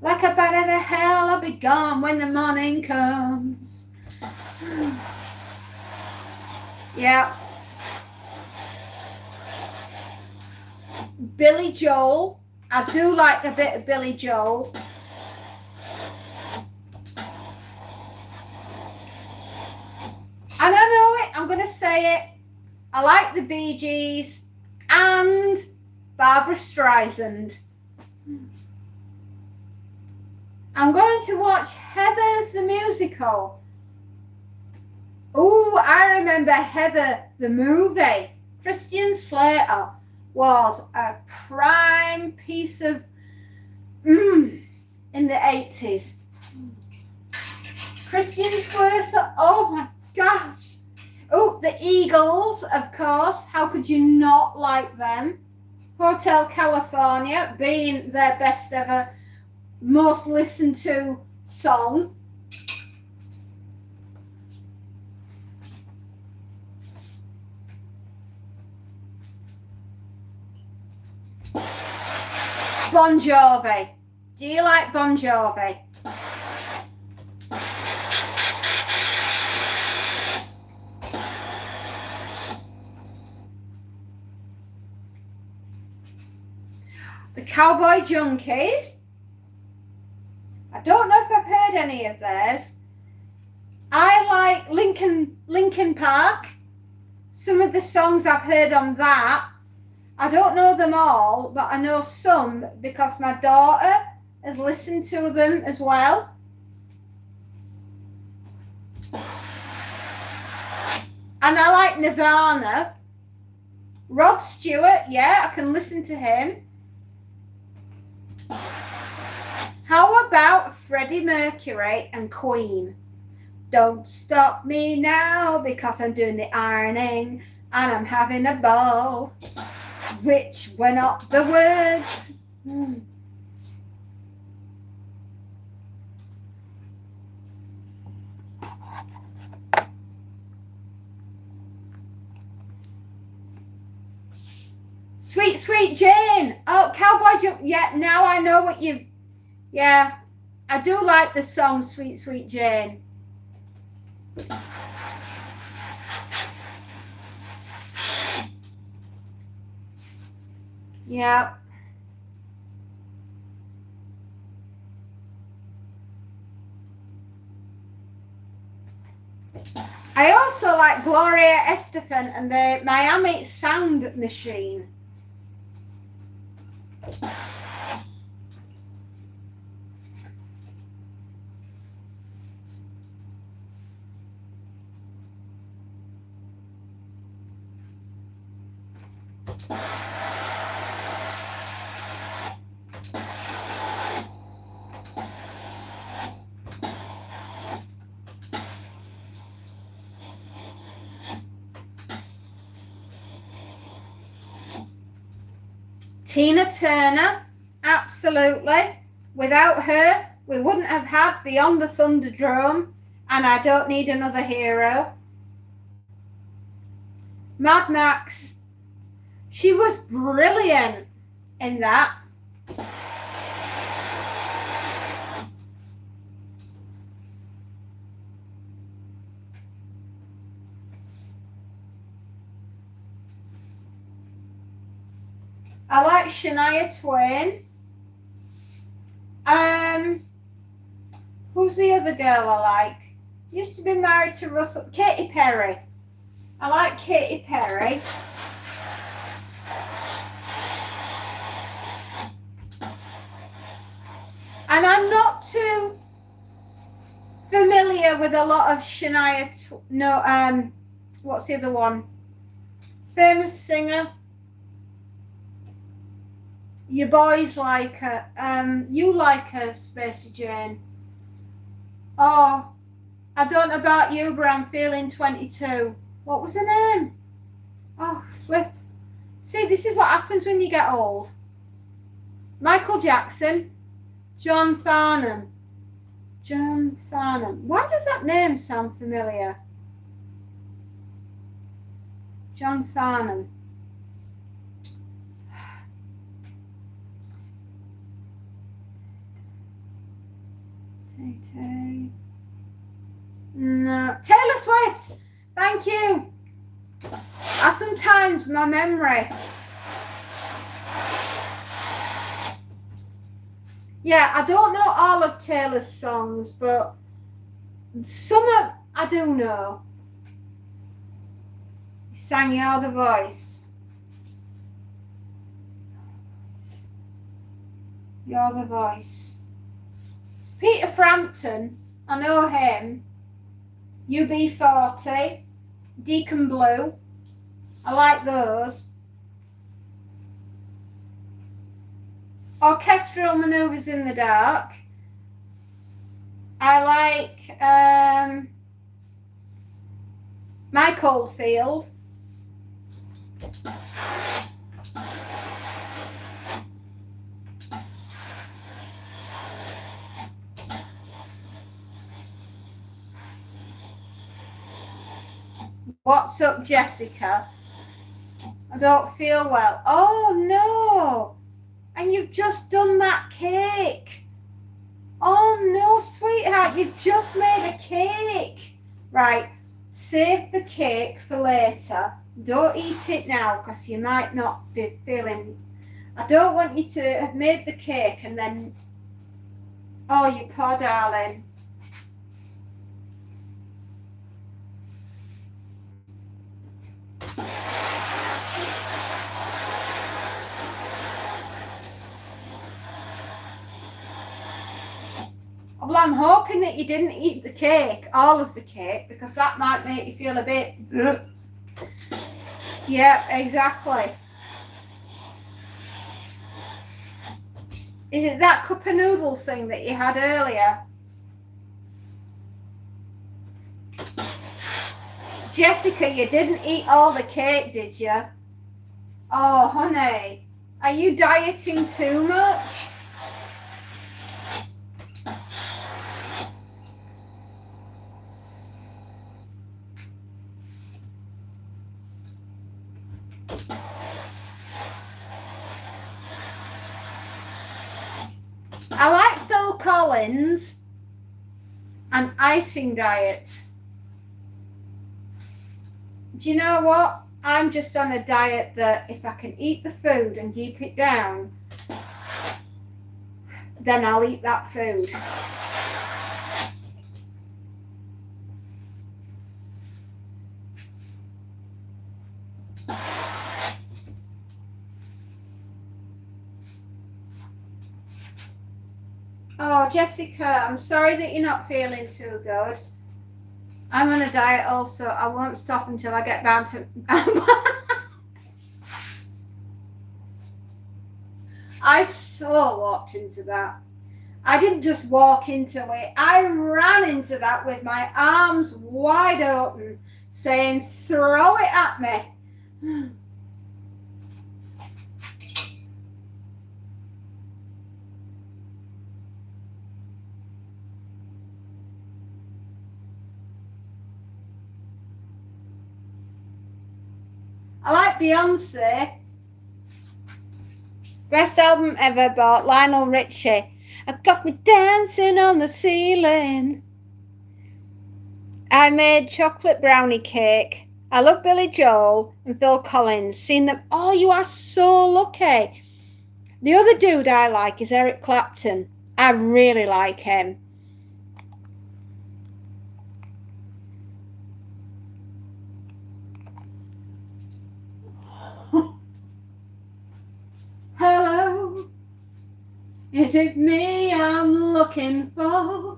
Like a bat out of hell, I'll be gone when the morning comes. Yeah. Billy Joel. I do like a bit of Billy Joel. And I know it, I'm going to say it. I like the Bee Gees and Barbara Streisand. I'm going to watch Heathers the musical. Oh, I remember Heather the movie. Christian Slater was a prime piece of in the 80s. Christian Slater, oh my gosh. Oh, the Eagles, of course. How could you not like them? Hotel California being their best ever, most listened to song. Bon Jovi. Do you like Bon Jovi? The Cowboy Junkies. I don't know if I've heard any of theirs. I like Linkin Park. Some of the songs I've heard on that. I don't know them all, but I know some because my daughter has listened to them as well. And I like Nirvana. Rod Stewart, yeah, I can listen to him. How about Freddie Mercury and Queen? Don't stop me now because I'm doing the ironing and I'm having a ball. Which were not the words. Sweet, sweet Jane. Oh, Cowboy Jump. Yeah, now I know what you... Yeah, I do like the song Sweet, Sweet Jane. Yeah. I also like Gloria Estefan and the Miami Sound Machine. Tina Turner, absolutely. Without her, we wouldn't have had Beyond the Thunderdome and I Don't Need Another Hero. Mad Max, she was brilliant in that. I like Shania Twain. Who's the other girl I like? Used to be married to Russell. Katy Perry. I like Katy Perry. And I'm not too familiar with a lot of Shania. What's the other one? Famous singer. Your boys like her. You like her, Spacey Jane. Oh, I don't know about you, but I'm feeling 22. What was her name? Oh, flip. See, this is what happens when you get old. Michael Jackson. John Farnham. John Farnham. Why does that name sound familiar? John Farnham. No. Taylor Swift. Thank you. Sometimes my memory. Yeah, I don't know all of Taylor's songs, but some of I do know. He sang You're the Voice. You're the Voice. Peter Frampton, I know him. UB40, Deacon Blue, I like those. Orchestral Manoeuvres in the Dark. I like Mike Oldfield. What's up, Jessica? I don't feel well. Oh, no. And you've just done that cake. Oh, no, sweetheart. You've just made a cake. Right. Save the cake for later. Don't eat it now because you might not be feeling... I don't want you to have made the cake and then... Oh, you poor darling. Well, I'm hoping that you didn't eat the cake, all of the cake, because that might make you feel a bit... Yeah, exactly. Is it that cup of noodle thing that you had earlier? Jessica, you didn't eat all the cake, did you? Oh, honey, are you dieting too much? I like Phil Collins and icing diet. Do you know what? I'm just on a diet that if I can eat the food and keep it down, then I'll eat that food. Oh, Jessica, I'm sorry that you're not feeling too good. I'm on a diet also. I won't stop until I get down to... I so walked into that. I didn't just walk into it. I ran into that with my arms wide open, saying, throw it at me. I like Beyonce. Best album ever bought, Lionel Richie. I got me dancing on the ceiling. I made chocolate brownie cake. I love Billy Joel and Phil Collins. Seen them. Oh, you are so lucky. The other dude I like is Eric Clapton. I really like him. Hello, is it me I'm looking for?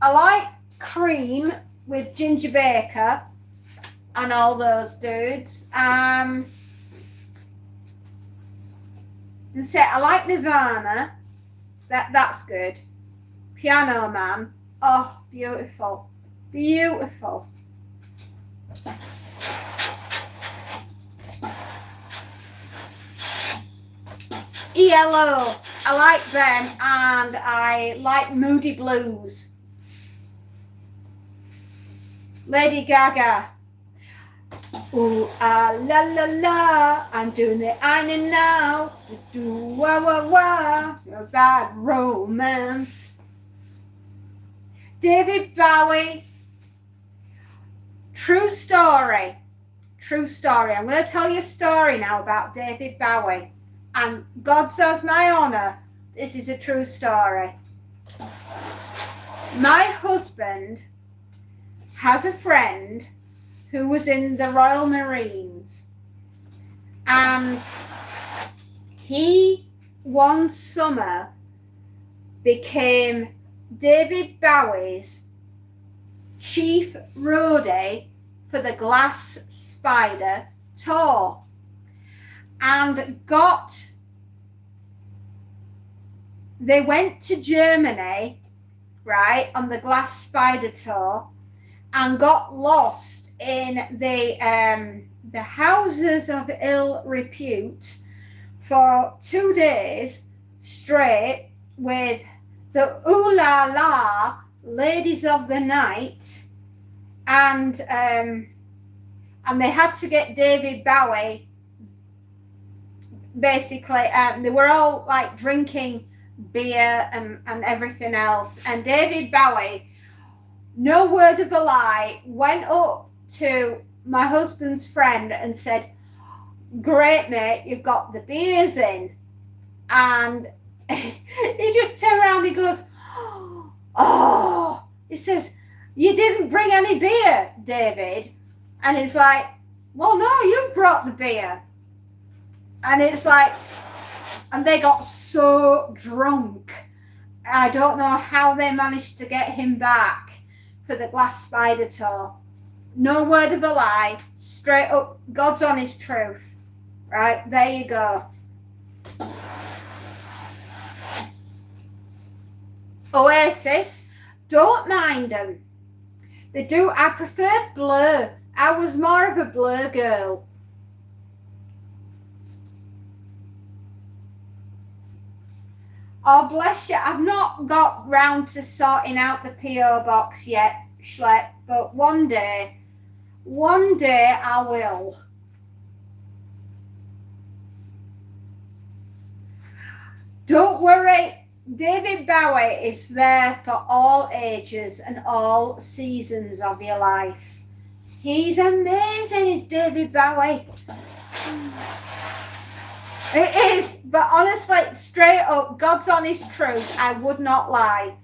I like Cream with Ginger Baker and all those dudes. And say I like Nirvana. That's good. Piano Man. Oh, beautiful, beautiful. ELO, I like them, and I like Moody Blues. Lady Gaga. Ooh, ah, la, la, la, I'm doing the ironing now. Do, wah, wah, wah, your bad romance. David Bowie. True story. True story. I'm going to tell you a story now about David Bowie. And God says my honour, this is a true story. My husband has a friend who was in the Royal Marines. And he, one summer, became David Bowie's chief roadie for the Glass Spider tour. And they went to Germany, right, on the Glass Spider tour, and got lost in the houses of ill repute for 2 days straight with the ooh la la ladies of the night, and they had to get David Bowie. Basically, they were all like drinking beer and everything else. And David Bowie, no word of a lie, went up to my husband's friend and said, "Great, mate, you've got the beers in." And he just turned around and he goes, "Oh," he says, "you didn't bring any beer, David." And it's like, "Well, no, you brought the beer." And it's like, and they got so drunk. I don't know how they managed to get him back for the glass spider tour. No word of a lie, straight up, God's honest truth. Right, there you go. Oasis, don't mind them. They do, I preferred Blur. I was more of a Blur girl. Oh, bless you. I've not got round to sorting out the P.O. box yet, Schlep, but one day I will. Don't worry. David Bowie is there for all ages and all seasons of your life. He's amazing, is David Bowie. It is, but honestly, straight up, God's honest truth, I would not lie.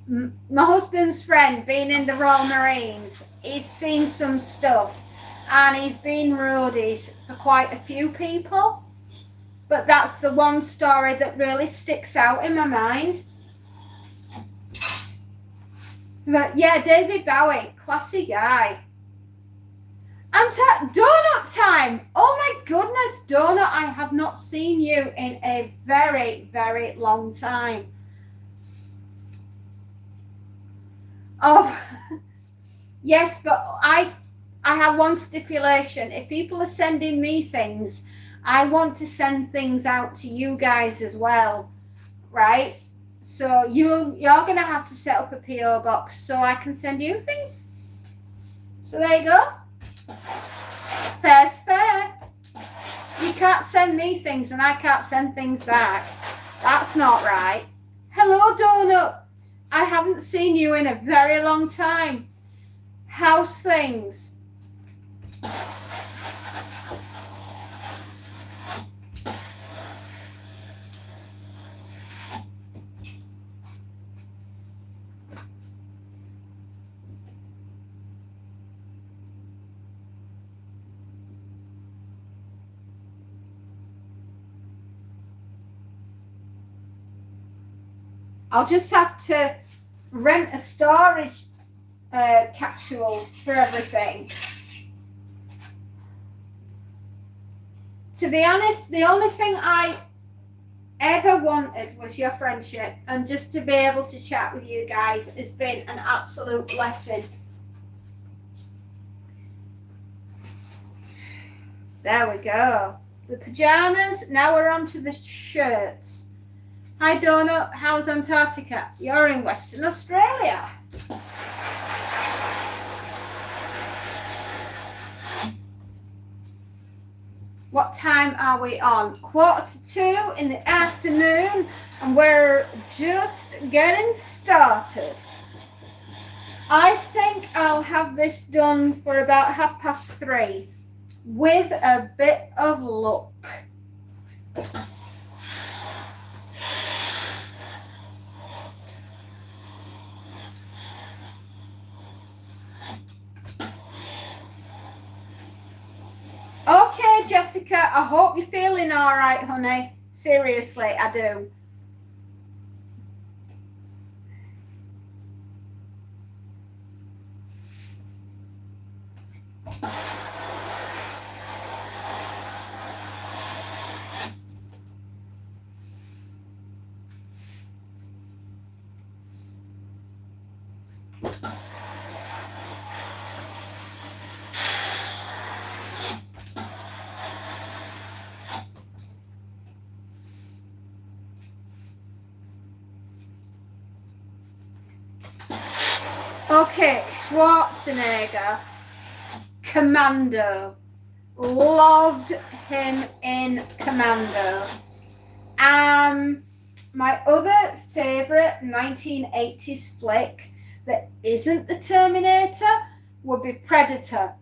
My husband's friend, being in the Royal Marines, he's seen some stuff, and he's been roadies for quite a few people. But that's the one story that really sticks out in my mind. But yeah, David Bowie, classy guy. And Donut time. Oh my goodness, Donut, I have not seen you in a very, very long time. Oh, yes, but I have one stipulation. If people are sending me things, I want to send things out to you guys as well, right? So you're going to have to set up a P.O. box so I can send you things. So there you go. Fair's fair. You can't send me things and I can't send things back. That's not right. Hello, Donut. I haven't seen you in a very long time. How's things? I'll just have to rent a storage capsule for everything. To be honest, the only thing I ever wanted was your friendship, and just to be able to chat with you guys has been an absolute blessing. There we go. The pajamas, now we're on to the shirts. Hi Donut, how's Antarctica? You're in Western Australia. What time are we on? 1:45 in the afternoon, and we're just getting started. I think I'll have this done for about 3:30 with a bit of luck. Okay, Jessica, I hope you're feeling all right, honey. Seriously, I do. Okay, Schwarzenegger, Commando. Loved him in Commando. My other favourite 1980s flick that isn't the Terminator would be Predator.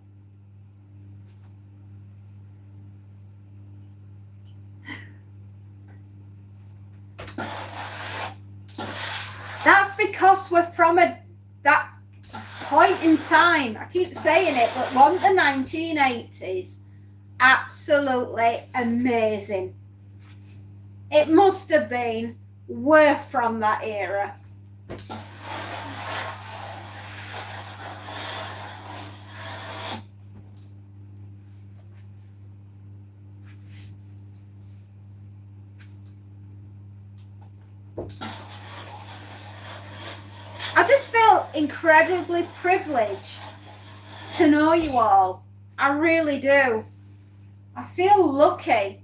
That's because we're from that point in time. I keep saying it, but wasn't the 1980s. absolutely amazing. It must have been worth from that era. I just feel incredibly privileged to know you all. I really do. I feel lucky.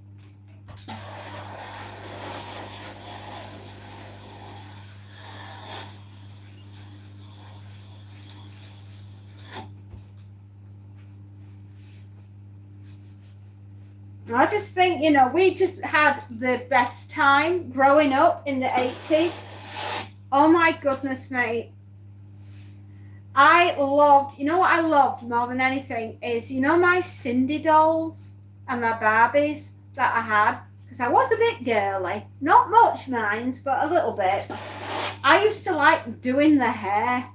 I just think, you know, we just had the best time growing up in the 80s. Oh my goodness, mate. I loved, you know what I loved more than anything is, you know, my Cindy dolls and my Barbies that I had, because I was a bit girly. Not much, minds, but a little bit. I used to like doing the hair.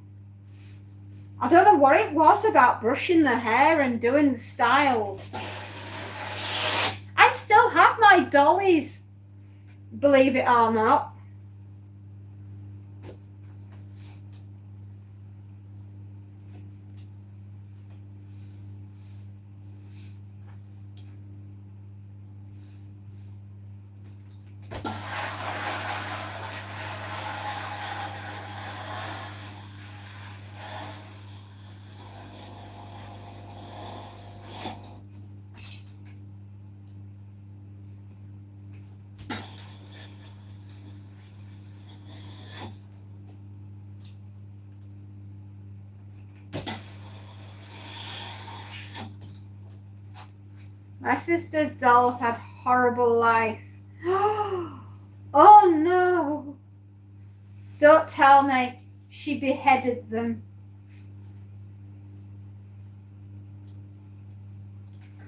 I don't know what it was about brushing the hair and doing the styles. I still have my dollies, believe it or not. My sister's dolls had horrible life. Oh no. Don't tell me she beheaded them.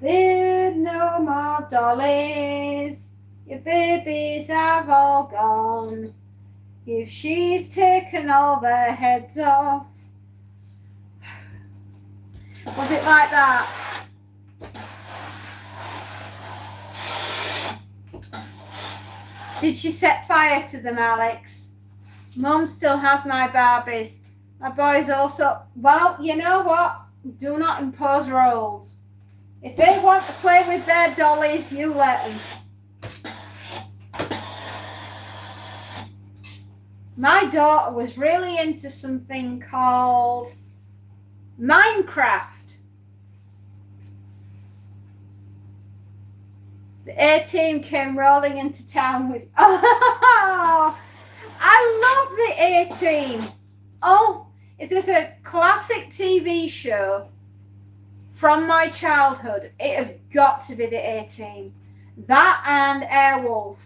There no more dollies. Your babies have all gone. If she's taken all their heads off. Was it like that? Did she set fire to them, Alex? Mum still has my Barbies. My boys also... Well, you know what? Do not impose rules. If they want to play with their dollies, you let them. My daughter was really into something called Minecraft. The A-Team came rolling into town with... Oh, I love the A-Team. Oh, if there's a classic TV show from my childhood, it has got to be the A-Team. That and Airwolf.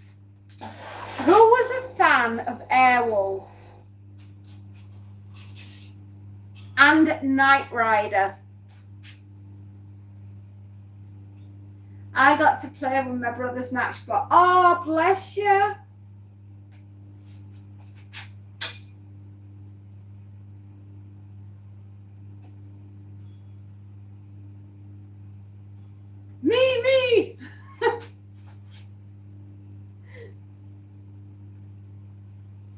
Who was a fan of Airwolf? And Knight Rider. I got to play with my brother's Matchbox. Oh, bless you. Me.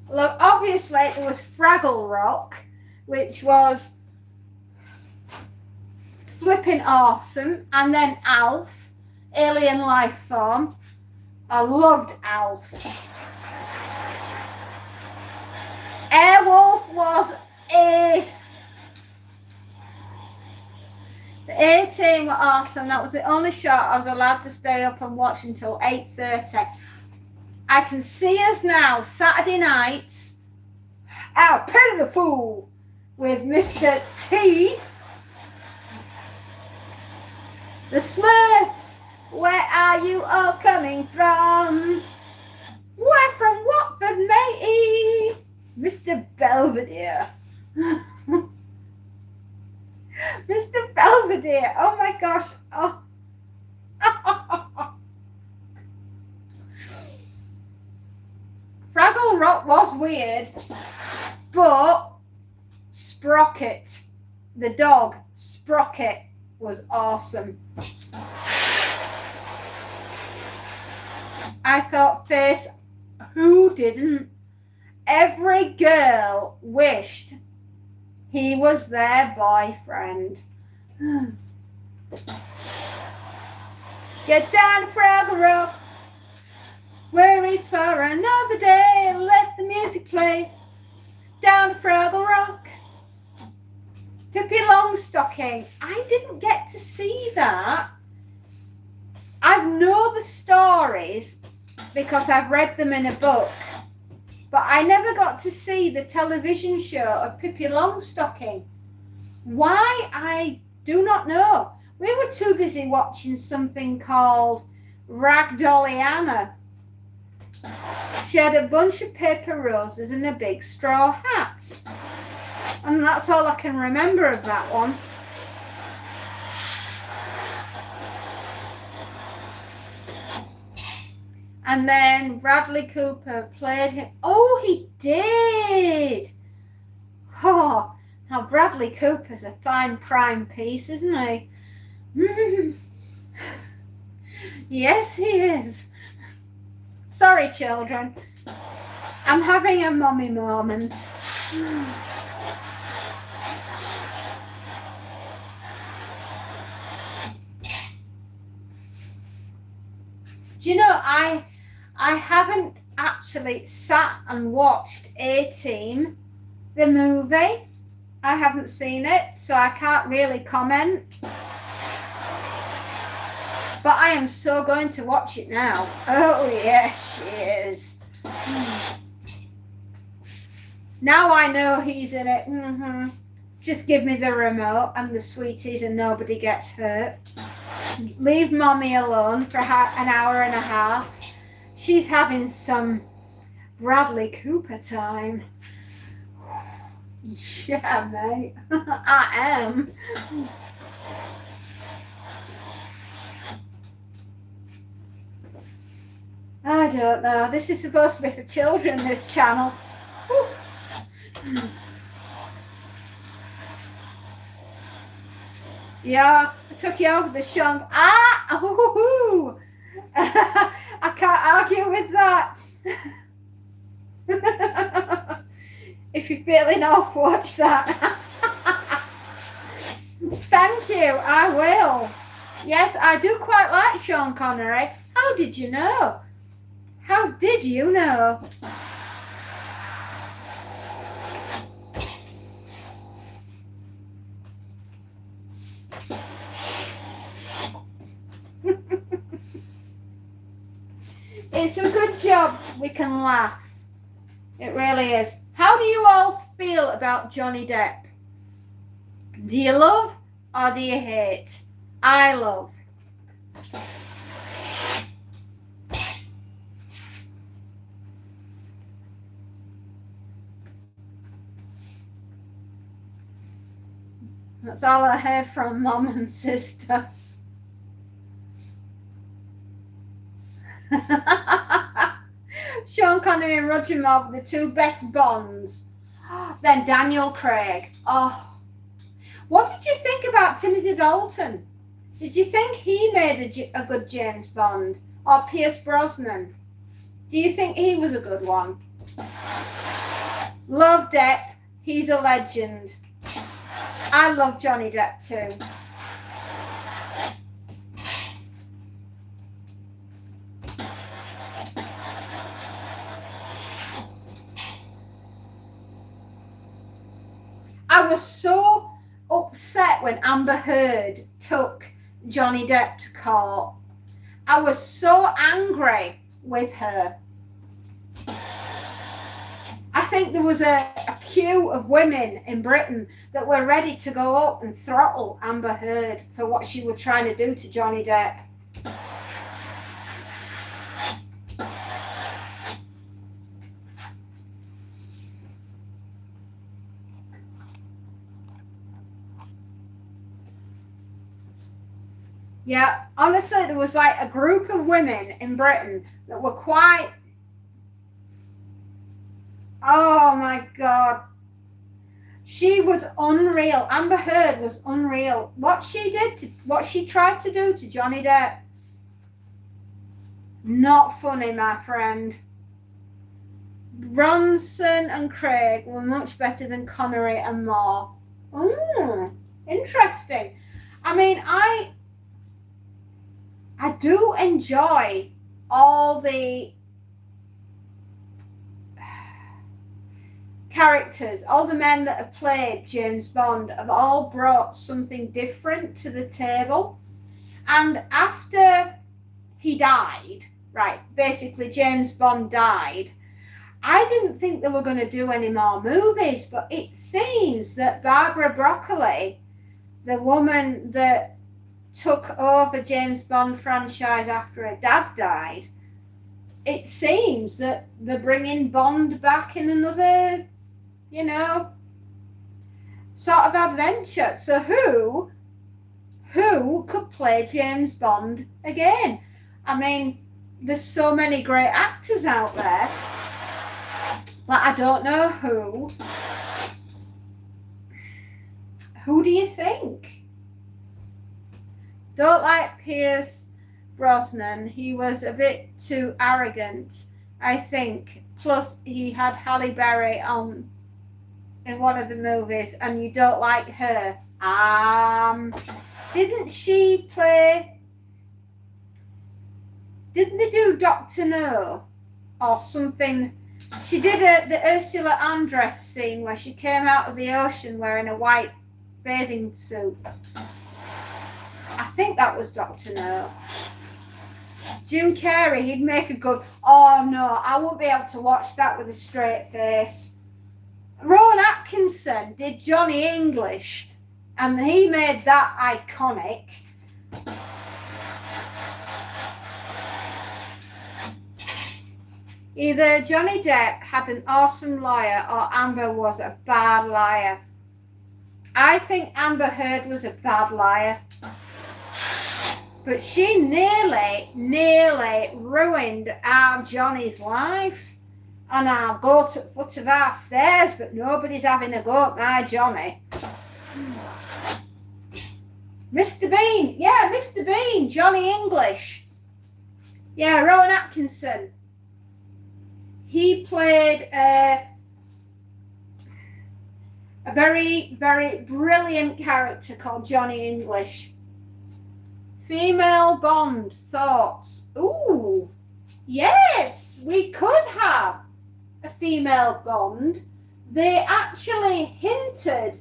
Look, obviously there was Fraggle Rock, which was flipping awesome, and then Alf, Alien Life Form. I loved Alf. Airwolf was ace. The A-Team were awesome. That was the only show I was allowed to stay up and watch until 8:30. I can see us now, Saturday nights, our Penny the Fool with Mr. T. The Smurfs, where are you all coming from? We're from Watford, matey. Mr. Belvedere. Mr. Belvedere, oh my gosh. Oh. Fraggle Rock was weird, but Sprocket, the dog, Sprocket, was awesome. I thought, face, who didn't? Every girl wished he was their boyfriend. Get down, Fraggle Rock. Worries for another day. Let the music play. Down Fraggle Rock. Pippi Longstocking. I didn't get to see that. I know the stories because I've read them in a book, but I never got to see the television show of Pippi Longstocking. Why? I do not know. We were too busy watching something called Ragdolliana. She had a bunch of paper roses and a big straw hat. And that's all I can remember of that one. And then Bradley Cooper played him. Oh, he did. Oh, now Bradley Cooper's a fine prime piece, isn't he? Yes, he is. Sorry, children. I'm having a mommy moment. Do you know, I haven't actually sat and watched A-Team, the movie. I haven't seen it, so I can't really comment. But I am so going to watch it now. Oh, yes, she is. Now I know he's in it. Just give me the remote and the sweeties and nobody gets hurt. Leave mommy alone for an hour and a half. She's having some Bradley Cooper time. Yeah, mate. I am. I don't know. This is supposed to be for children, this channel. Yeah, I took you over the Sean. I can't argue with that. If you're feeling off, watch that. Thank you, I will. Yes, I do quite like Sean Connery. How did you know? How did you know? It's a good job we can laugh. It really is. How do you all feel about Johnny Depp? Do you love or do you hate? I love. That's all I heard from Mum and sister. Sean Connery and Roger Moore, the two best Bonds. Then Daniel Craig. Oh, what did you think about Timothy Dalton? Did you think he made a good James Bond? Or Pierce Brosnan? Do you think he was a good one? Love Depp. He's a legend. I love Johnny Depp too. I was so upset when Amber Heard took Johnny Depp to court. I was so angry with her. I think there was a queue of women in Britain that were ready to go up and throttle Amber Heard for what she was trying to do to Johnny Depp. Yeah, honestly, there was like a group of women in Britain that were quite, oh my God. She was unreal. Amber Heard was unreal. What she tried to do to Johnny Depp Not funny, my friend. Bronson and Craig were much better than Connery and Moore. Interesting. I mean, I do enjoy all the characters, all the men that have played James Bond have all brought something different to the table. And after he died, right, basically James Bond died, I didn't think they were going to do any more movies, but it seems that Barbara Broccoli, the woman that took over James Bond franchise after her dad died, it seems that they're bringing Bond back in another, you know, sort of adventure. So who could play James Bond again? I mean, there's so many great actors out there, but I don't know who. Who do you think? Don't like Pierce Brosnan. He was a bit too arrogant, I think. Plus, he had Halle Berry on in one of the movies, and you don't like her. Didn't she play? Didn't they do Dr. No or something? She did the Ursula Andress scene where she came out of the ocean wearing a white bathing suit. I think that was Dr. No. Jim Carrey, he'd make a good. Oh no, I won't be able to watch that with a straight face. Rowan Atkinson did Johnny English, and he made that iconic. Either Johnny Depp had an awesome liar or Amber was a bad liar. I think Amber Heard was a bad liar. But she nearly ruined our Johnny's life. And I'll go to the foot of our stairs, but nobody's having a go at my Johnny. Mr. Bean. Yeah, Mr. Bean. Johnny English. Yeah, Rowan Atkinson. He played a very, very brilliant character called Johnny English. Female Bond, thoughts? Ooh, yes, we could have a female Bond. They actually hinted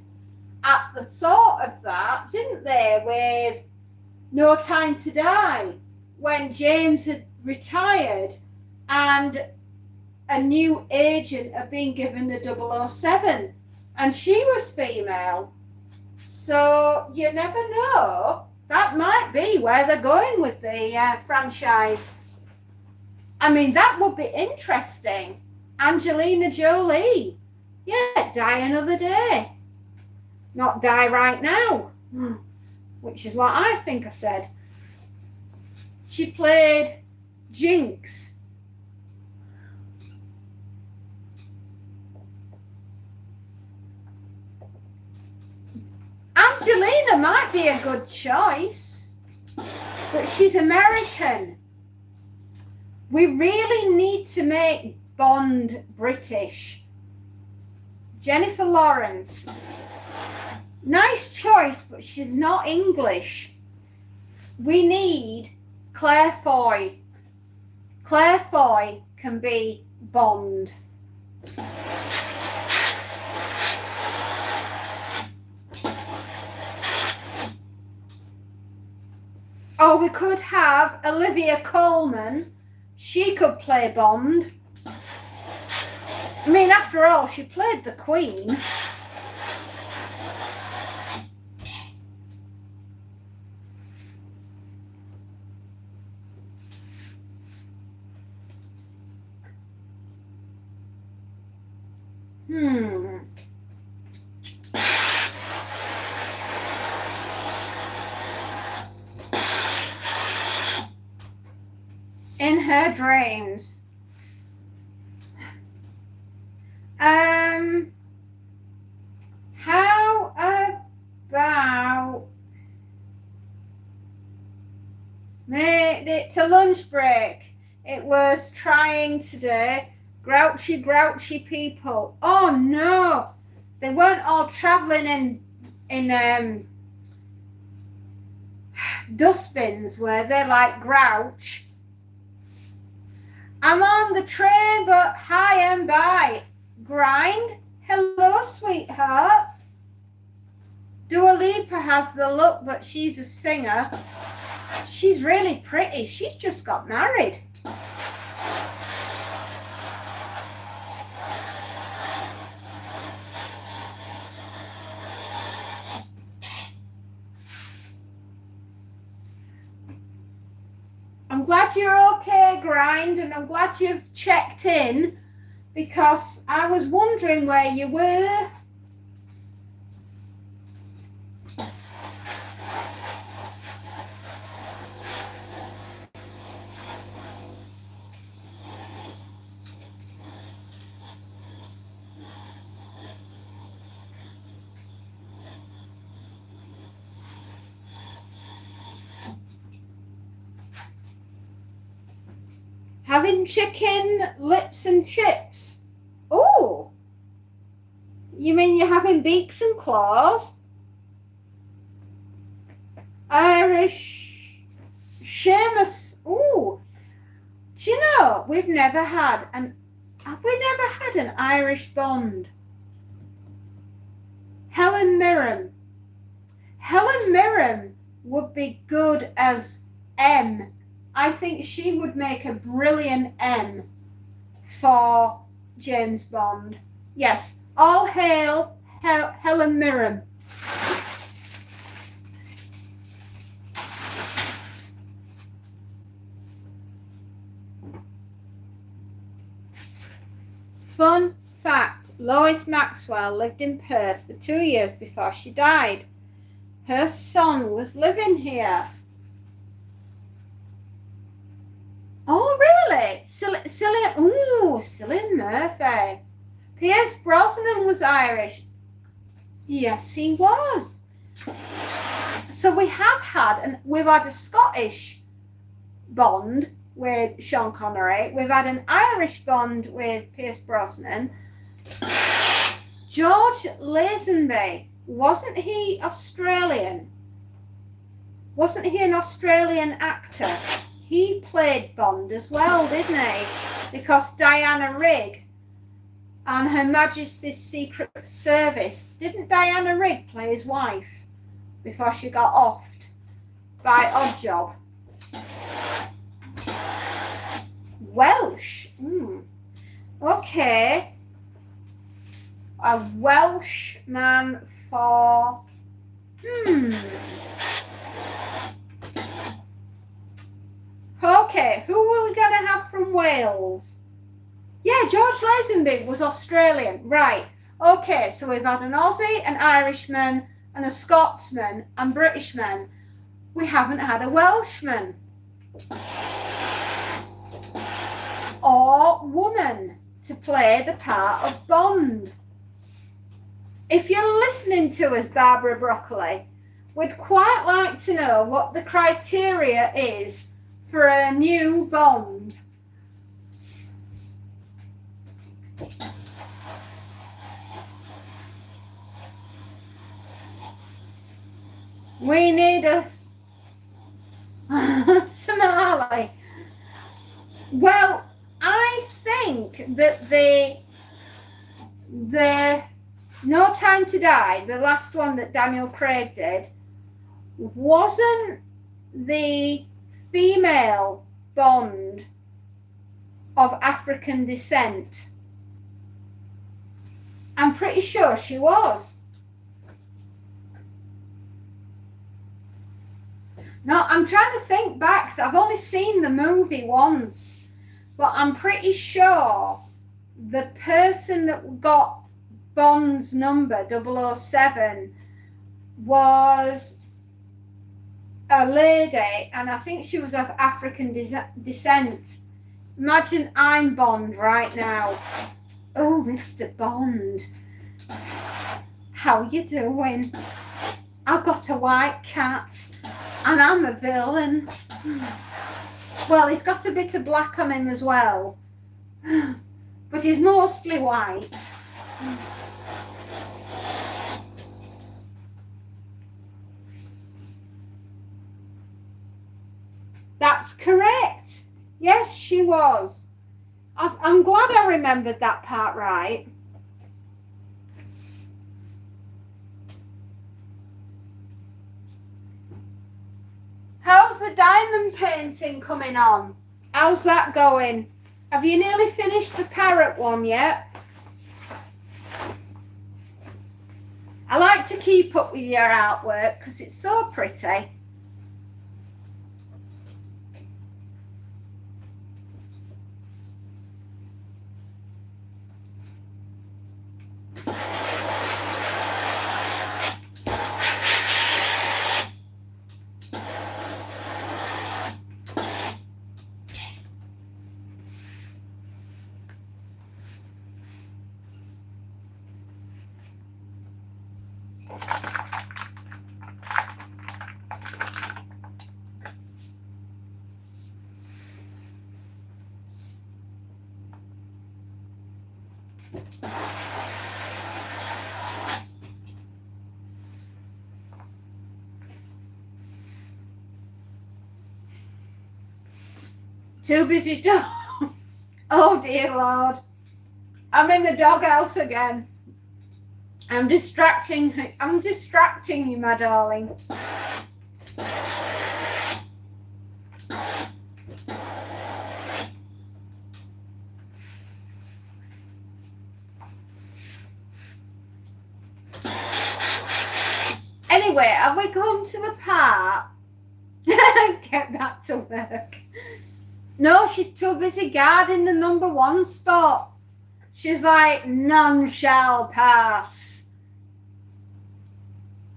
at the thought of that, didn't they, with No Time to Die, when James had retired and a new agent had been given the 007, and she was female. So you never know. That might be where they're going with the franchise. I mean, that would be interesting. Angelina Jolie. Yeah, die another day. Not die right now. Which is what I think I said. She played Jinx. Angelina might be a good choice, but she's American. We really need to make Bond British. Jennifer Lawrence. Nice choice, but she's not English. We need Claire Foy. Claire Foy can be Bond. Or we could have Olivia Colman. She could play Bond. I mean, after all, she played the Queen. In her dreams. How about made it to lunch break? It was trying today. Grouchy, grouchy people. Oh no, they weren't all travelling in dustbins, were they, like Grouch? I'm on the train, but hi and bye. Grind. Hello, sweetheart. Dua Lipa has the look, but she's a singer. She's really pretty. She's just got married. I'm glad you're okay, Grind, and I'm glad you've checked in because I was wondering where you were. Having chicken, lips and chips. Oh, you mean you're having beaks and claws? Irish Seamus. Oh, do you know, have we never had an Irish Bond? Helen Mirren. Helen Mirren would be good as M. I think she would make a brilliant M for James Bond. Yes, all hail Helen Mirren. Fun fact, Lois Maxwell lived in Perth for 2 years before she died. Her son was living here. Oh, really? Cillian Murphy. Pierce Brosnan was Irish. Yes, he was. So we've had a Scottish Bond with Sean Connery. We've had an Irish Bond with Pierce Brosnan. George Lazenby, wasn't he Australian? Wasn't he an Australian actor? He played Bond as well, didn't he? Because Diana Rigg on Her Majesty's Secret Service, didn't Diana Rigg play his wife before she got offed by Oddjob? Welsh. Okay. A Welsh man for... Okay, who are we going to have from Wales? Yeah, George Lazenby was Australian. Right. Okay, so we've had an Aussie, an Irishman, and a Scotsman, and Britishman. We haven't had a Welshman. Or woman to play the part of Bond. If you're listening to us, Barbara Broccoli, we'd quite like to know what the criteria is for a new Bond. We need a Somali. Well, I think that the No Time to Die, the last one that Daniel Craig did, wasn't the female Bond of African descent. I'm pretty sure she was. No, I'm trying to think back. So I've only seen the movie once, but I'm pretty sure the person that got Bond's number 007 was a lady, and I think she was of African descent. Imagine I'm Bond right now. Oh, Mr. Bond, how you doing? I've got a white cat and I'm a villain. Well, he's got a bit of black on him as well, but he's mostly white. That's correct. Yes, she was. I'm glad I remembered that part right. How's the diamond painting coming on? How's that going? Have you nearly finished the parrot one yet? I like to keep up with your artwork because it's so pretty. Too busy dog. Oh dear Lord. I'm in the doghouse again. I'm distracting you, my darling. Anyway, have we come to the part? Get that to work. No, she's too busy guarding the number 1 spot. She's like, none shall pass.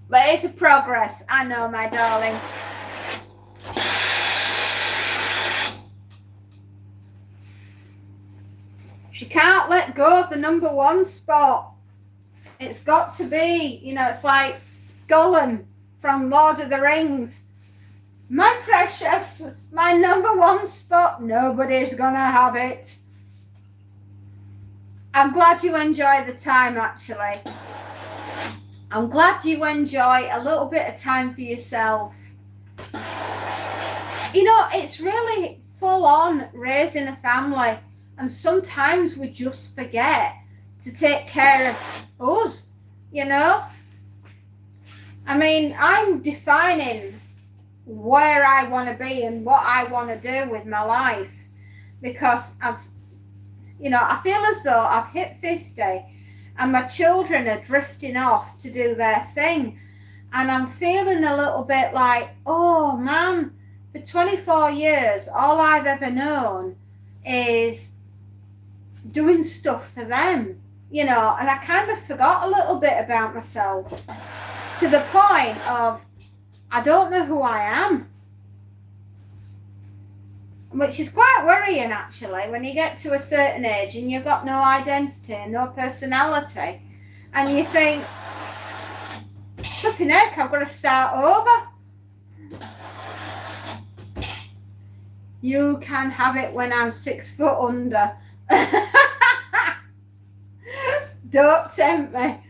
But it's a progress. I know, my darling. She can't let go of the number 1 spot. It's got to be, you know, it's like Gollum from Lord of the Rings. My precious, my number 1 spot, nobody's gonna have it. I'm glad you enjoy the time, actually. I'm glad you enjoy a little bit of time for yourself. You know, it's really full on raising a family, and sometimes we just forget to take care of us, you know? I mean, I'm defining where I want to be and what I want to do with my life, because I feel as though I've hit 50 and my children are drifting off to do their thing, and I'm feeling a little bit like, oh man, for 24 years all I've ever known is doing stuff for them, you know, and I kind of forgot a little bit about myself, to the point of I don't know who I am, which is quite worrying, actually, when you get to a certain age and you've got no identity and no personality, and you think, flipping heck, I've got to start over. You can have it when I'm 6 foot under. Don't tempt me.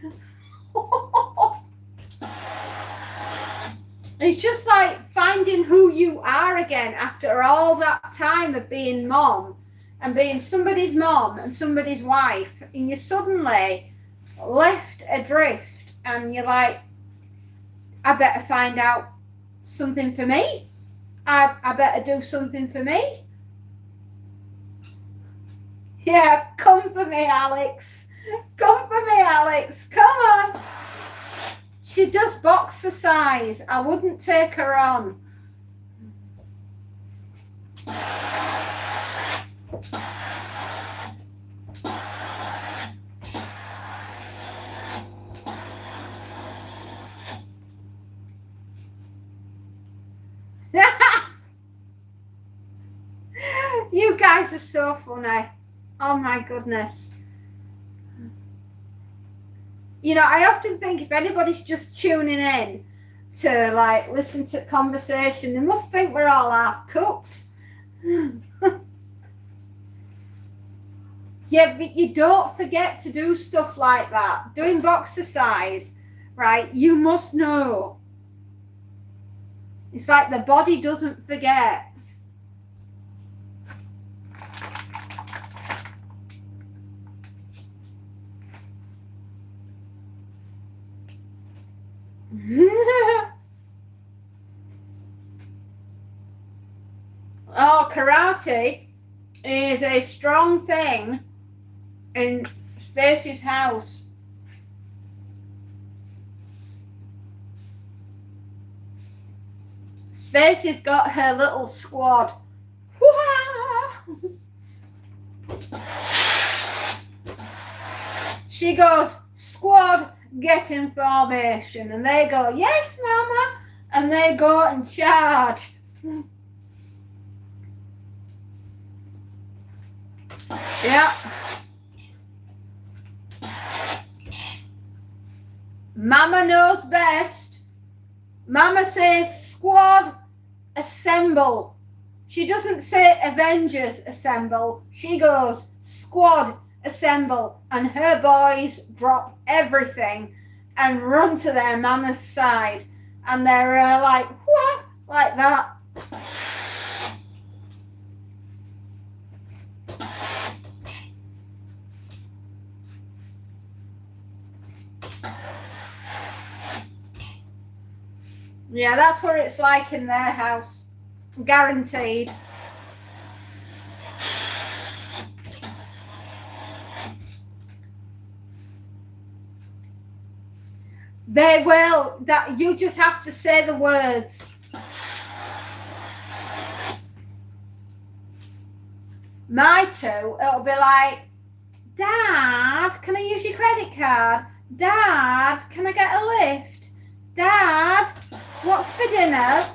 It's just like finding who you are again after all that time of being mom and being somebody's mom and somebody's wife, and you're suddenly left adrift and you're like, I better find out something for me. I better do something for me. Yeah, come for me, Alex. Come for me, Alex. Come on. She does boxercise. I wouldn't take her on. You guys are so funny. Oh my goodness. You know, I often think if anybody's just tuning in to like listen to conversation, they must think we're all half cooked. Yeah, but you don't forget to do stuff like that. Doing boxercise, right? You must know. It's like the body doesn't forget. Oh, karate is a strong thing in Spacey's house. Spacey's got her little squad. She goes, squad, get in formation. And they go, yes, mama. And they go and charge. Yeah. Mama knows best. Mama says, squad, assemble. She doesn't say Avengers assemble. She goes, squad, assemble. And her boys drop everything and run to their mama's side. And they're like, what? Like that. Yeah, that's what it's like in their house. Guaranteed. They will. That you just have to say the words. My two, it'll be like, Dad, can I use your credit card? Dad, can I get a lift? Dad, what's for dinner?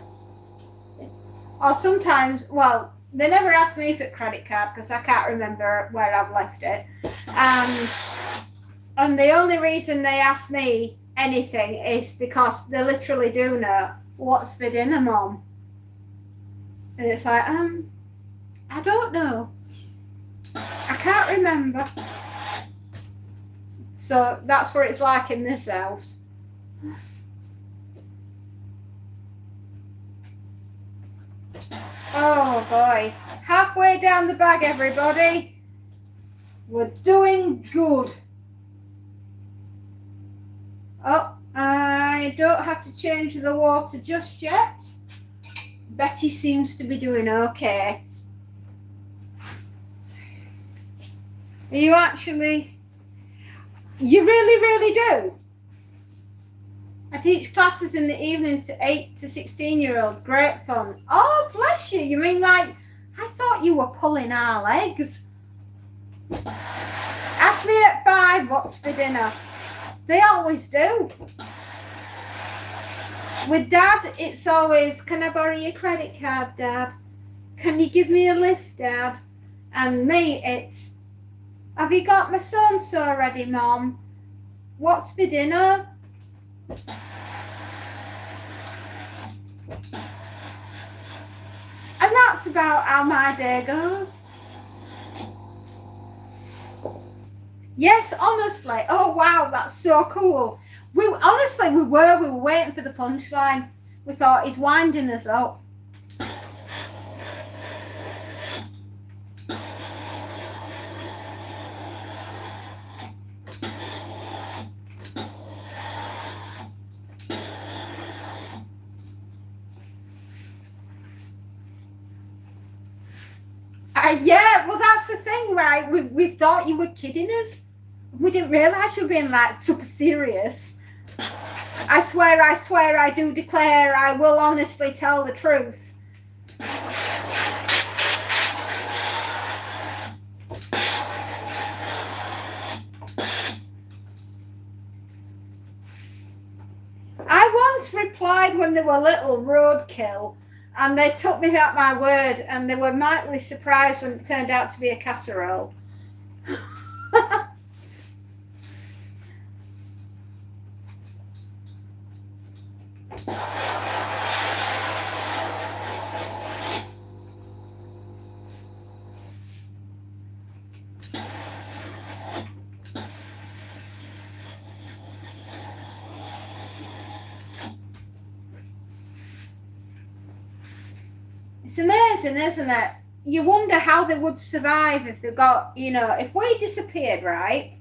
Or sometimes, well, they never ask me for credit card because I can't remember where I've left it. And the only reason they ask me anything is because they literally do know what's for dinner, Mom. And it's like, I don't know. I can't remember. So that's what it's like in this house. Oh boy. Halfway down the bag, everybody. We're doing good. Oh, I don't have to change the water just yet. Betty seems to be doing okay. Are you actually? You really do? I teach classes in the evenings to 8 to 16-year-olds. Great fun. Oh, bless you. You mean like, I thought you were pulling our legs. Ask me at 5 what's for dinner. They always do. With Dad, it's always, can I borrow your credit card, Dad? Can you give me a lift, Dad? And me, it's, have you got my so-and-so ready, Mom? What's for dinner? And that's about how my day goes. Yes, honestly. Oh, wow, that's so cool. We were waiting for the punchline. We thought he's winding us up. Yeah, well, that's the thing, right? We thought you were kidding us. We didn't realise you were being like super serious. I swear, I do declare, I will honestly tell the truth. I once replied when they were little roadkill, and they took me at my word, and they were mightily surprised when it turned out to be a casserole. It's amazing, isn't it? You wonder how they would survive if they got, if we disappeared, right?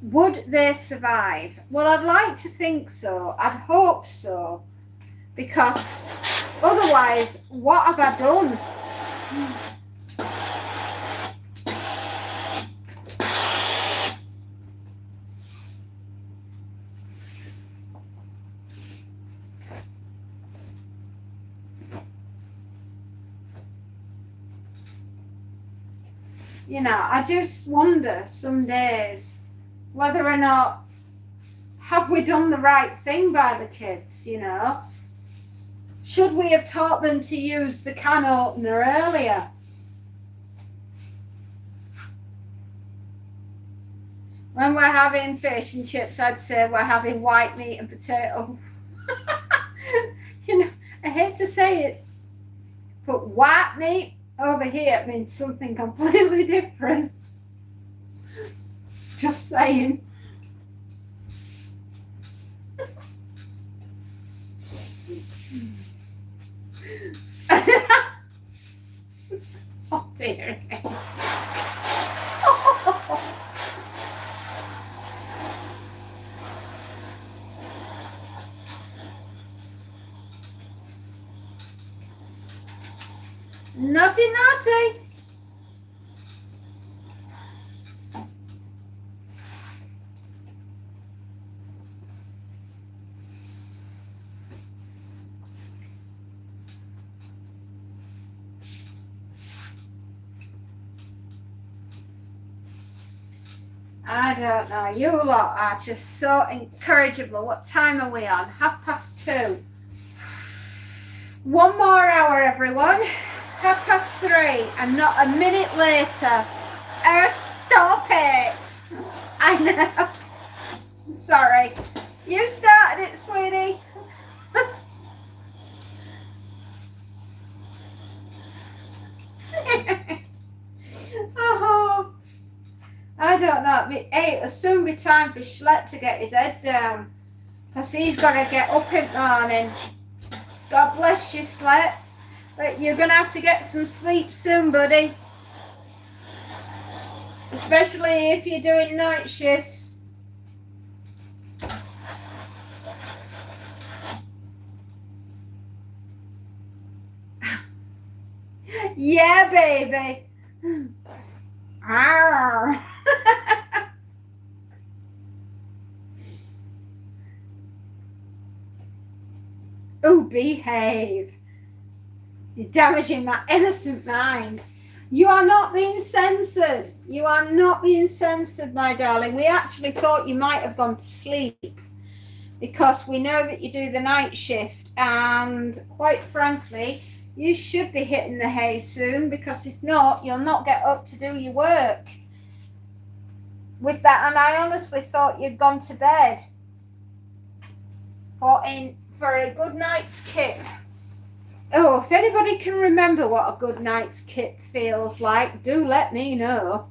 Would they survive? Well, I'd like to think so. I'd hope so. Because otherwise, what have I done? I just wonder some days whether or not have we done the right thing by the kids, Should we have taught them to use the can opener earlier? When we're having fish and chips, I'd say we're having white meat and potato. I hate to say it, but white meat over here means something completely different. Just saying. Oh dear. Naughty, naughty. I don't know. You lot are just so incorrigible. What time are we on? 2:30. 1 more hour, everyone. 3:30, and not a minute later. Stop it. I know. Sorry. You started it, sweetie. Oh, I don't know. It'll soon be time for Schlep to get his head down, because he's got to get up in the morning. God bless you, Schlep. But you're going to have to get some sleep soon, buddy. Especially if you're doing night shifts. Yeah, baby. Oh, behave. You're damaging my innocent mind. You are not being censored. You are not being censored, my darling. We actually thought you might have gone to sleep because we know that you do the night shift, and quite frankly, you should be hitting the hay soon, because if not, you'll not get up to do your work with that. And I honestly thought you'd gone to bed for a good night's kip. Oh, if anybody can remember what a good night's kip feels like, do let me know.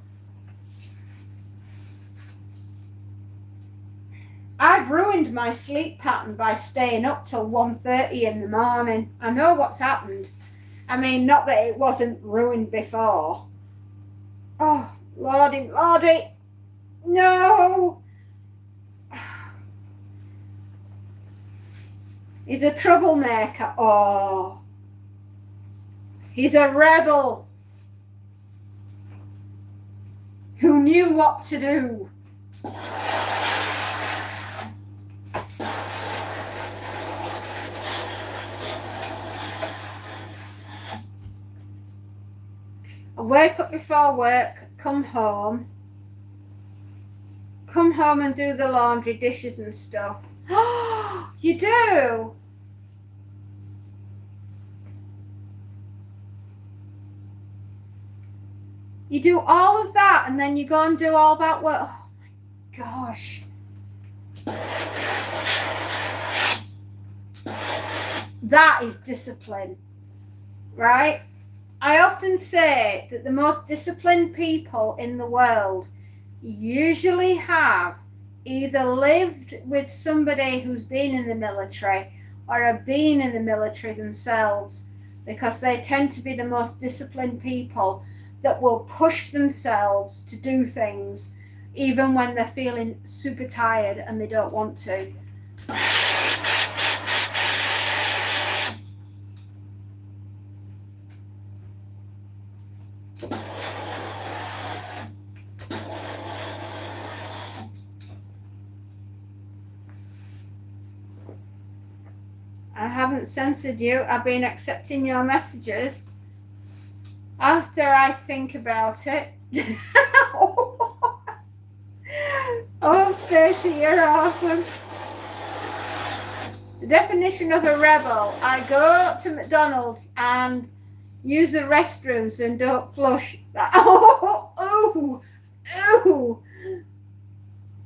I've ruined my sleep pattern by staying up till 1:30 in the morning. I know what's happened. I mean, not that it wasn't ruined before. Oh, lordy, lordy. No. He's a troublemaker. Oh. He's a rebel who knew what to do. I wake up before work, come home and do the laundry, dishes and stuff. Oh, you do? You do all of that and then you go and do all that work. Oh my gosh. That is discipline, right? I often say that the most disciplined people in the world usually have either lived with somebody who's been in the military or have been in the military themselves. because they tend to be the most disciplined people that will push themselves to do things even when they're feeling super tired and they don't want to. I haven't censored you. I've been accepting your messages after I think about it. Oh, Stacey, you're awesome. The definition of a rebel: I go to McDonald's and use the restrooms and don't flush. Oh, oh, oh,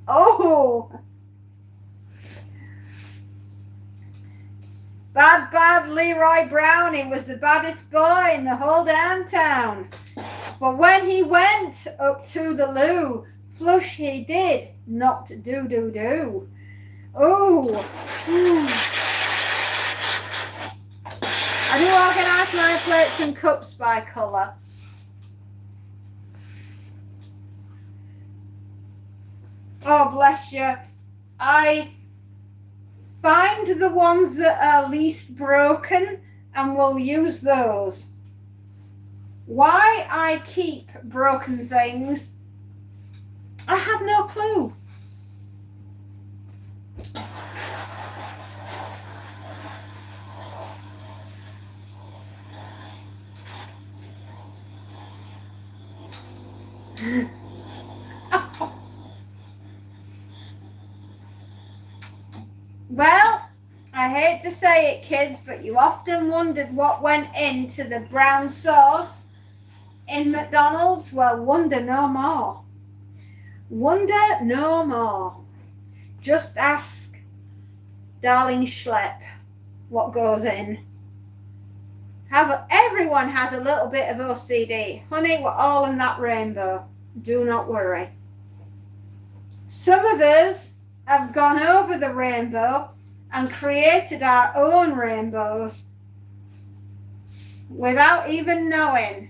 oh. Bad Leroy Browning was the baddest boy in the whole downtown. But when he went up to the loo, flush he did, not do. Oh. I do organise my plates and cups by colour. Oh, bless you. I find the ones that are least broken and will use those. Why I keep broken things, I have no clue. Well, I hate to say it, kids, but you often wondered what went into the brown sauce in McDonald's. Well, wonder no more. Wonder no more. Just ask darling Schlepp what goes in. Everyone has a little bit of OCD. Honey, we're all in that rainbow. Do not worry. Some of us have gone over the rainbow and created our own rainbows without even knowing.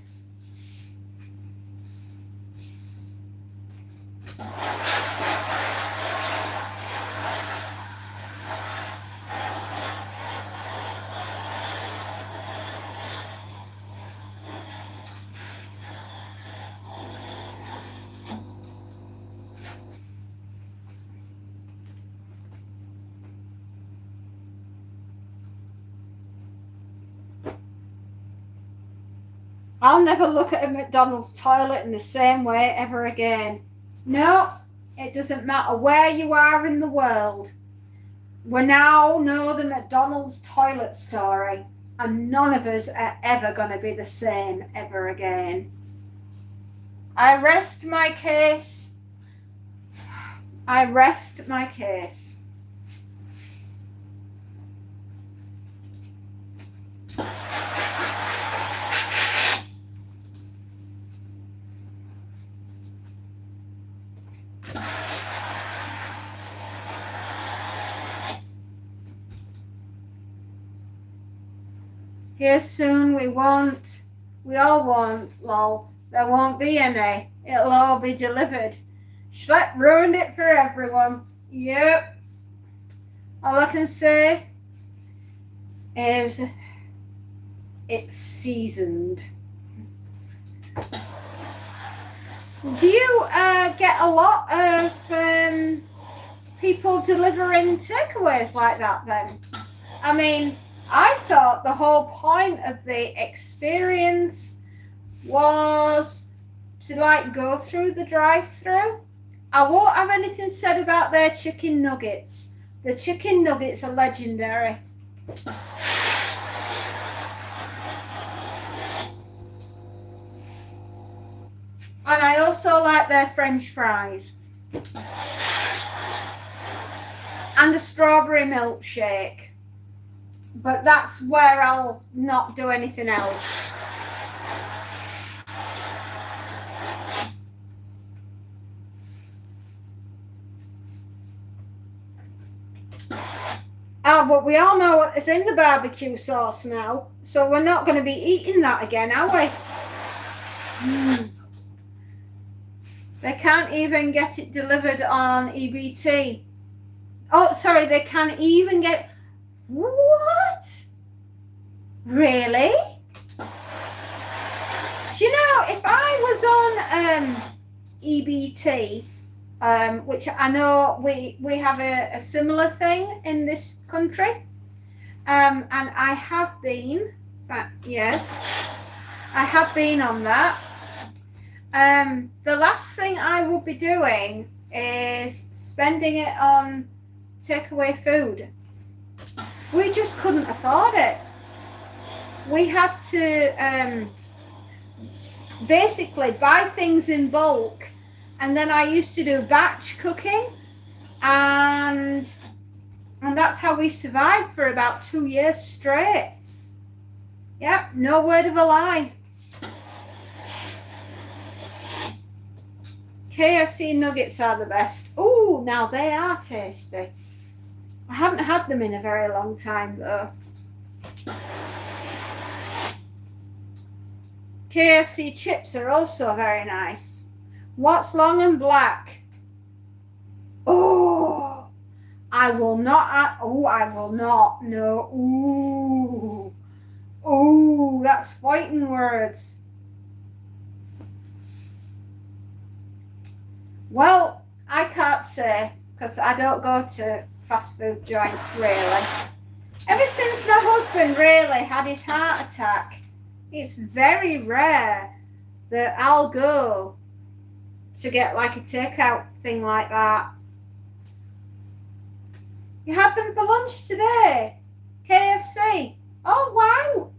I'll never look at a McDonald's toilet in the same way ever again. No, it doesn't matter where you are in the world. We now know the McDonald's toilet story, and none of us are ever going to be the same ever again. I rest my case. I rest my case. Here soon we all want, lol. There won't be any. It'll all be delivered. Schlepp ruined it for everyone. Yep. All I can say is it's seasoned. Do you get a lot of people delivering takeaways like that then? I mean, I thought the whole point of the experience was to like go through the drive-through. I won't have anything said about their chicken nuggets. The chicken nuggets are legendary. And I also like their French fries. And a strawberry milkshake. But that's where I'll not do anything else. Oh, but we all know what is in the barbecue sauce now, so we're not going to be eating that again, are we? They can't even get it delivered on EBT. Oh, sorry, they can't even get... What? Really? Do you know, if I was on EBT, which I know we have a similar thing in this country, and I have been, yes, I have been on that. The last thing I will be doing is spending it on takeaway food. We just couldn't afford it. We had to basically buy things in bulk, and then I used to do batch cooking, and that's how we survived for about 2 years straight. Yep, no word of a lie. KFC nuggets are the best. Oh, now they are tasty. I haven't had them in a very long time though. KFC chips are also very nice. What's long and black? Oh, I will not. Oh, I will not. No. Ooh. Ooh, that's fighting words. Well, I can't say because I don't go to fast food joints really. Ever since my husband really had his heart attack, it's very rare that I'll go to get like a takeout thing like that. You had them for lunch today? KFC? Oh, wow.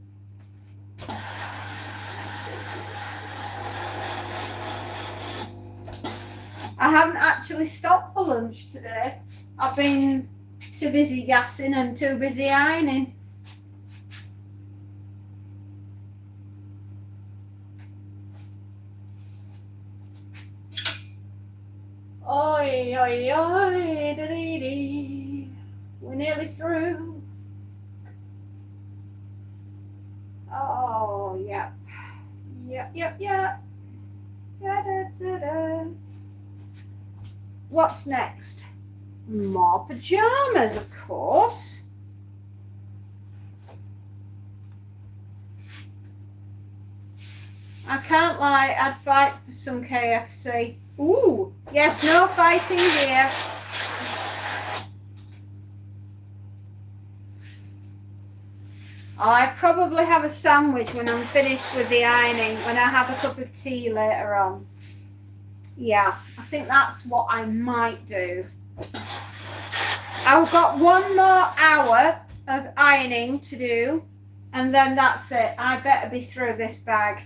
I haven't actually stopped for lunch today. I've been too busy gassing and too busy ironing. Oi, oi, oi, dee. We're nearly through. Oh, yep. Yep. Da. What's next? More pajamas, of course. I can't lie, I'd fight for some KFC. Ooh, yes, no fighting here. I probably have a sandwich when I'm finished with the ironing, when I have a cup of tea later on. Yeah, I think that's what I might do. I've got 1 more hour of ironing to do, and then that's it. I better be through this bag.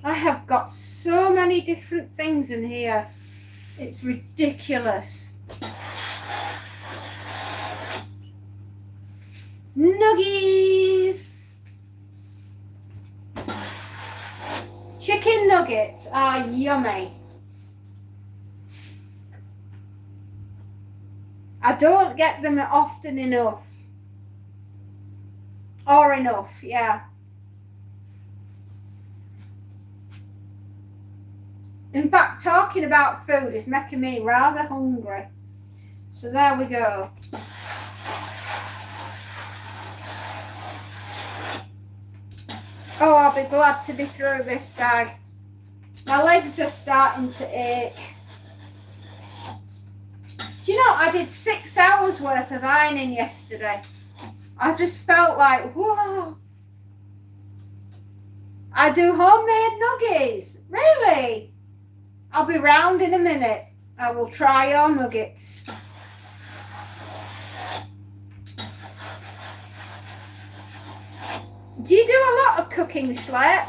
I have got so many different things in here. It's ridiculous. Nuggies. Chicken nuggets are yummy. I don't get them often enough. Or enough, yeah. In fact, talking about food is making me rather hungry. So there we go. Oh, I'll be glad to be through this bag. My legs are starting to ache. Do you know, I did 6 hours worth of ironing yesterday. I just felt like, whoa. I do homemade nuggies. Really? I'll be round in a minute. I will try your nuggets. Do you do a lot of cooking, Schlep?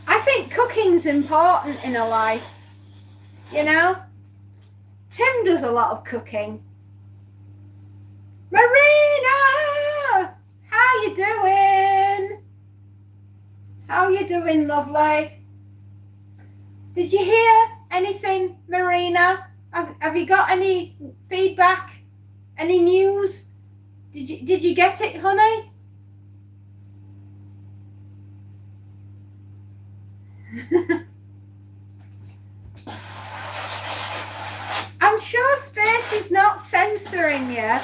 I think cooking's important in a life. You know? Tim does a lot of cooking. Marina! How you doing? How you doing, lovely? Did you hear anything, Marina, Have you got any feedback? Any news? Did you get it, honey? I'm sure Space is not censoring you.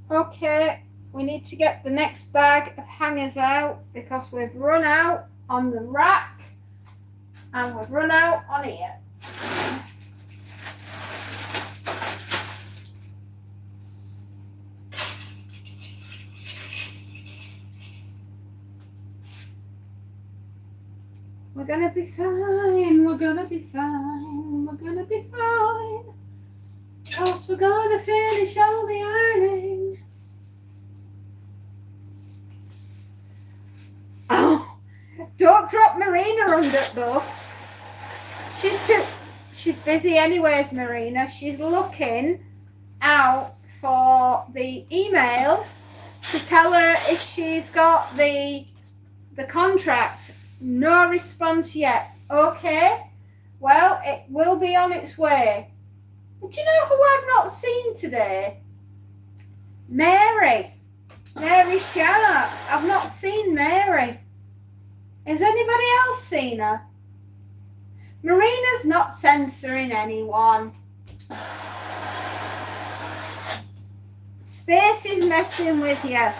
Okay, we need to get the next bag of hangers out because we've run out on the rack and we've run out on here. We're gonna be fine, we're gonna be fine, we're gonna be fine. Cause we're gonna finish all the ironing. Oh, don't drop Marina under the bus. She's busy anyways, Marina. She's looking out for the email to tell her if she's got the contract. No response yet. Okay, well, it will be on its way. Do you know who I've not seen today? Mary Sharp. I've not seen Mary. Has anybody else seen her? Marina's not censoring anyone. Space is messing with you.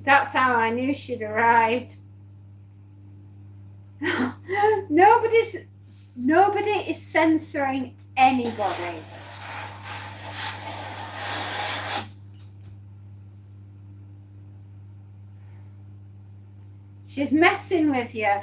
That's how I knew she'd arrived. Nobody is censoring anybody. She's messing with you.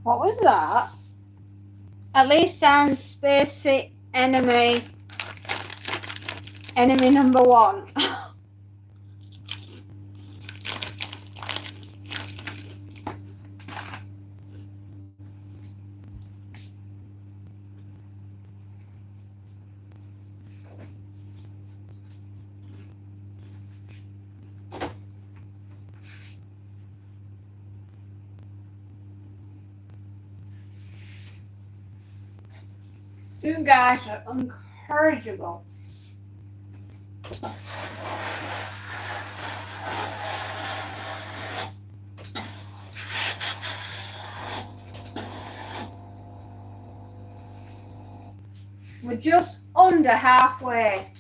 What was that? At least I'm Spacey enemy number one. You guys are incorrigible. We're just under halfway.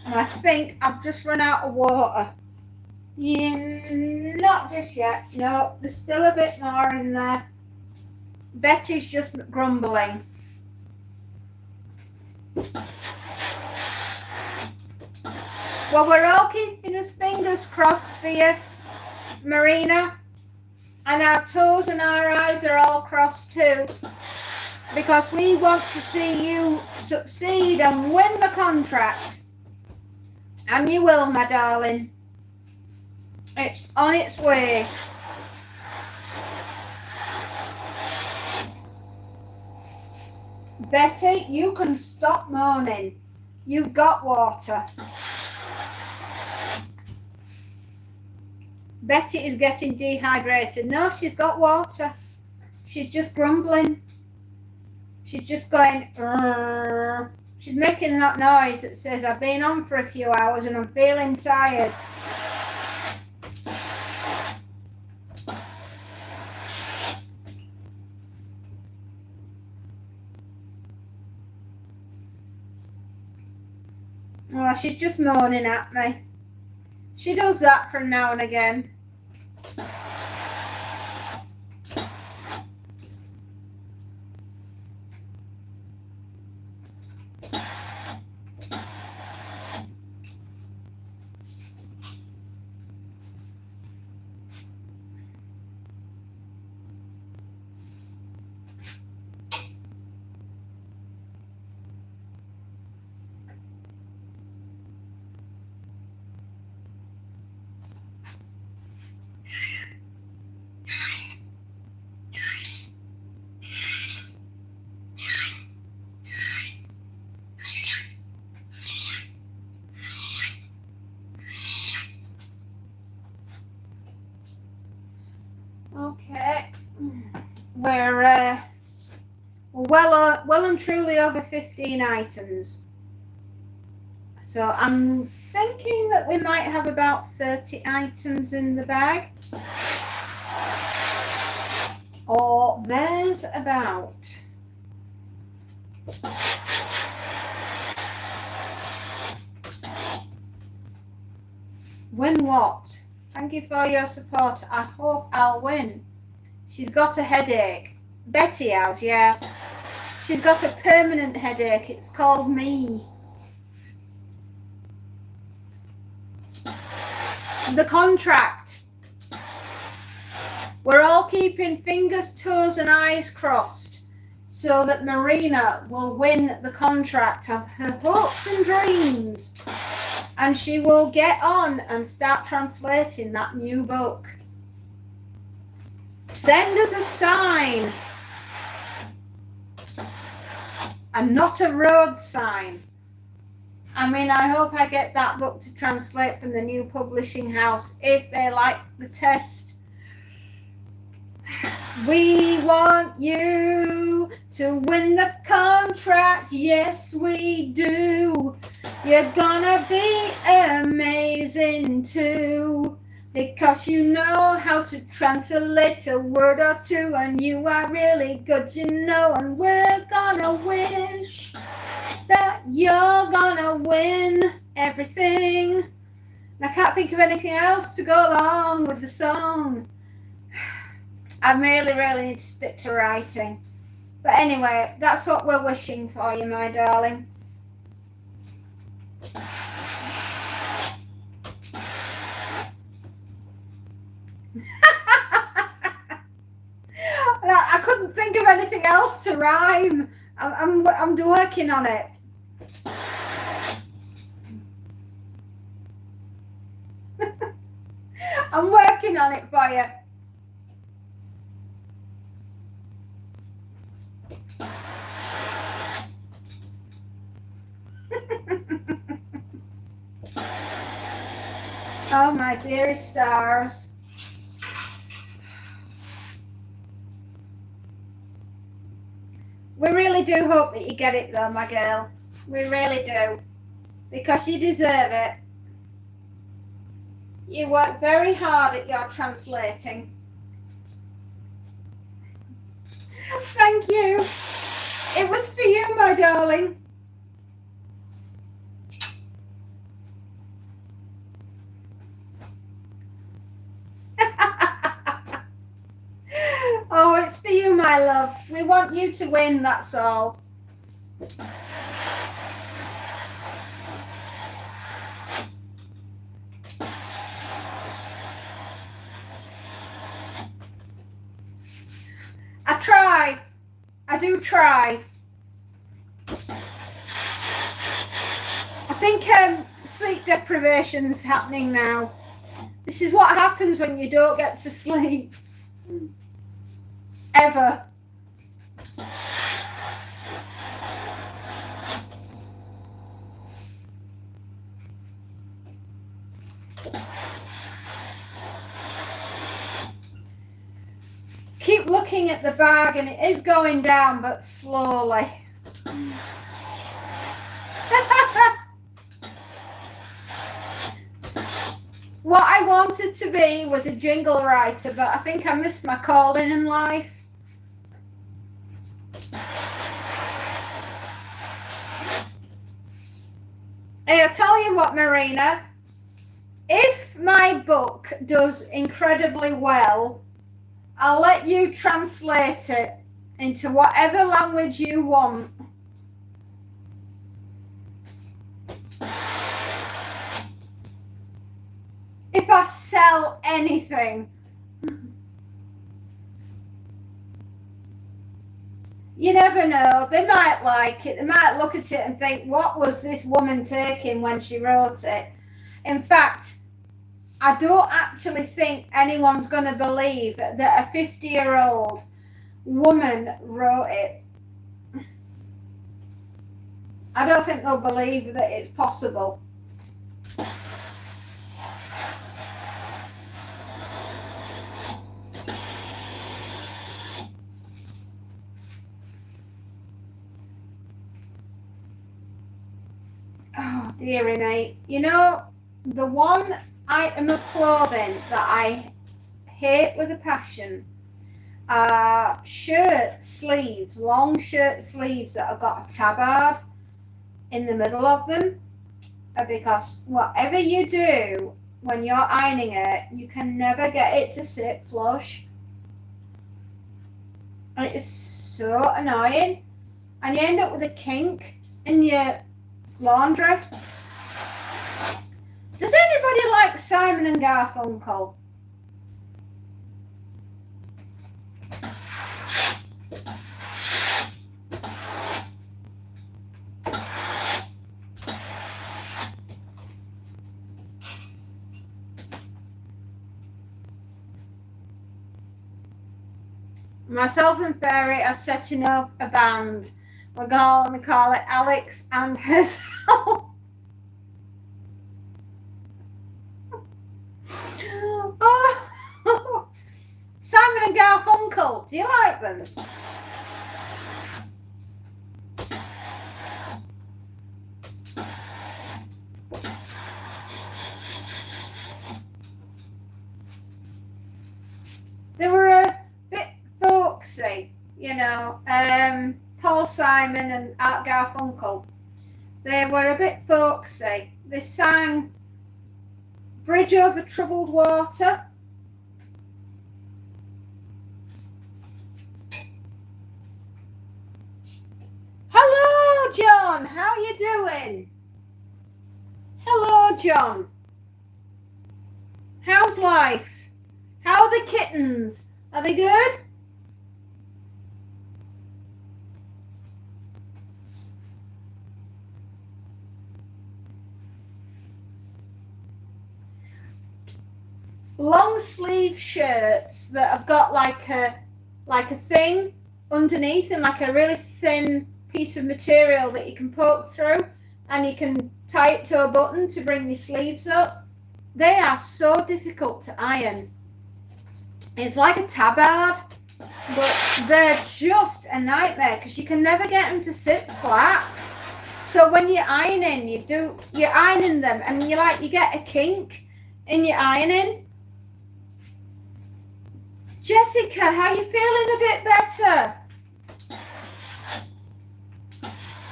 And I think I've just run out of water. Yeah, not just yet. No, there's still a bit more in there. Betty's just grumbling. Well, we're all keeping our fingers crossed for you, Marina. And our toes and our eyes are all crossed too. Because we want to see you succeed and win the contract. And you will, my darling. It's on its way. Betty, you can stop moaning. You've got water. Betty is getting dehydrated. No, she's got water. She's just grumbling. She's just going, Rrr. She's making that noise that says, I've been on for a few hours and I'm feeling tired. Oh, she's just moaning at me. She does that from now and again. Okay, we're well and truly over 15 items. So I'm thinking that we might have about 30 items in the bag. Or there's about. Win what? Thank you for your support. I hope I'll win. She's got a headache. Betty has, yeah. She's got a permanent headache. It's called me. The contract. We're all keeping fingers, toes, and eyes crossed so that Marina will win the contract of her hopes and dreams. And she will get on and start translating that new book. Send us a sign. And not a road sign. I mean, I hope I get that book to translate from the new publishing house if they like the test. We want you to win the contract. Yes, we do. You're gonna be amazing too, because you know how to translate a word or two, and you are really good, you know, and we're gonna wish that you're gonna win everything. And I can't think of anything else to go along with the song. I really need to stick to writing. But anyway, that's what we're wishing for you, my darling. I couldn't think of anything else to rhyme. I'm working on it. I'm working on it for you. Oh, my dearest stars. We really do hope that you get it though, my girl. We really do. Because you deserve it. You work very hard at your translating. Thank you. It was for you, my darling. Oh, it's for you, my love. We want you to win, that's all. I try. I do try. I think sleep deprivation is happening now. This is what happens when you don't get to sleep. Ever. looking at the bag and it is going down, but slowly. What I wanted to be was a jingle writer, but I think I missed my calling in life. Hey, I'll tell you what, Marina, if my book does incredibly well, I'll let you translate it into whatever language you want. If I sell anything, you never know. They might like it. They might look at it and think, what was this woman taking when she wrote it? In fact, I don't actually think anyone's going to believe that a 50-year-old woman wrote it. I don't think they'll believe that it's possible. Oh, dearie me. You know, the one item of clothing that I hate with a passion are shirt sleeves, long shirt sleeves that have got a tabard in the middle of them. Because whatever you do when you're ironing it, you can never get it to sit flush. And it is so annoying. And you end up with a kink in your laundry. Does anybody like Simon and Garfunkel? Myself and Fairy are setting up a band. We're going to call it Alex and Herself. Oh. Simon and Garfunkel, do you like them? They were a bit folksy, you know. Paul Simon and Art Garfunkel. They were a bit folksy. They sang Bridge Over Troubled Water. Hello, John. How you doing? Hello, John. How's life? How are the kittens? Are they good? Long sleeve shirts that have got like a thing underneath and like a really thin piece of material that you can poke through and you can tie it to a button to bring your sleeves up. They are so difficult to iron. It's like a tabard, but they're just a nightmare because you can never get them to sit flat. So when you're ironing, you're ironing them and you get a kink in your ironing. Jessica, how you feeling a bit better?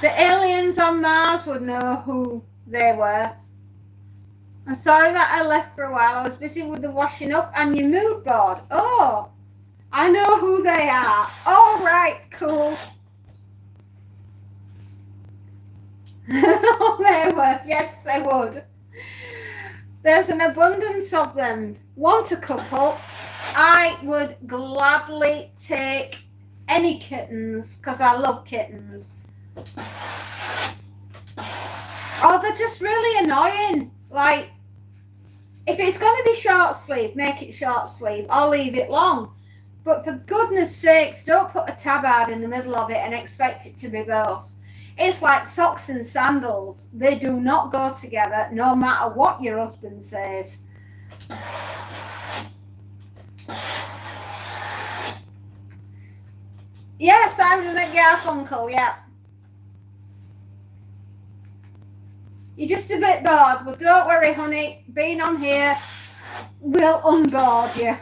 The aliens on Mars would know who they were. I'm sorry that I left for a while. I was busy with the washing up and your mood board. Oh, I know who they are. All right, cool. Oh, they were. Yes, they would. There's an abundance of them. Want a couple? I would gladly take any kittens because I love kittens. Oh, they're just really annoying. Like, if it's going to be short sleeve, make it short sleeve. I'll leave it long. But for goodness sakes, don't put a tabard in the middle of it and expect it to be both. It's like socks and sandals. They do not go together, no matter what your husband says. Yeah, Simon and Garfunkel, yeah. You're just a bit bored. Well, don't worry, honey. Being on here will unboard you.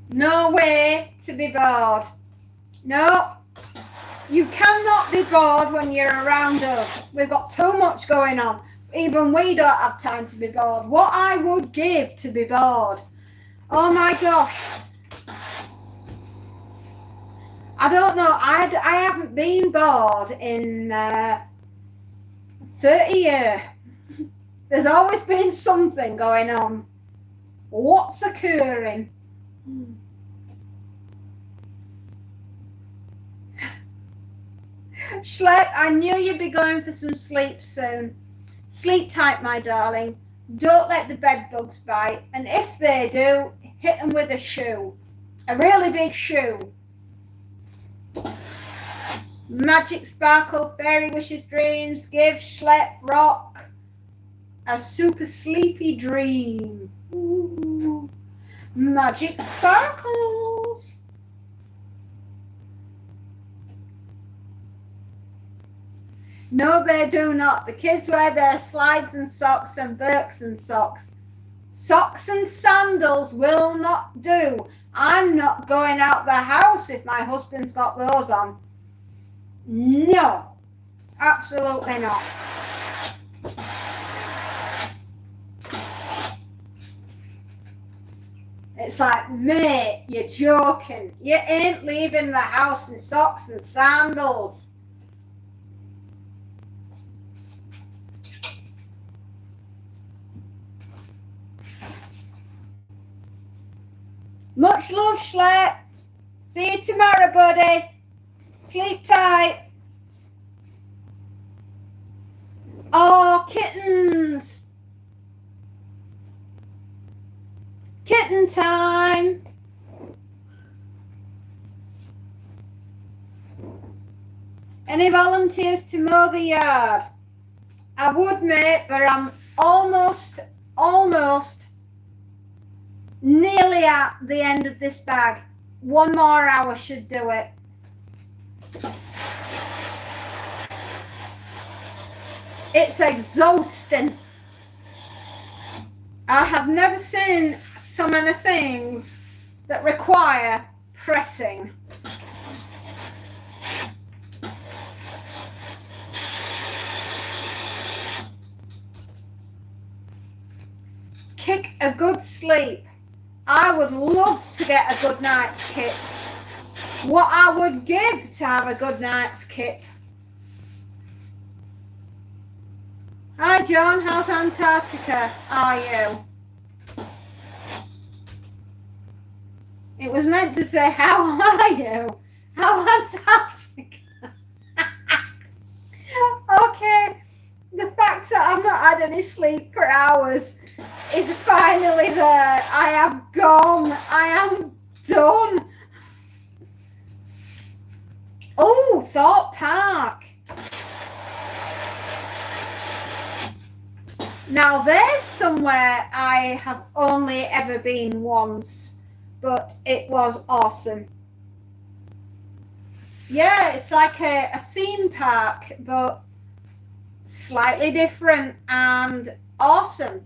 No way to be bored. No, you cannot be bored when you're around us. We've got too much going on. Even we don't have time to be bored. What I would give to be bored. Oh my gosh. I don't know. I haven't been bored in 30 years. There's always been something going on. What's occurring? Schlep, I knew you'd be going for some sleep soon. Sleep tight, my darling. Don't let the bed bugs bite. And if they do, hit them with a shoe. A really big shoe. Magic Sparkle, Fairy Wishes Dreams, give Schlep Rock a super sleepy dream. Ooh. Magic Sparkles. No, they do not. The kids wear their slides and socks and Birks and socks. Socks and sandals will not do. I'm not going out the house if my husband's got those on. No, absolutely not. It's like, mate, you're joking. You ain't leaving the house in socks and sandals. Much love, Schlep. See you tomorrow, buddy. Sleep tight. Oh, kittens. Kitten time. Any volunteers to mow the yard? I would, mate, but I'm almost nearly at the end of this bag. 1 more hour should do it. It's exhausting. I have never seen so many things that require pressing. Kick a good sleep. I would love to get a good night's kip. What I would give to have a good night's kip. Hi John, how's Antarctica? Are you? It was meant to say, how are you? How Antarctica? Okay, the fact that I've not had any sleep for hours is finally there. I have gone. I am done. Oh, Thorpe Park. Now there's somewhere I have only ever been once, but it was awesome. Yeah, it's like a theme park, but slightly different and awesome.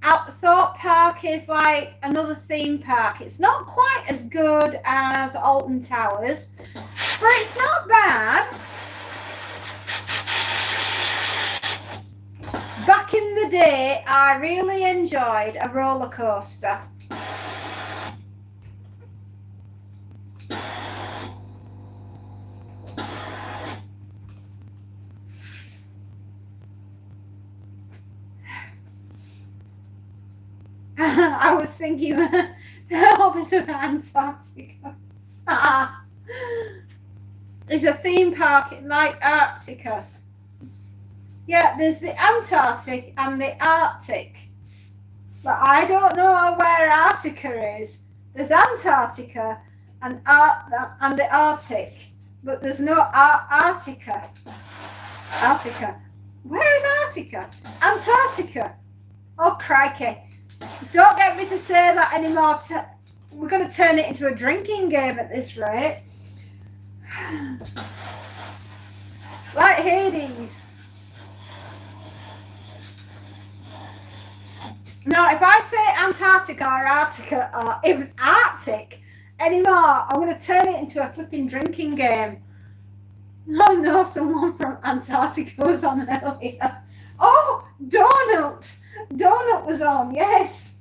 Thorpe Park is like another theme park. It's not quite as good as Alton Towers, but it's not bad. Back in the day, I really enjoyed a roller coaster. I was thinking the opposite of Antarctica. It's a theme park like Arctica. Yeah, there's the Antarctic and the Arctic. But I don't know where Arctica is. There's Antarctica and the Arctic. But there's no Arctica. Arctica. Where is Arctica? Antarctica. Oh, crikey. Don't get me to say that anymore. we're going to turn it into a drinking game at this rate. Like Hades. Now, if I say Antarctica or Arctica or even Arctic anymore, I'm going to turn it into a flipping drinking game. Oh no, someone from Antarctica was on earlier. Oh, Donut. Donut was on, yes.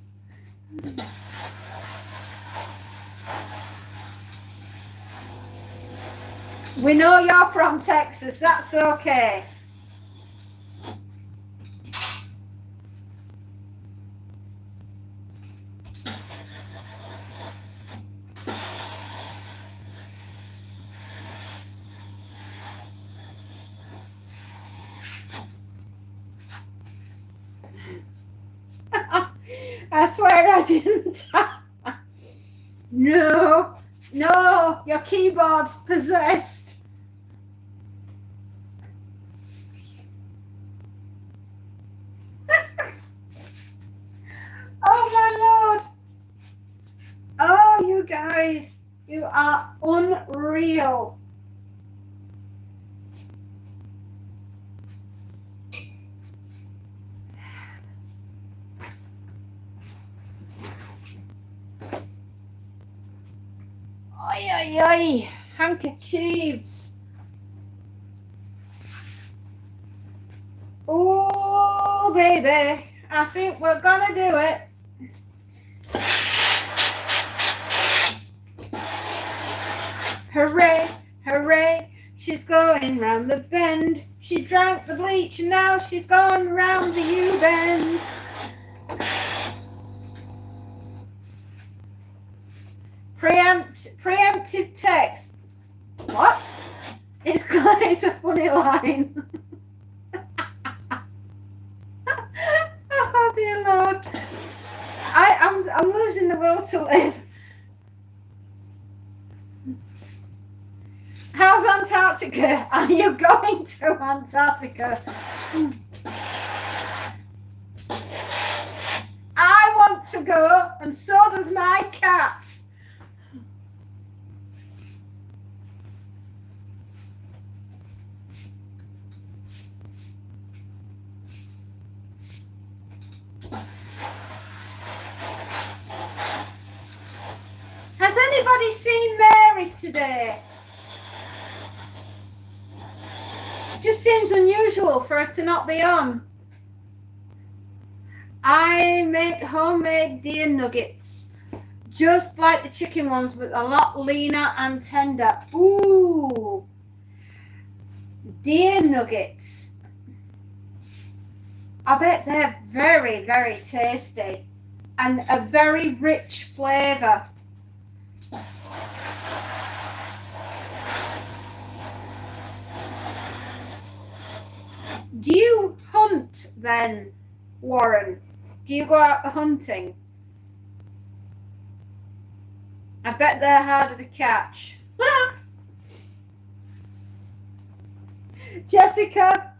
We know you're from Texas, that's okay. I swear I didn't. No, no, your keyboard's possessed. Oh my Lord. Oh, you guys, you are unreal. Oi, oi, oi, handkerchiefs. Oh, baby, I think we're gonna do it. Hooray, hooray, she's going round the bend. She drank the bleach and now she's gone round the U-bend. Preemptive text. What? It's a funny line. Oh dear Lord. I'm losing the will to live. How's Antarctica? Are you going to Antarctica? I want to go, and so does my cat. Has anybody seen Mary today? It just seems unusual for her to not be on. I make homemade deer nuggets, just like the chicken ones, but a lot leaner and tender. Ooh, deer nuggets. I bet they're very, very tasty and a very rich flavour. Do you hunt then, Warren? Do you go out hunting? I bet they're harder to catch. Jessica,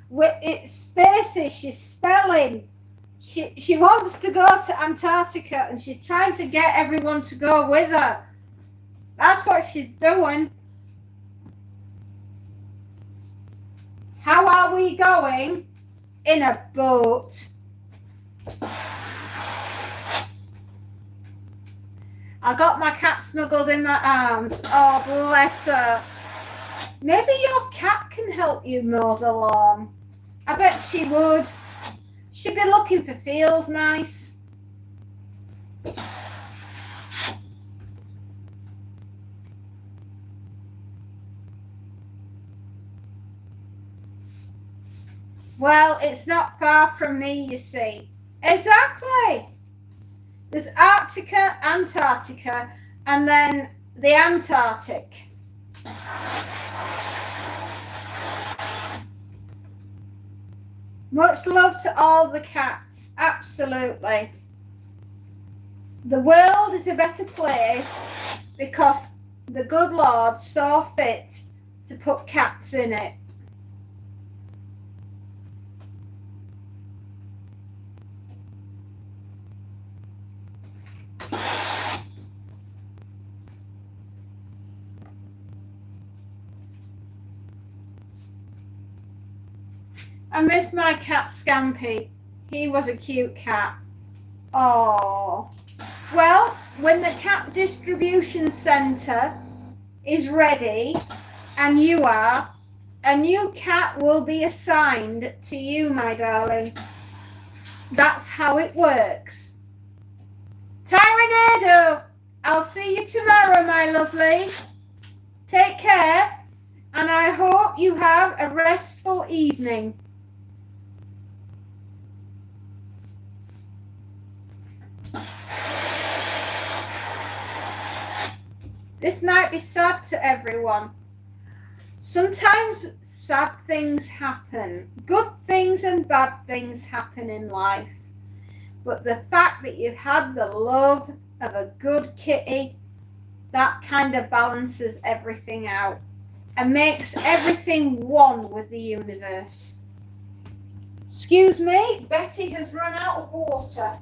it's spacey, she's spelling. She wants to go to Antarctica and she's trying to get everyone to go with her. That's what she's doing. How are we going? In a boat. I got my cat snuggled in my arms. Oh, bless her. Maybe your cat can help you mow the lawn. I bet she would. She'd be looking for field mice. Well, it's not far from me, you see. Exactly. There's Arctica, Antarctica, and then the Antarctic. Much love to all the cats. Absolutely. The world is a better place because the good Lord saw fit to put cats in it. I miss my cat Scampy. He was a cute cat. Oh. Well, when the cat distribution centre is ready, and you are, a new cat will be assigned to you, my darling. That's how it works. Tyranado, I'll see you tomorrow, my lovely. Take care, and I hope you have a restful evening. This might be sad to everyone. Sometimes sad things happen. Good things and bad things happen in life. But the fact that you've had the love of a good kitty, that kind of balances everything out and makes everything one with the universe. Excuse me, Betty has run out of water.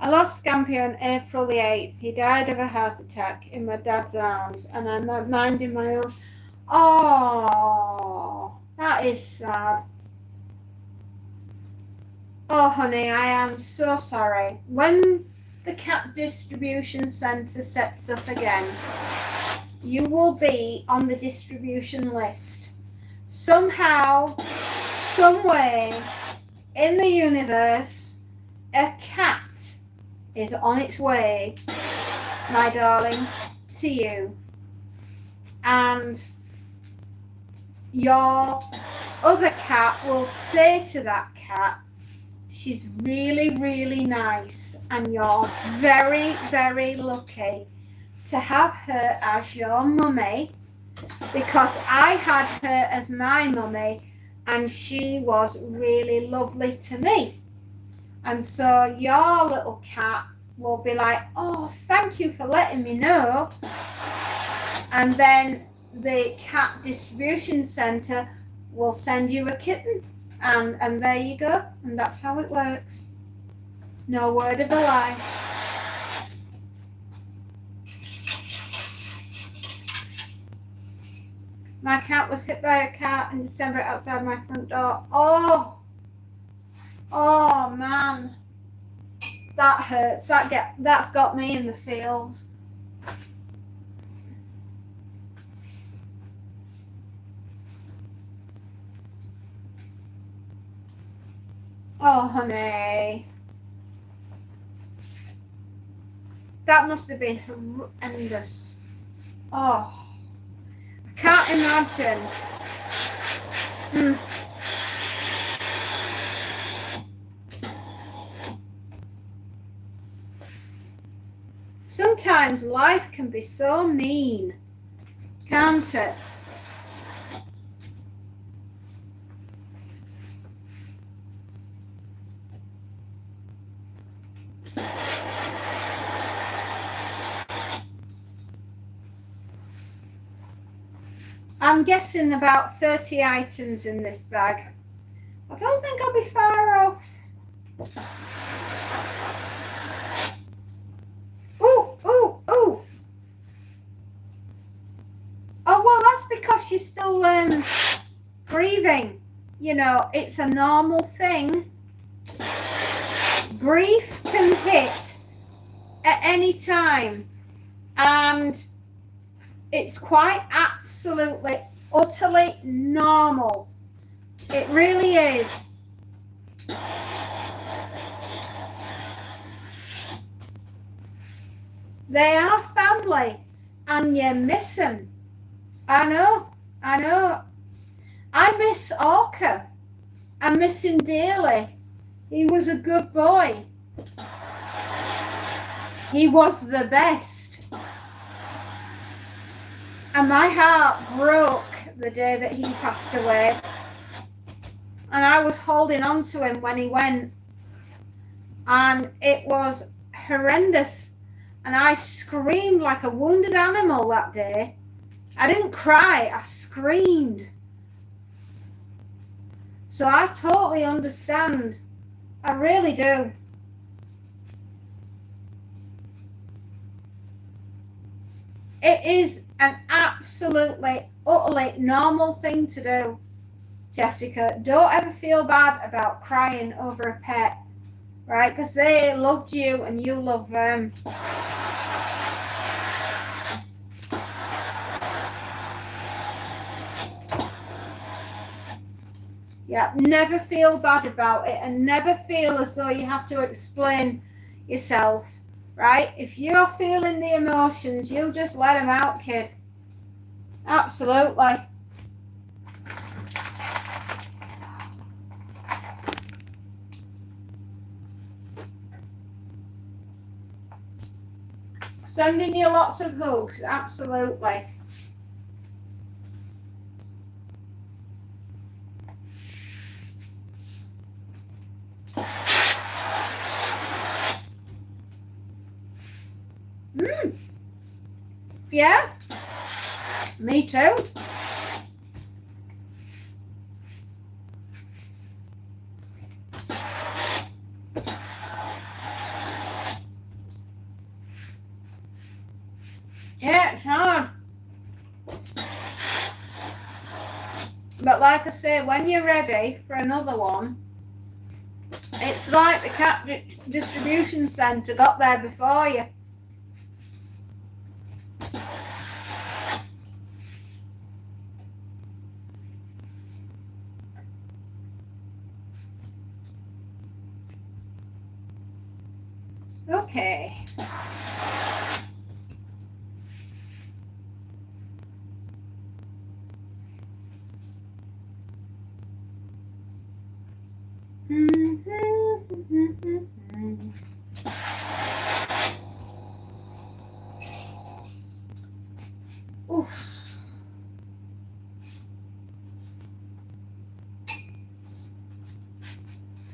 I lost Scampy on April the 8th. He died of a heart attack in my dad's arms, and I'm minding my own. Oh, that is sad. Oh, honey, I am so sorry. When the cat distribution centre sets up again, you will be on the distribution list. Somehow, some way, in the universe, a cat is on its way, my darling, to you. And your other cat will say to that cat, she's really, really nice, and you're very, very lucky to have her as your mummy, because I had her as my mummy and she was really lovely to me. And so your little cat will be like, oh, thank you for letting me know. And then the cat distribution centre will send you a kitten. And there you go. And that's how it works. No word of a lie. My cat was hit by a car in December outside my front door. Oh man, that hurts. That's got me in the feels. Oh honey, that must have been horrendous. Oh, I can't imagine. Sometimes life can be so mean, can't it? I'm guessing about 30 items in this bag. I don't think I'll be far off. Oh, well, that's because she's still grieving. You know, it's a normal thing. Grief can hit at any time. And it's quite absolutely, utterly normal. It really is. They are family, and you miss them. I know. I miss Orca. I miss him dearly. He was a good boy. He was the best. And my heart broke the day that he passed away. and I was holding on to him when he went, and it was horrendous, and I screamed like a wounded animal that day. I didn't cry, I screamed. So I totally understand. I really do. It is an absolutely, utterly normal thing to do, Jessica. Don't ever feel bad about crying over a pet, right? Because they loved you and you love them. Yeah, never feel bad about it, and never feel as though you have to explain yourself, right? If you're feeling the emotions, you just let them out, kid. Absolutely. Sending you lots of hugs, absolutely. Yeah, me too. Yeah, it's hard. But like I say, when you're ready for another one, it's like the cat distribution centre got there before you. Okay. Oof.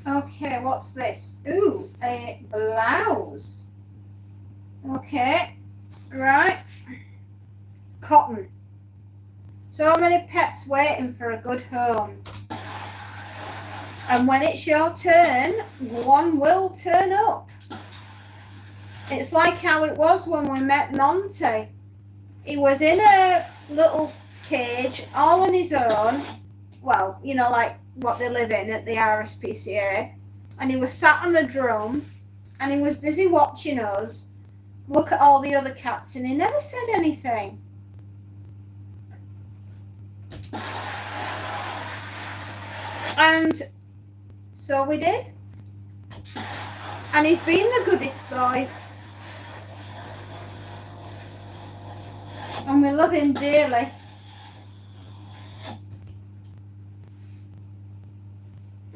Okay, what's this? Ooh, a blouse. Okay, right. Cotton. So many pets waiting for a good home. And when it's your turn, one will turn up. It's like how it was when we met Monty. He was in a little cage all on his own. Well, you know, like what they live in at the RSPCA. And he was sat on a drum and he was busy watching us look at all the other cats, and he never said anything. And so we did. And he's been the goodest boy. And we love him dearly.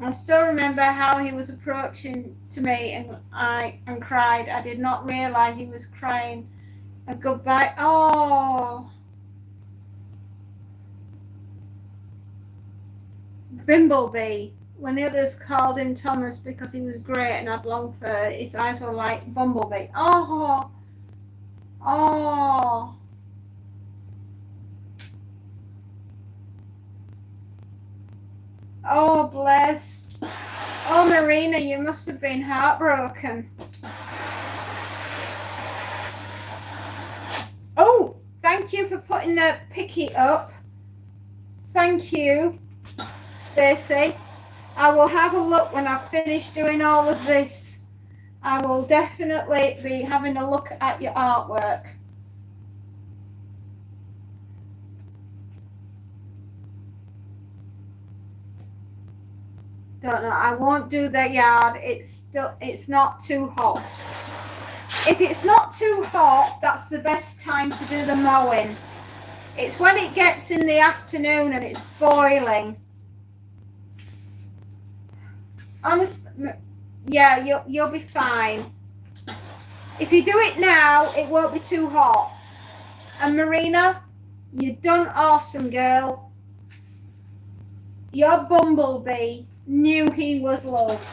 I still remember how he was approaching to me, and I cried. I did not realise he was crying a goodbye. Oh, Bimblebee. When the others called him Thomas because he was great and had long fur, his eyes were like Bumblebee. Oh, oh. Oh, bless. Oh, Marina, you must have been heartbroken. Oh, thank you for putting the picky up. Thank you, Spacey. I will have a look when I've finished doing all of this. I will definitely be having a look at your artwork. Don't know. I won't do the yard. It's not too hot. If it's not too hot, that's the best time to do the mowing. It's when it gets in the afternoon and it's boiling. Honestly, yeah, you'll be fine. If you do it now, it won't be too hot. And Marina, you've done awesome, girl. your bumblebee knew he was loved.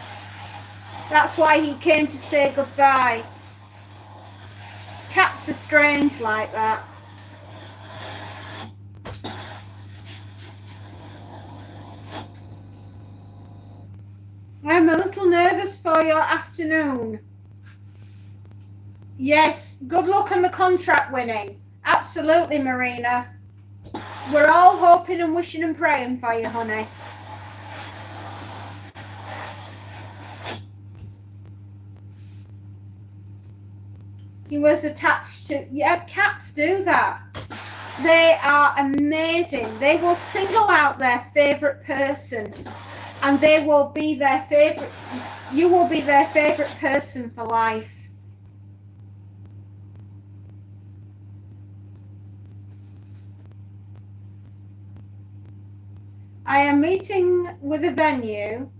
That's why he came to say goodbye. Cats are strange like that. I'm a little nervous for your afternoon. Yes, good luck on the contract winning. Absolutely, Marina. We're all hoping and wishing and praying for you, honey. He was attached to... Yeah, cats do that. They are amazing. They will single out their favourite person and they will be their favourite... You will be their favourite person for life. I am meeting with a venue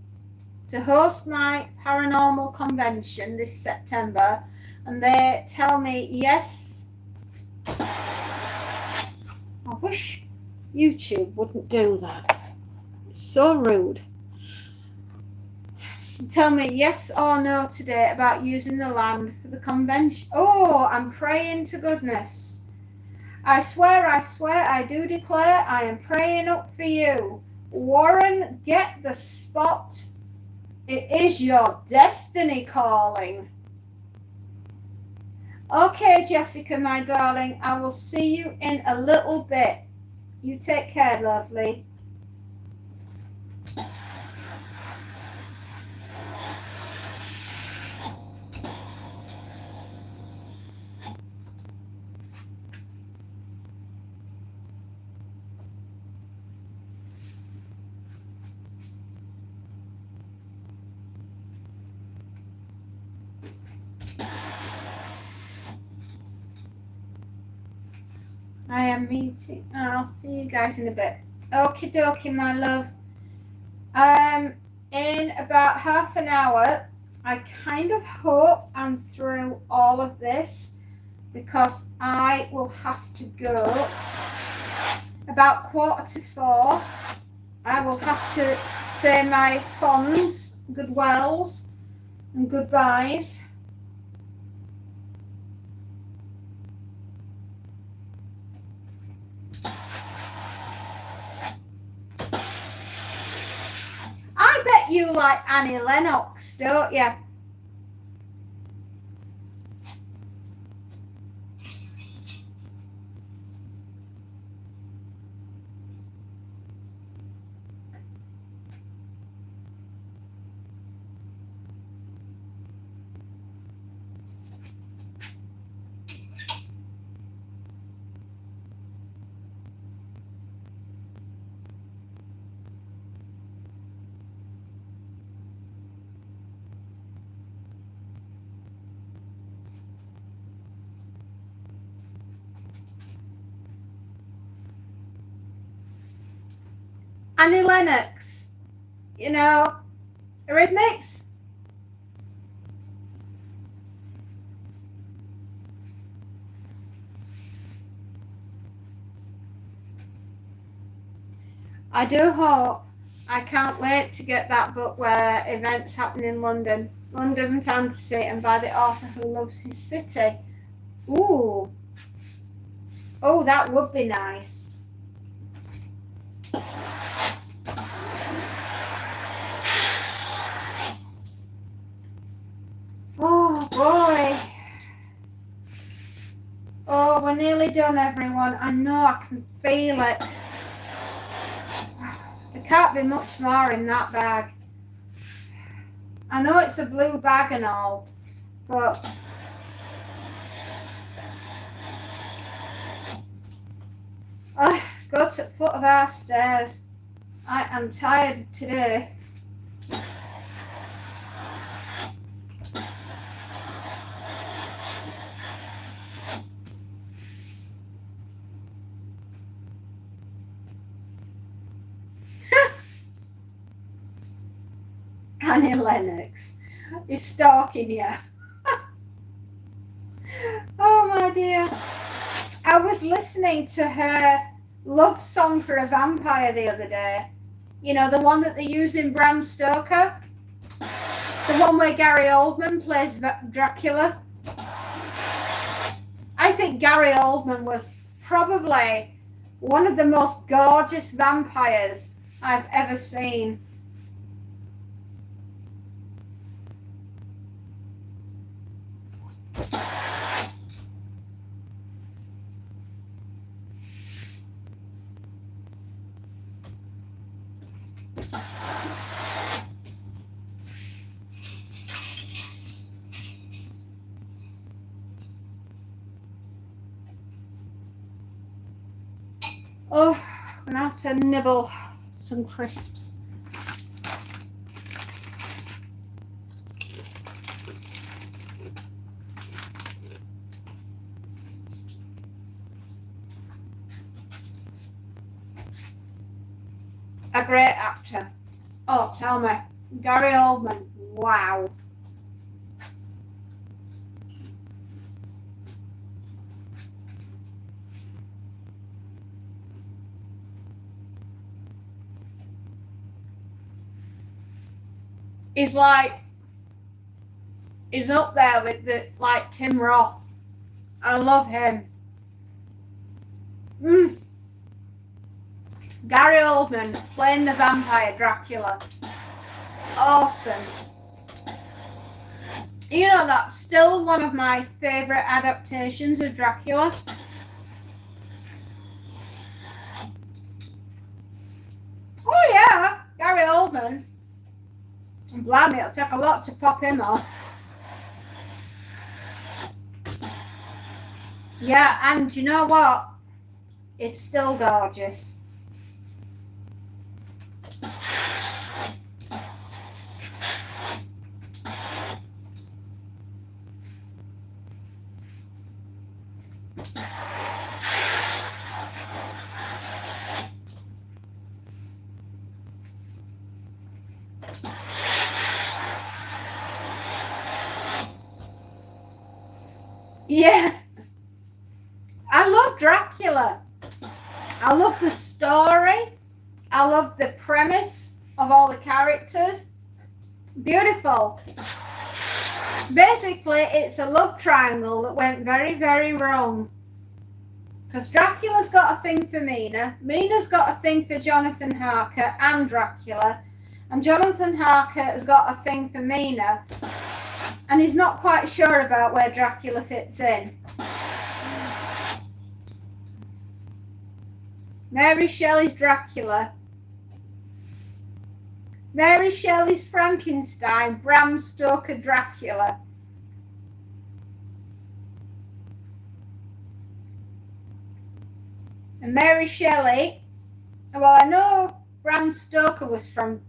to host my paranormal convention this September, and they tell me yes. I wish YouTube wouldn't do that. It's so rude. Tell me yes or no today about using the land for the convention. Oh, I'm praying to goodness. I swear, I do declare, I am praying up for you. Warren, get the spot. It is your destiny calling. Okay, Jessica, my darling, I will see you in a little bit. You take care, lovely. I am meeting. I'll see you guys in a bit. Okie dokie, my love. In about half an hour, I kind of hope I'm through all of this because I will have to go about 3:45. I will have to say my fonds, goodwells, and goodbyes. I bet you like Annie Lennox, don't you? Annie Lennox, you know, Eurythmics. I do hope. I can't wait to get that book where events happen in London. London Fantasy, and by the author who loves his city. Ooh. Oh, that would be nice. Oh, boy. Oh, we're nearly done, everyone. I know, I can feel it. There can't be much more in that bag. I know it's a blue bag and all, but go to the foot of our stairs. I am tired today. Annie Lennox is stalking you. Oh, my dear. I was listening to her love song for a vampire the other day. You know, the one that they used in Bram Stoker? The one where Gary Oldman plays Dracula? I think Gary Oldman was probably one of the most gorgeous vampires I've ever seen. Oh, I'm gonna have to nibble some crisps. A great actor. Oh, tell me. Gary Oldman. Wow. He's up there with like Tim Roth. I love him. Gary Oldman playing the vampire Dracula. Awesome. You know, that's still one of my favourite adaptations of Dracula. Oh yeah, Gary Oldman. And blimey, it'll take a lot to pop him off. Yeah, and you know what? It's still gorgeous. Yeah. I love Dracula. I love the story. I love the premise of all the characters. Beautiful. Basically, it's a love triangle that went very, very wrong. Because Dracula's got a thing for Mina. Mina's got a thing for Jonathan Harker and Dracula. And Jonathan Harker has got a thing for Mina. And he's not quite sure about where Dracula fits in. Mary Shelley's Dracula. Mary Shelley's Frankenstein, Bram Stoker Dracula. And Mary Shelley, well, I know Bram Stoker was from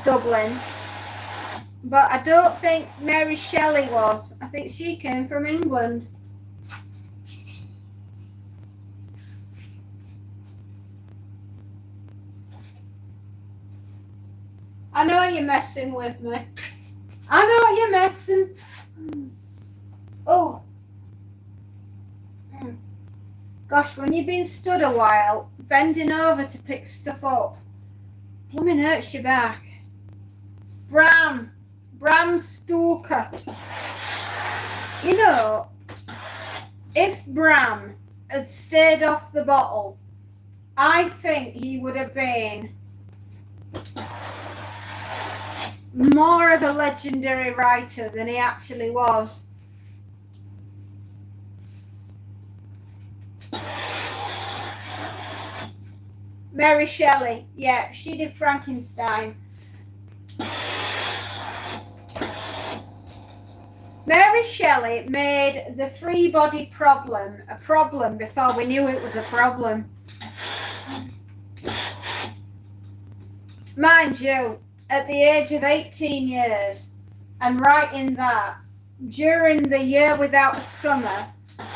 Dublin, but I don't think Mary Shelley was. I think she came from England. I know you're messing with me. I know you're messing. Oh. Gosh, when you've been stood a while, bending over to pick stuff up, blooming hurts your back. Bram Stoker. You know, if Bram had stayed off the bottle, I think he would have been more of a legendary writer than he actually was. Mary Shelley, yeah, she did Frankenstein. Mary Shelley made the three-body problem a problem before we knew it was a problem. Mind you, at the age of 18 years, and writing that during the year without a summer,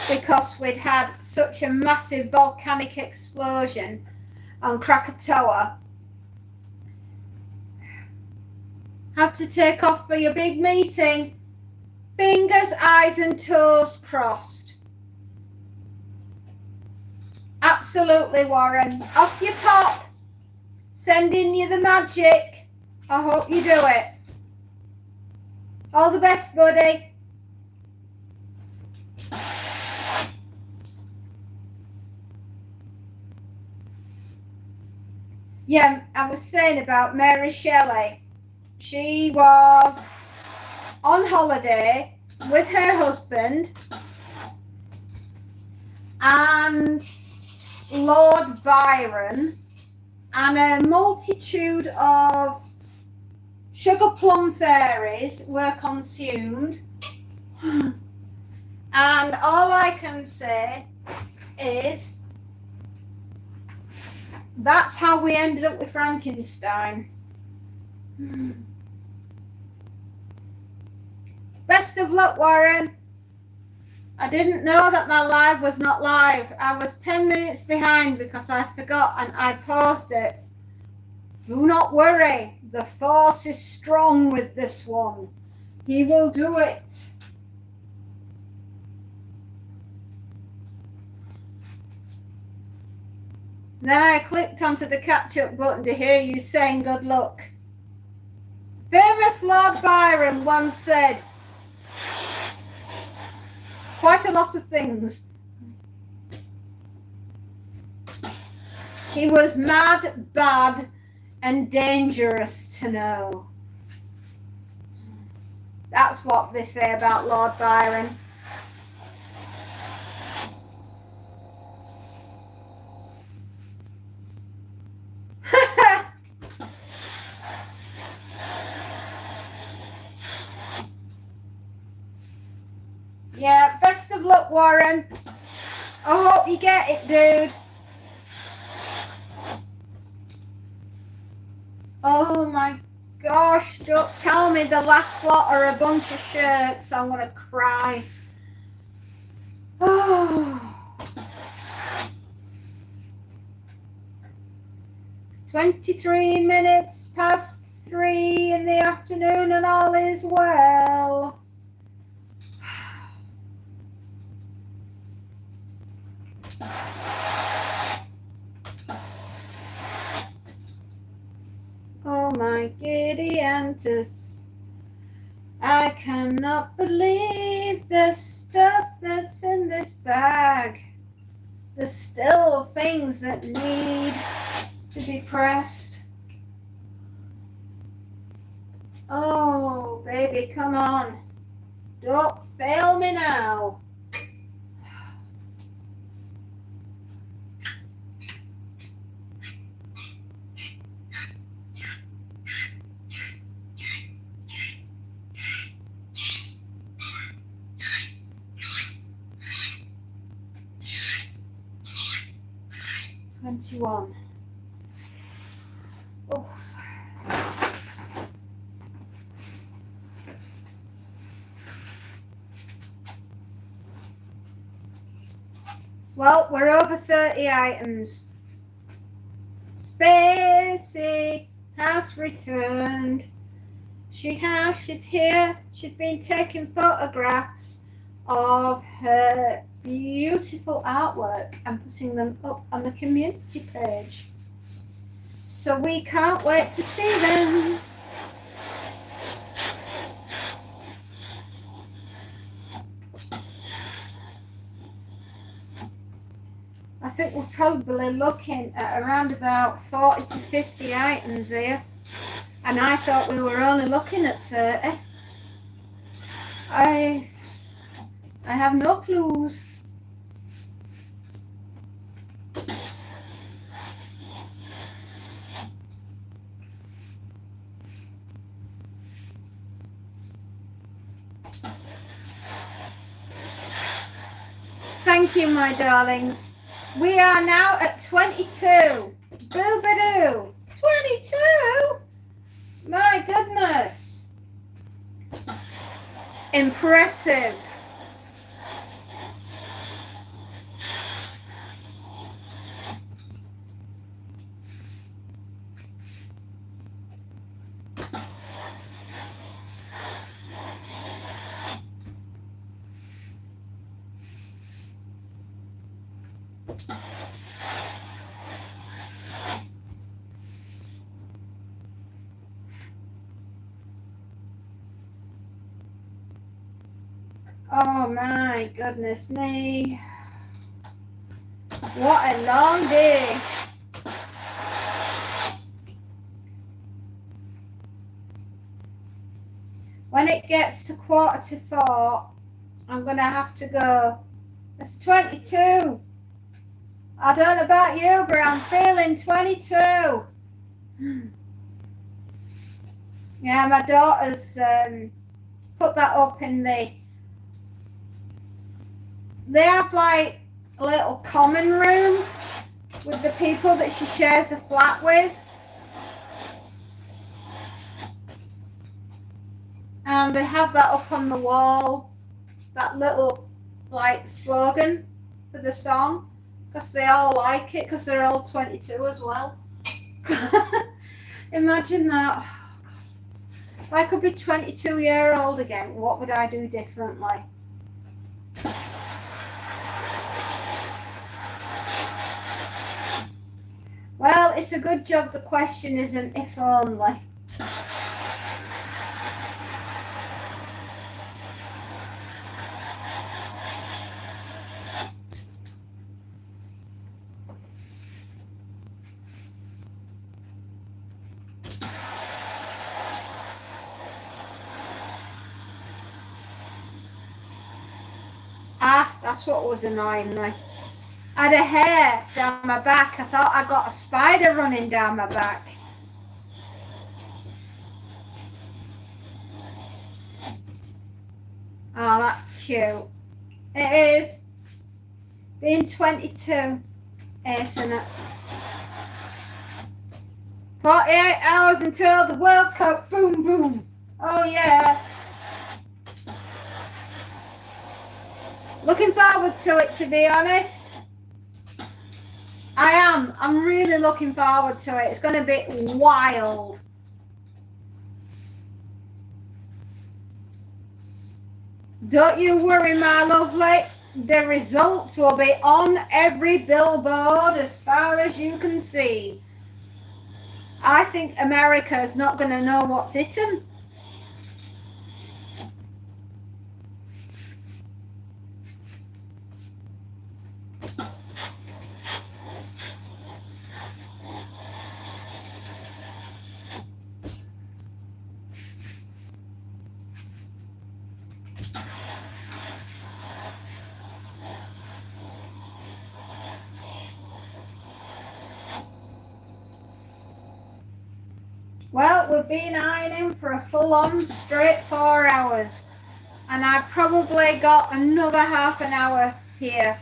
because we'd had such a massive volcanic explosion on Krakatoa. Have to take off for your big meeting. Fingers, eyes and toes crossed. Absolutely, Warren. Off you pop. Sending you the magic. I hope you do it. All the best, buddy. Yeah, I was saying about Mary Shelley. She was on holiday with her husband and Lord Byron, and a multitude of sugar plum fairies were consumed. And all I can say is that's how we ended up with Frankenstein. Best of luck, Warren. I didn't know that my live was not live. I was 10 minutes behind because I forgot and I paused it. Do not worry. The force is strong with this one. He will do it. Then I clicked onto the catch-up button to hear you saying good luck. Famous Lord Byron once said quite a lot of things. He was mad, bad, and dangerous to know. That's what they say about Lord Byron. Yeah, best of luck, Warren. I hope you get it, dude. Oh my gosh, don't tell me the last slot are a bunch of shirts. I'm gonna cry. Oh. 23 minutes past 3 in the afternoon and all is well. Oh my giddy Antus, I cannot believe the stuff that's in this bag. There's still things that need to be pressed. Oh, baby, come on. Don't fail me now. One. Oh. Well, we're over 30 items. Spacey has returned. She's here. She's been taking photographs of her beautiful artwork and putting them up on the community page. So we can't wait to see them. I think we're probably looking at around about 40 to 50 items here. And I thought we were only looking at 30. I have no clues. Thank you, my darlings. We are now at 22. Boo-ba-doo. 22? My goodness. Impressive. Oh my goodness me. What a long day. When it gets to 3:45, I'm going to have to go. It's 22. I don't know about you, but I'm feeling 22. Yeah, my daughter's put that up in the... They have like a little common room with the people that she shares a flat with. And they have that up on the wall, that little like slogan for the song, because they all like it, because they're all 22 as well. Imagine that. If I could be 22-year-old again, what would I do differently? Well, it's a good job the question isn't if only. Ah, that's what was annoying me. I had a hair down my back. I thought I got a spider running down my back. Oh, that's cute. It is. Being 22, isn't it? 48 hours until the World Cup. Boom, boom. Oh, yeah. Looking forward to it, to be honest. I am. I'm really looking forward to it. It's going to be wild. Don't you worry, my lovely. The results will be on every billboard as far as you can see. I think America's not going to know what's hit them. Well, we've been ironing for a full-on straight 4 hours, and I've probably got another half an hour here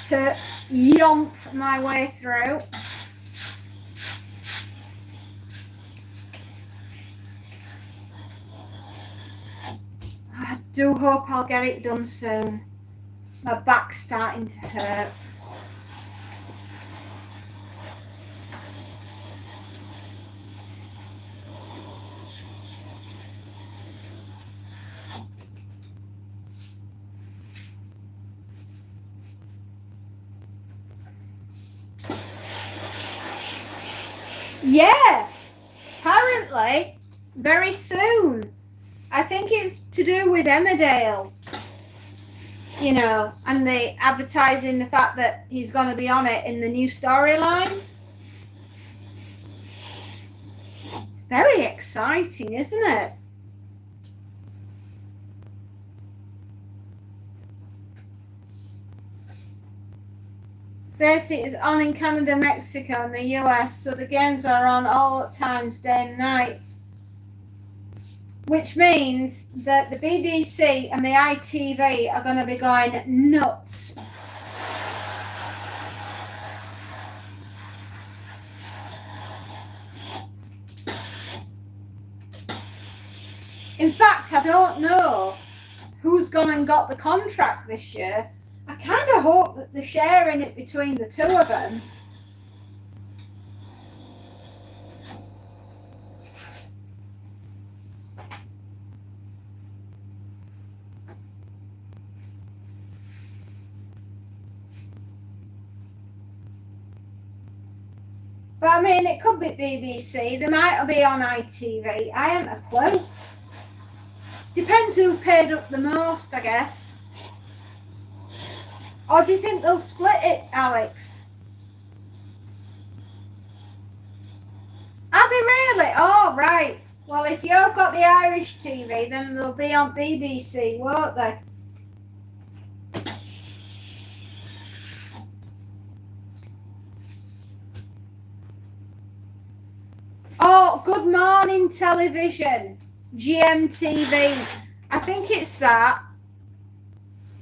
to yonk my way through. I do hope I'll get it done soon. My back's starting to hurt. Yeah, apparently very soon. I think it's to do with Emmerdale, you know, and the advertising the fact that he's going to be on it in the new storyline. It's very exciting, isn't it? Basically, it's on in Canada, Mexico, and the US, so the games are on all times, day and night. Which means that the BBC and the ITV are going to be going nuts. In fact, I don't know who's gone and got the contract this year. I kind of hope that they're sharing it between the two of them. But I mean, it could be BBC. They might be on ITV. I haven't a clue. Depends who paid up the most, I guess. Or do you think they'll split it, Alex? Are they really? Oh, right. Well, if you've got the Irish TV, then they'll be on BBC, won't they? Oh, Good Morning Television, GMTV. I think it's that.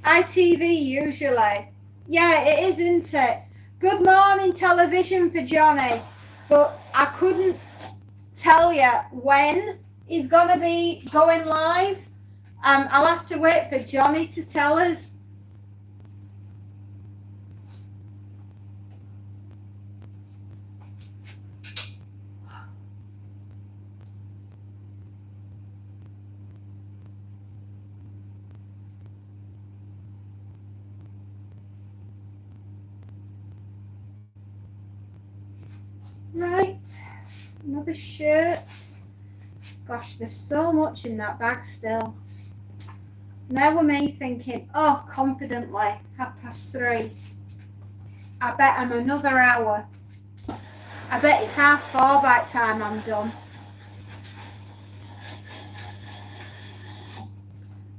ITV usually. Yeah, it is, isn't it? Good Morning Television for Johnny. But I couldn't tell you when he's going to be going live. I'll have to wait for Johnny to tell us. Right, another shirt. Gosh, there's so much in that bag still. Now we're me thinking, oh, confidently, 3:30. I bet I'm another hour. I bet it's 4:30 by the time I'm done.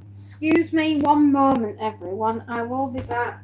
Excuse me one moment, everyone. I will be back.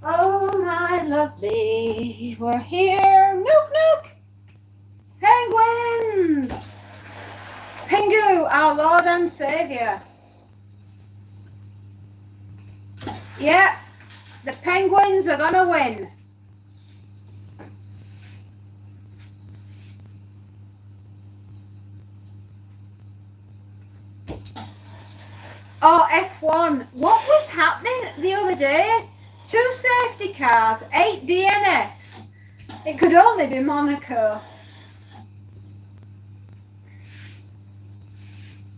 Oh, my lovely, we're here. Nook, nook. Penguins. Pingu, our Lord and Saviour. Yeah, the Penguins are going to win. Oh, F1. What was happening the other day? 2 safety cars, 8 DNFs. It could only be Monaco.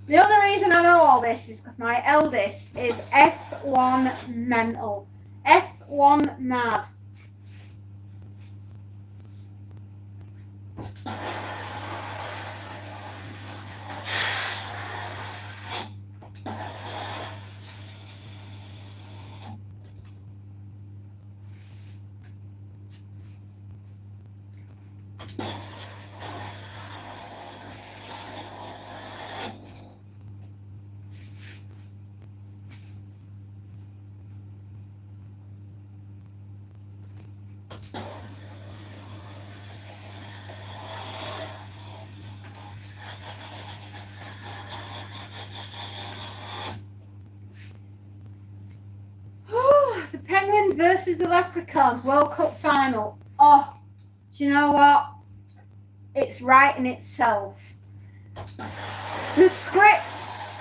The only reason I know all this is because my eldest is F1 mental. F1 mad. The Penguins versus the Leprechauns World Cup final. Oh, do you know what? It's writing itself. The script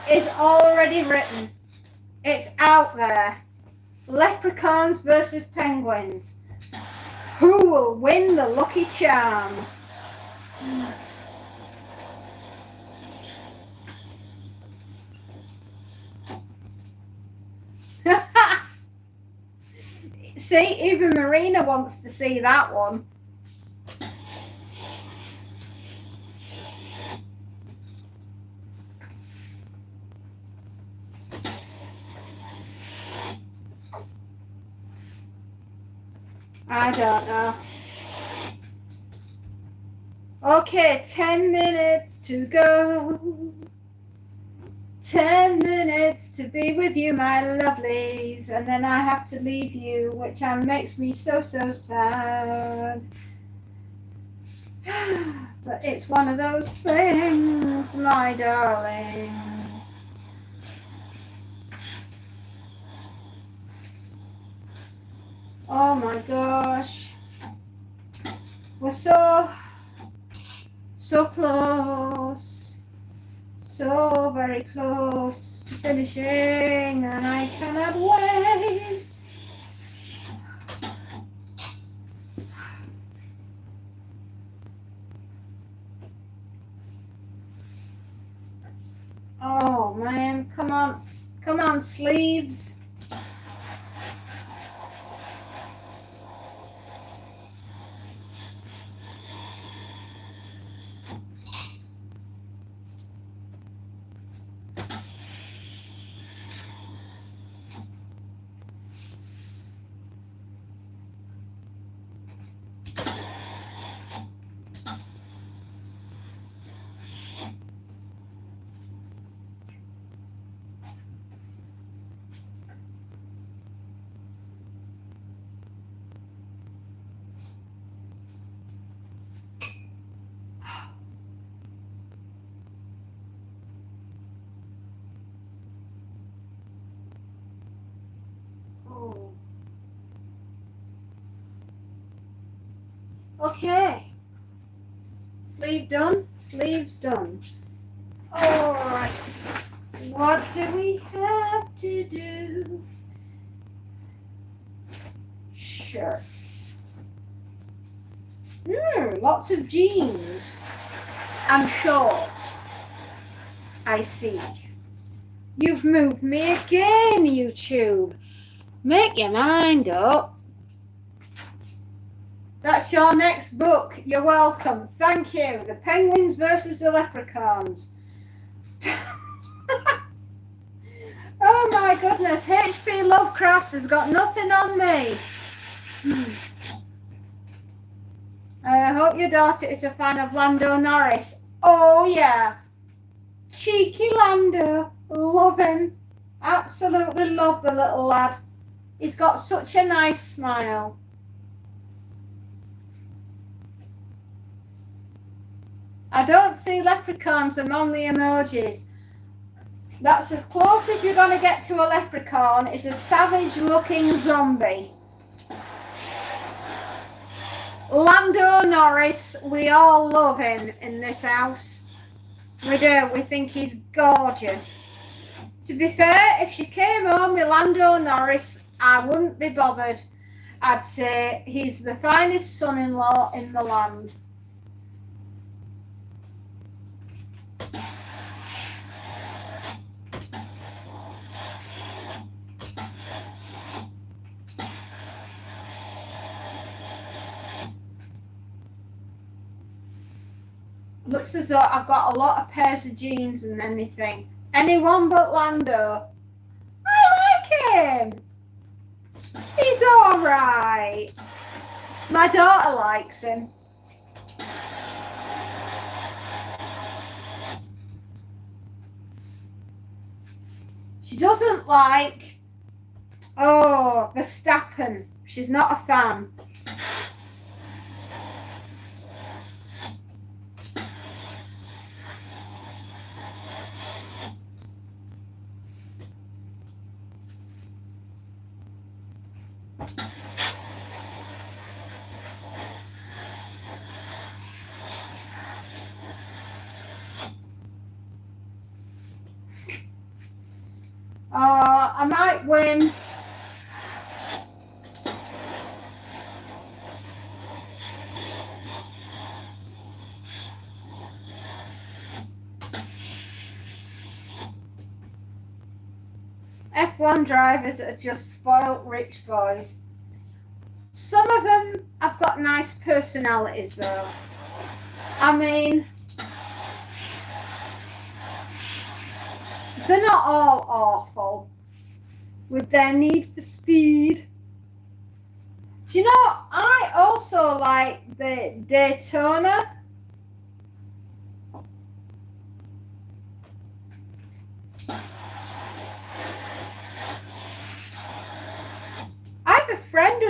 is already written. It's out there. Leprechauns versus Penguins. Who will win the Lucky Charms? See, even Marina wants to see that one. I don't know. Okay, 10 minutes to go. 10 minutes to be with you, my lovelies, and then I have to leave you, which makes me so sad. But it's one of those things, my darling. Oh my gosh. We're so close. So very close to finishing, and I cannot wait. Oh man, come on, sleeves. Oh. Okay. Sleeve done, sleeves done. All right. What do we have to do? Shirts. Lots of jeans and shorts. I see. You've moved me again, YouTube. Make your mind up. That's your next book. You're welcome. Thank you. The Penguins versus the Leprechauns. Oh my goodness. H.P. Lovecraft has got nothing on me. I hope your daughter is a fan of Lando Norris. Oh yeah. Cheeky Lando. Love him. Absolutely love the little lad. He's got such a nice smile. I don't see leprechauns among the emojis. That's as close as you're going to get to a leprechaun. It's a savage-looking zombie. Lando Norris, we all love him in this house. We do. We think he's gorgeous. To be fair, if she came home with Lando Norris, I wouldn't be bothered. I'd say he's the finest son-in-law in the land. Looks as though I've got a lot of pairs of jeans and anything. Anyone but Lando. I like him. He's all right. My daughter likes him. She doesn't like, Verstappen. She's not a fan. I might win. F1 drivers are just spoiled rich boys. Some of them have got nice personalities though. I mean, they're not all awful with their need for speed. Do you know, I also like the Daytona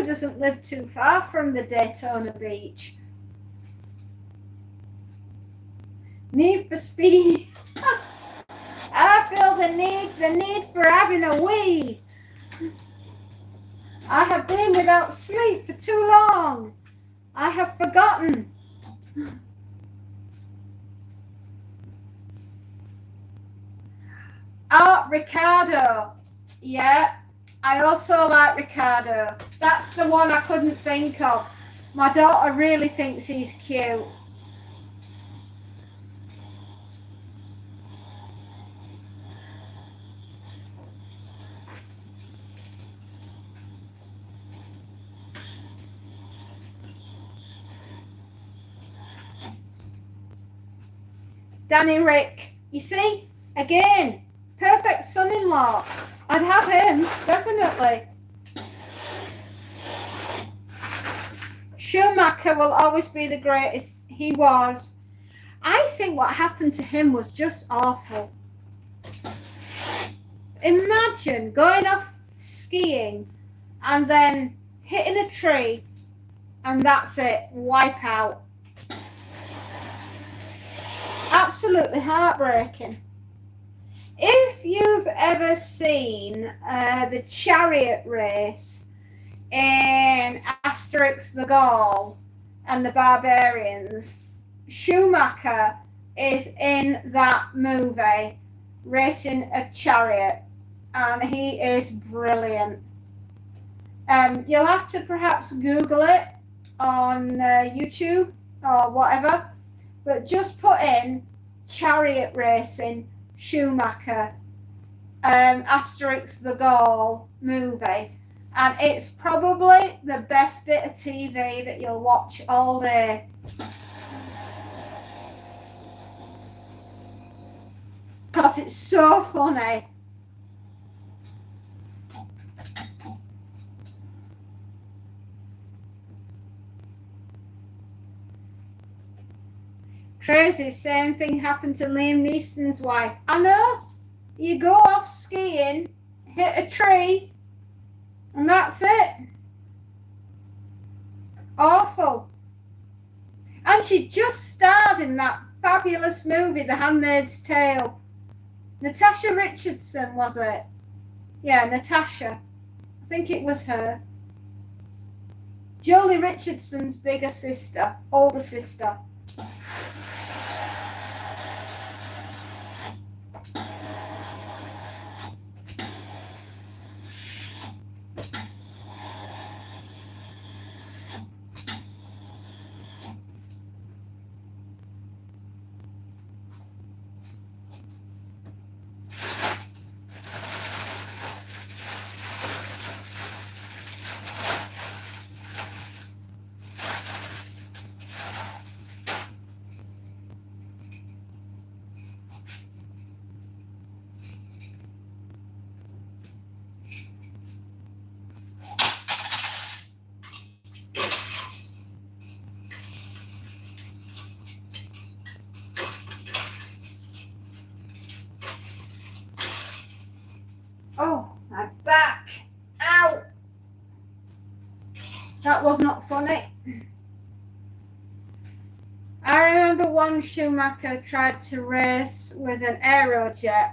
Ricciardo doesn't live too far from the Daytona Beach. Need for Speed. I feel the need for having a wee. I have been without sleep for too long. I have forgotten. Oh, Ricciardo. Yeah, I also like Ricciardo. That's the one I couldn't think of. My daughter really thinks he's cute. Danny Rick, you see, again, perfect son-in-law. I'd have him, definitely. Schumacher will always be the greatest. He was. I think what happened to him was just awful. Imagine going off skiing and then hitting a tree and that's it, wipe out. Absolutely heartbreaking. If you've ever seen the chariot race in Asterix the Gaul and the Barbarians, Schumacher is in that movie racing a chariot, and he is brilliant. You'll have to perhaps Google it on YouTube or whatever, but just put in chariot racing Schumacher Asterix the Gaul movie, and it's probably the best bit of TV that you'll watch all day. Because it's so funny. Crazy, same thing happened to Liam Neeson's wife. I know. You go off skiing, hit a tree, and that's it. Awful. And she just starred in that fabulous movie, The Handmaid's Tale. Natasha Richardson, was it? Yeah, Natasha. I think it was her. Jolie Richardson's bigger sister, older sister. Oh, my back. Ow. That was not funny. I remember one Schumacher tried to race with an Aerojet.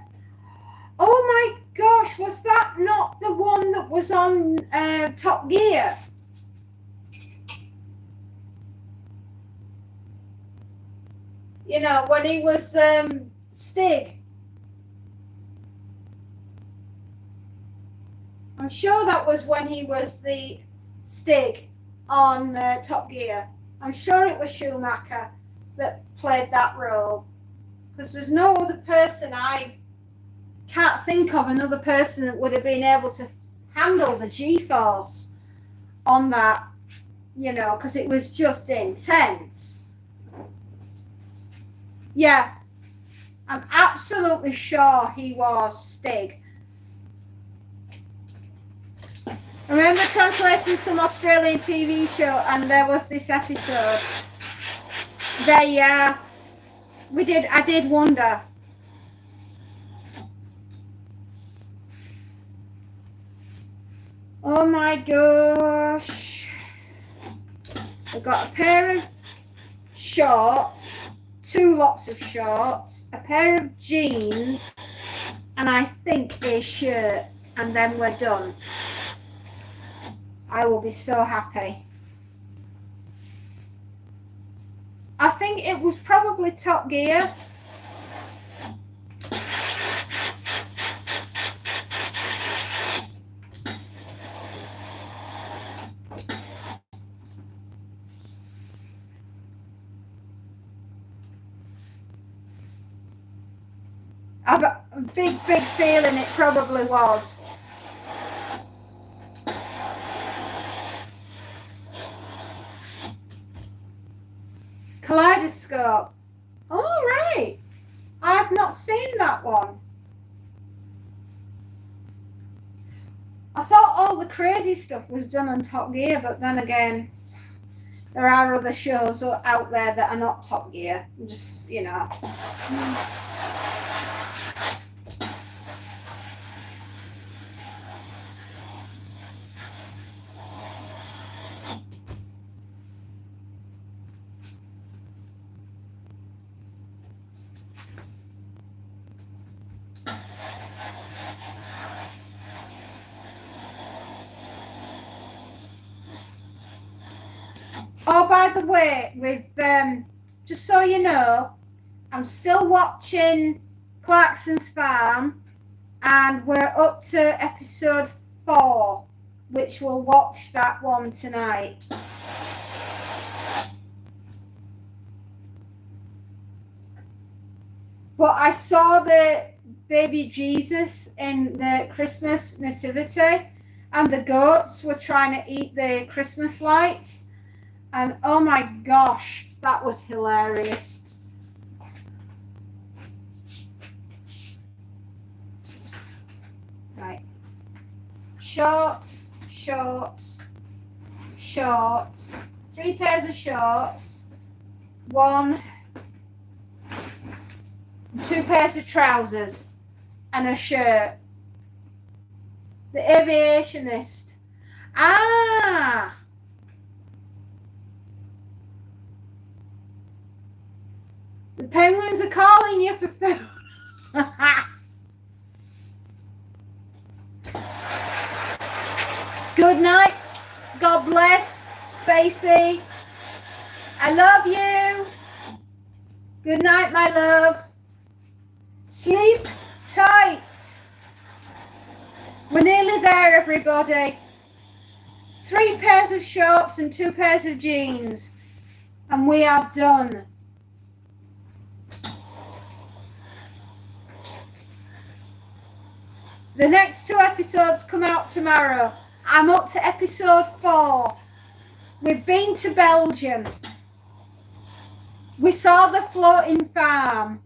Oh my gosh, was that not the one that was on Top Gear? You know, when he was Stig. I'm sure that was when he was the Stig on Top Gear. I'm sure it was Schumacher that played that role. Because there's no other person, I can't think of another person that would have been able to handle the G-force on that, you know, because it was just intense. Yeah, I'm absolutely sure he was Stig. I remember translating some Australian TV show and there was this episode. I did wonder. Oh my gosh. I've got a pair of shorts, 2 lots of shorts, a pair of jeans, and I think a shirt, and then we're done. I will be so happy. I think it was probably Top Gear. I've a big feeling it probably was. Kaleidoscope. All right. I've not seen that one. I thought all the crazy stuff was done on Top Gear, but then again, there are other shows out there that are not Top Gear. Just, you know. Oh, by the way, we've just so you know, I'm still watching Clarkson's Farm, and we're up to episode 4, which we'll watch that one tonight. But I saw the baby Jesus in the Christmas nativity, and the goats were trying to eat the Christmas lights. And oh my gosh, that was hilarious. Right. Shorts, shorts, shorts. 3 pairs of shorts. 2 pairs of trousers. And a shirt. The aviationist. Ah! The penguins are calling you for food. Good night. God bless. Spacey. I love you. Good night, my love. Sleep tight. We're nearly there, everybody. 3 pairs of shorts and 2 pairs of jeans. And we are done. The next 2 episodes come out tomorrow. I'm up to episode 4. We've been to Belgium. We saw the floating farm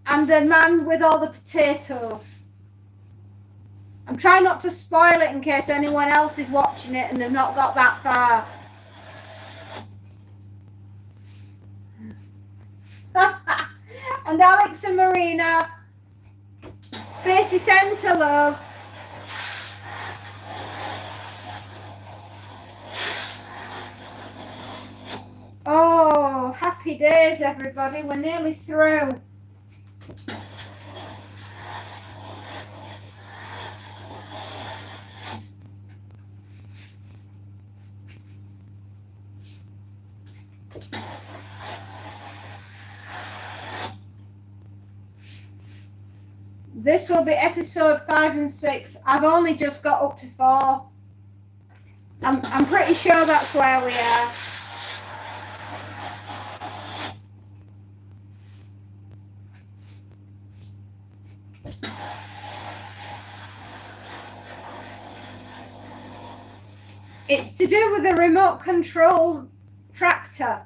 and the man with all the potatoes. I'm trying not to spoil it in case anyone else is watching it and they've not got that far. And Alex and Marina, Spacey sends hello. Oh, happy days, everybody. We're nearly through. This will be episode 5 and 6. I've only just got up to 4. I'm pretty sure that's where we are. It's to do with a remote control tractor.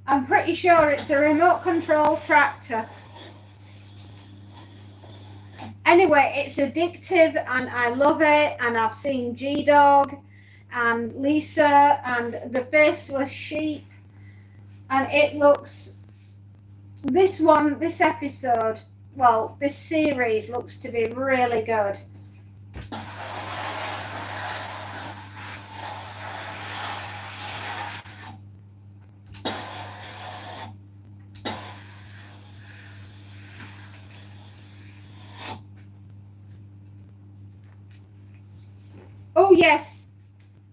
I'm pretty sure it's a remote control tractor. Anyway, it's addictive and I love it, and I've seen G-Dog and Lisa and the Faceless Sheep, and it looks, this episode, well, this series looks to be really good. yes,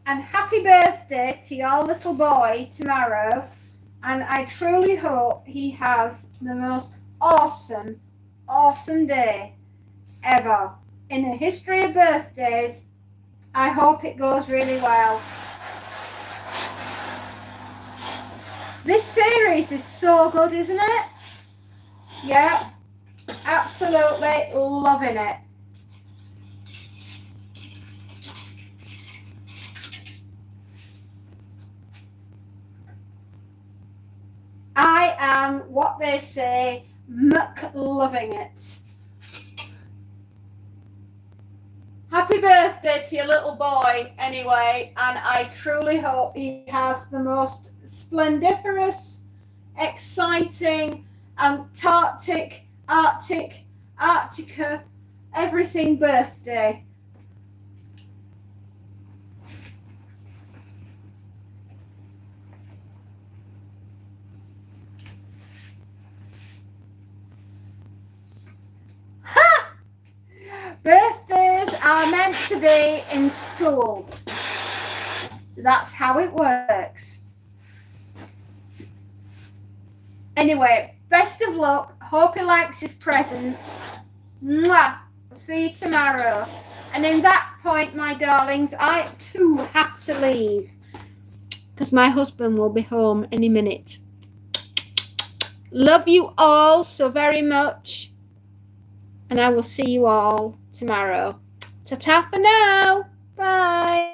and happy birthday to your little boy tomorrow. And I truly hope he has the most awesome, awesome day ever. In the history of birthdays, I hope it goes really well. This series is so good, isn't it? Yeah, absolutely loving it. I am what they say, loving it. Happy birthday to your little boy anyway, and I truly hope he has the most splendiferous, exciting, Antarctica, everything birthday. Birthdays are meant to be in school. That's how it works. Anyway, best of luck. Hope he likes his presents. Mwah. See you tomorrow. And in that point, my darlings, I too have to leave because my husband will be home any minute. Love you all so very much. And I will see you all tomorrow. Ta-ta for now. Bye.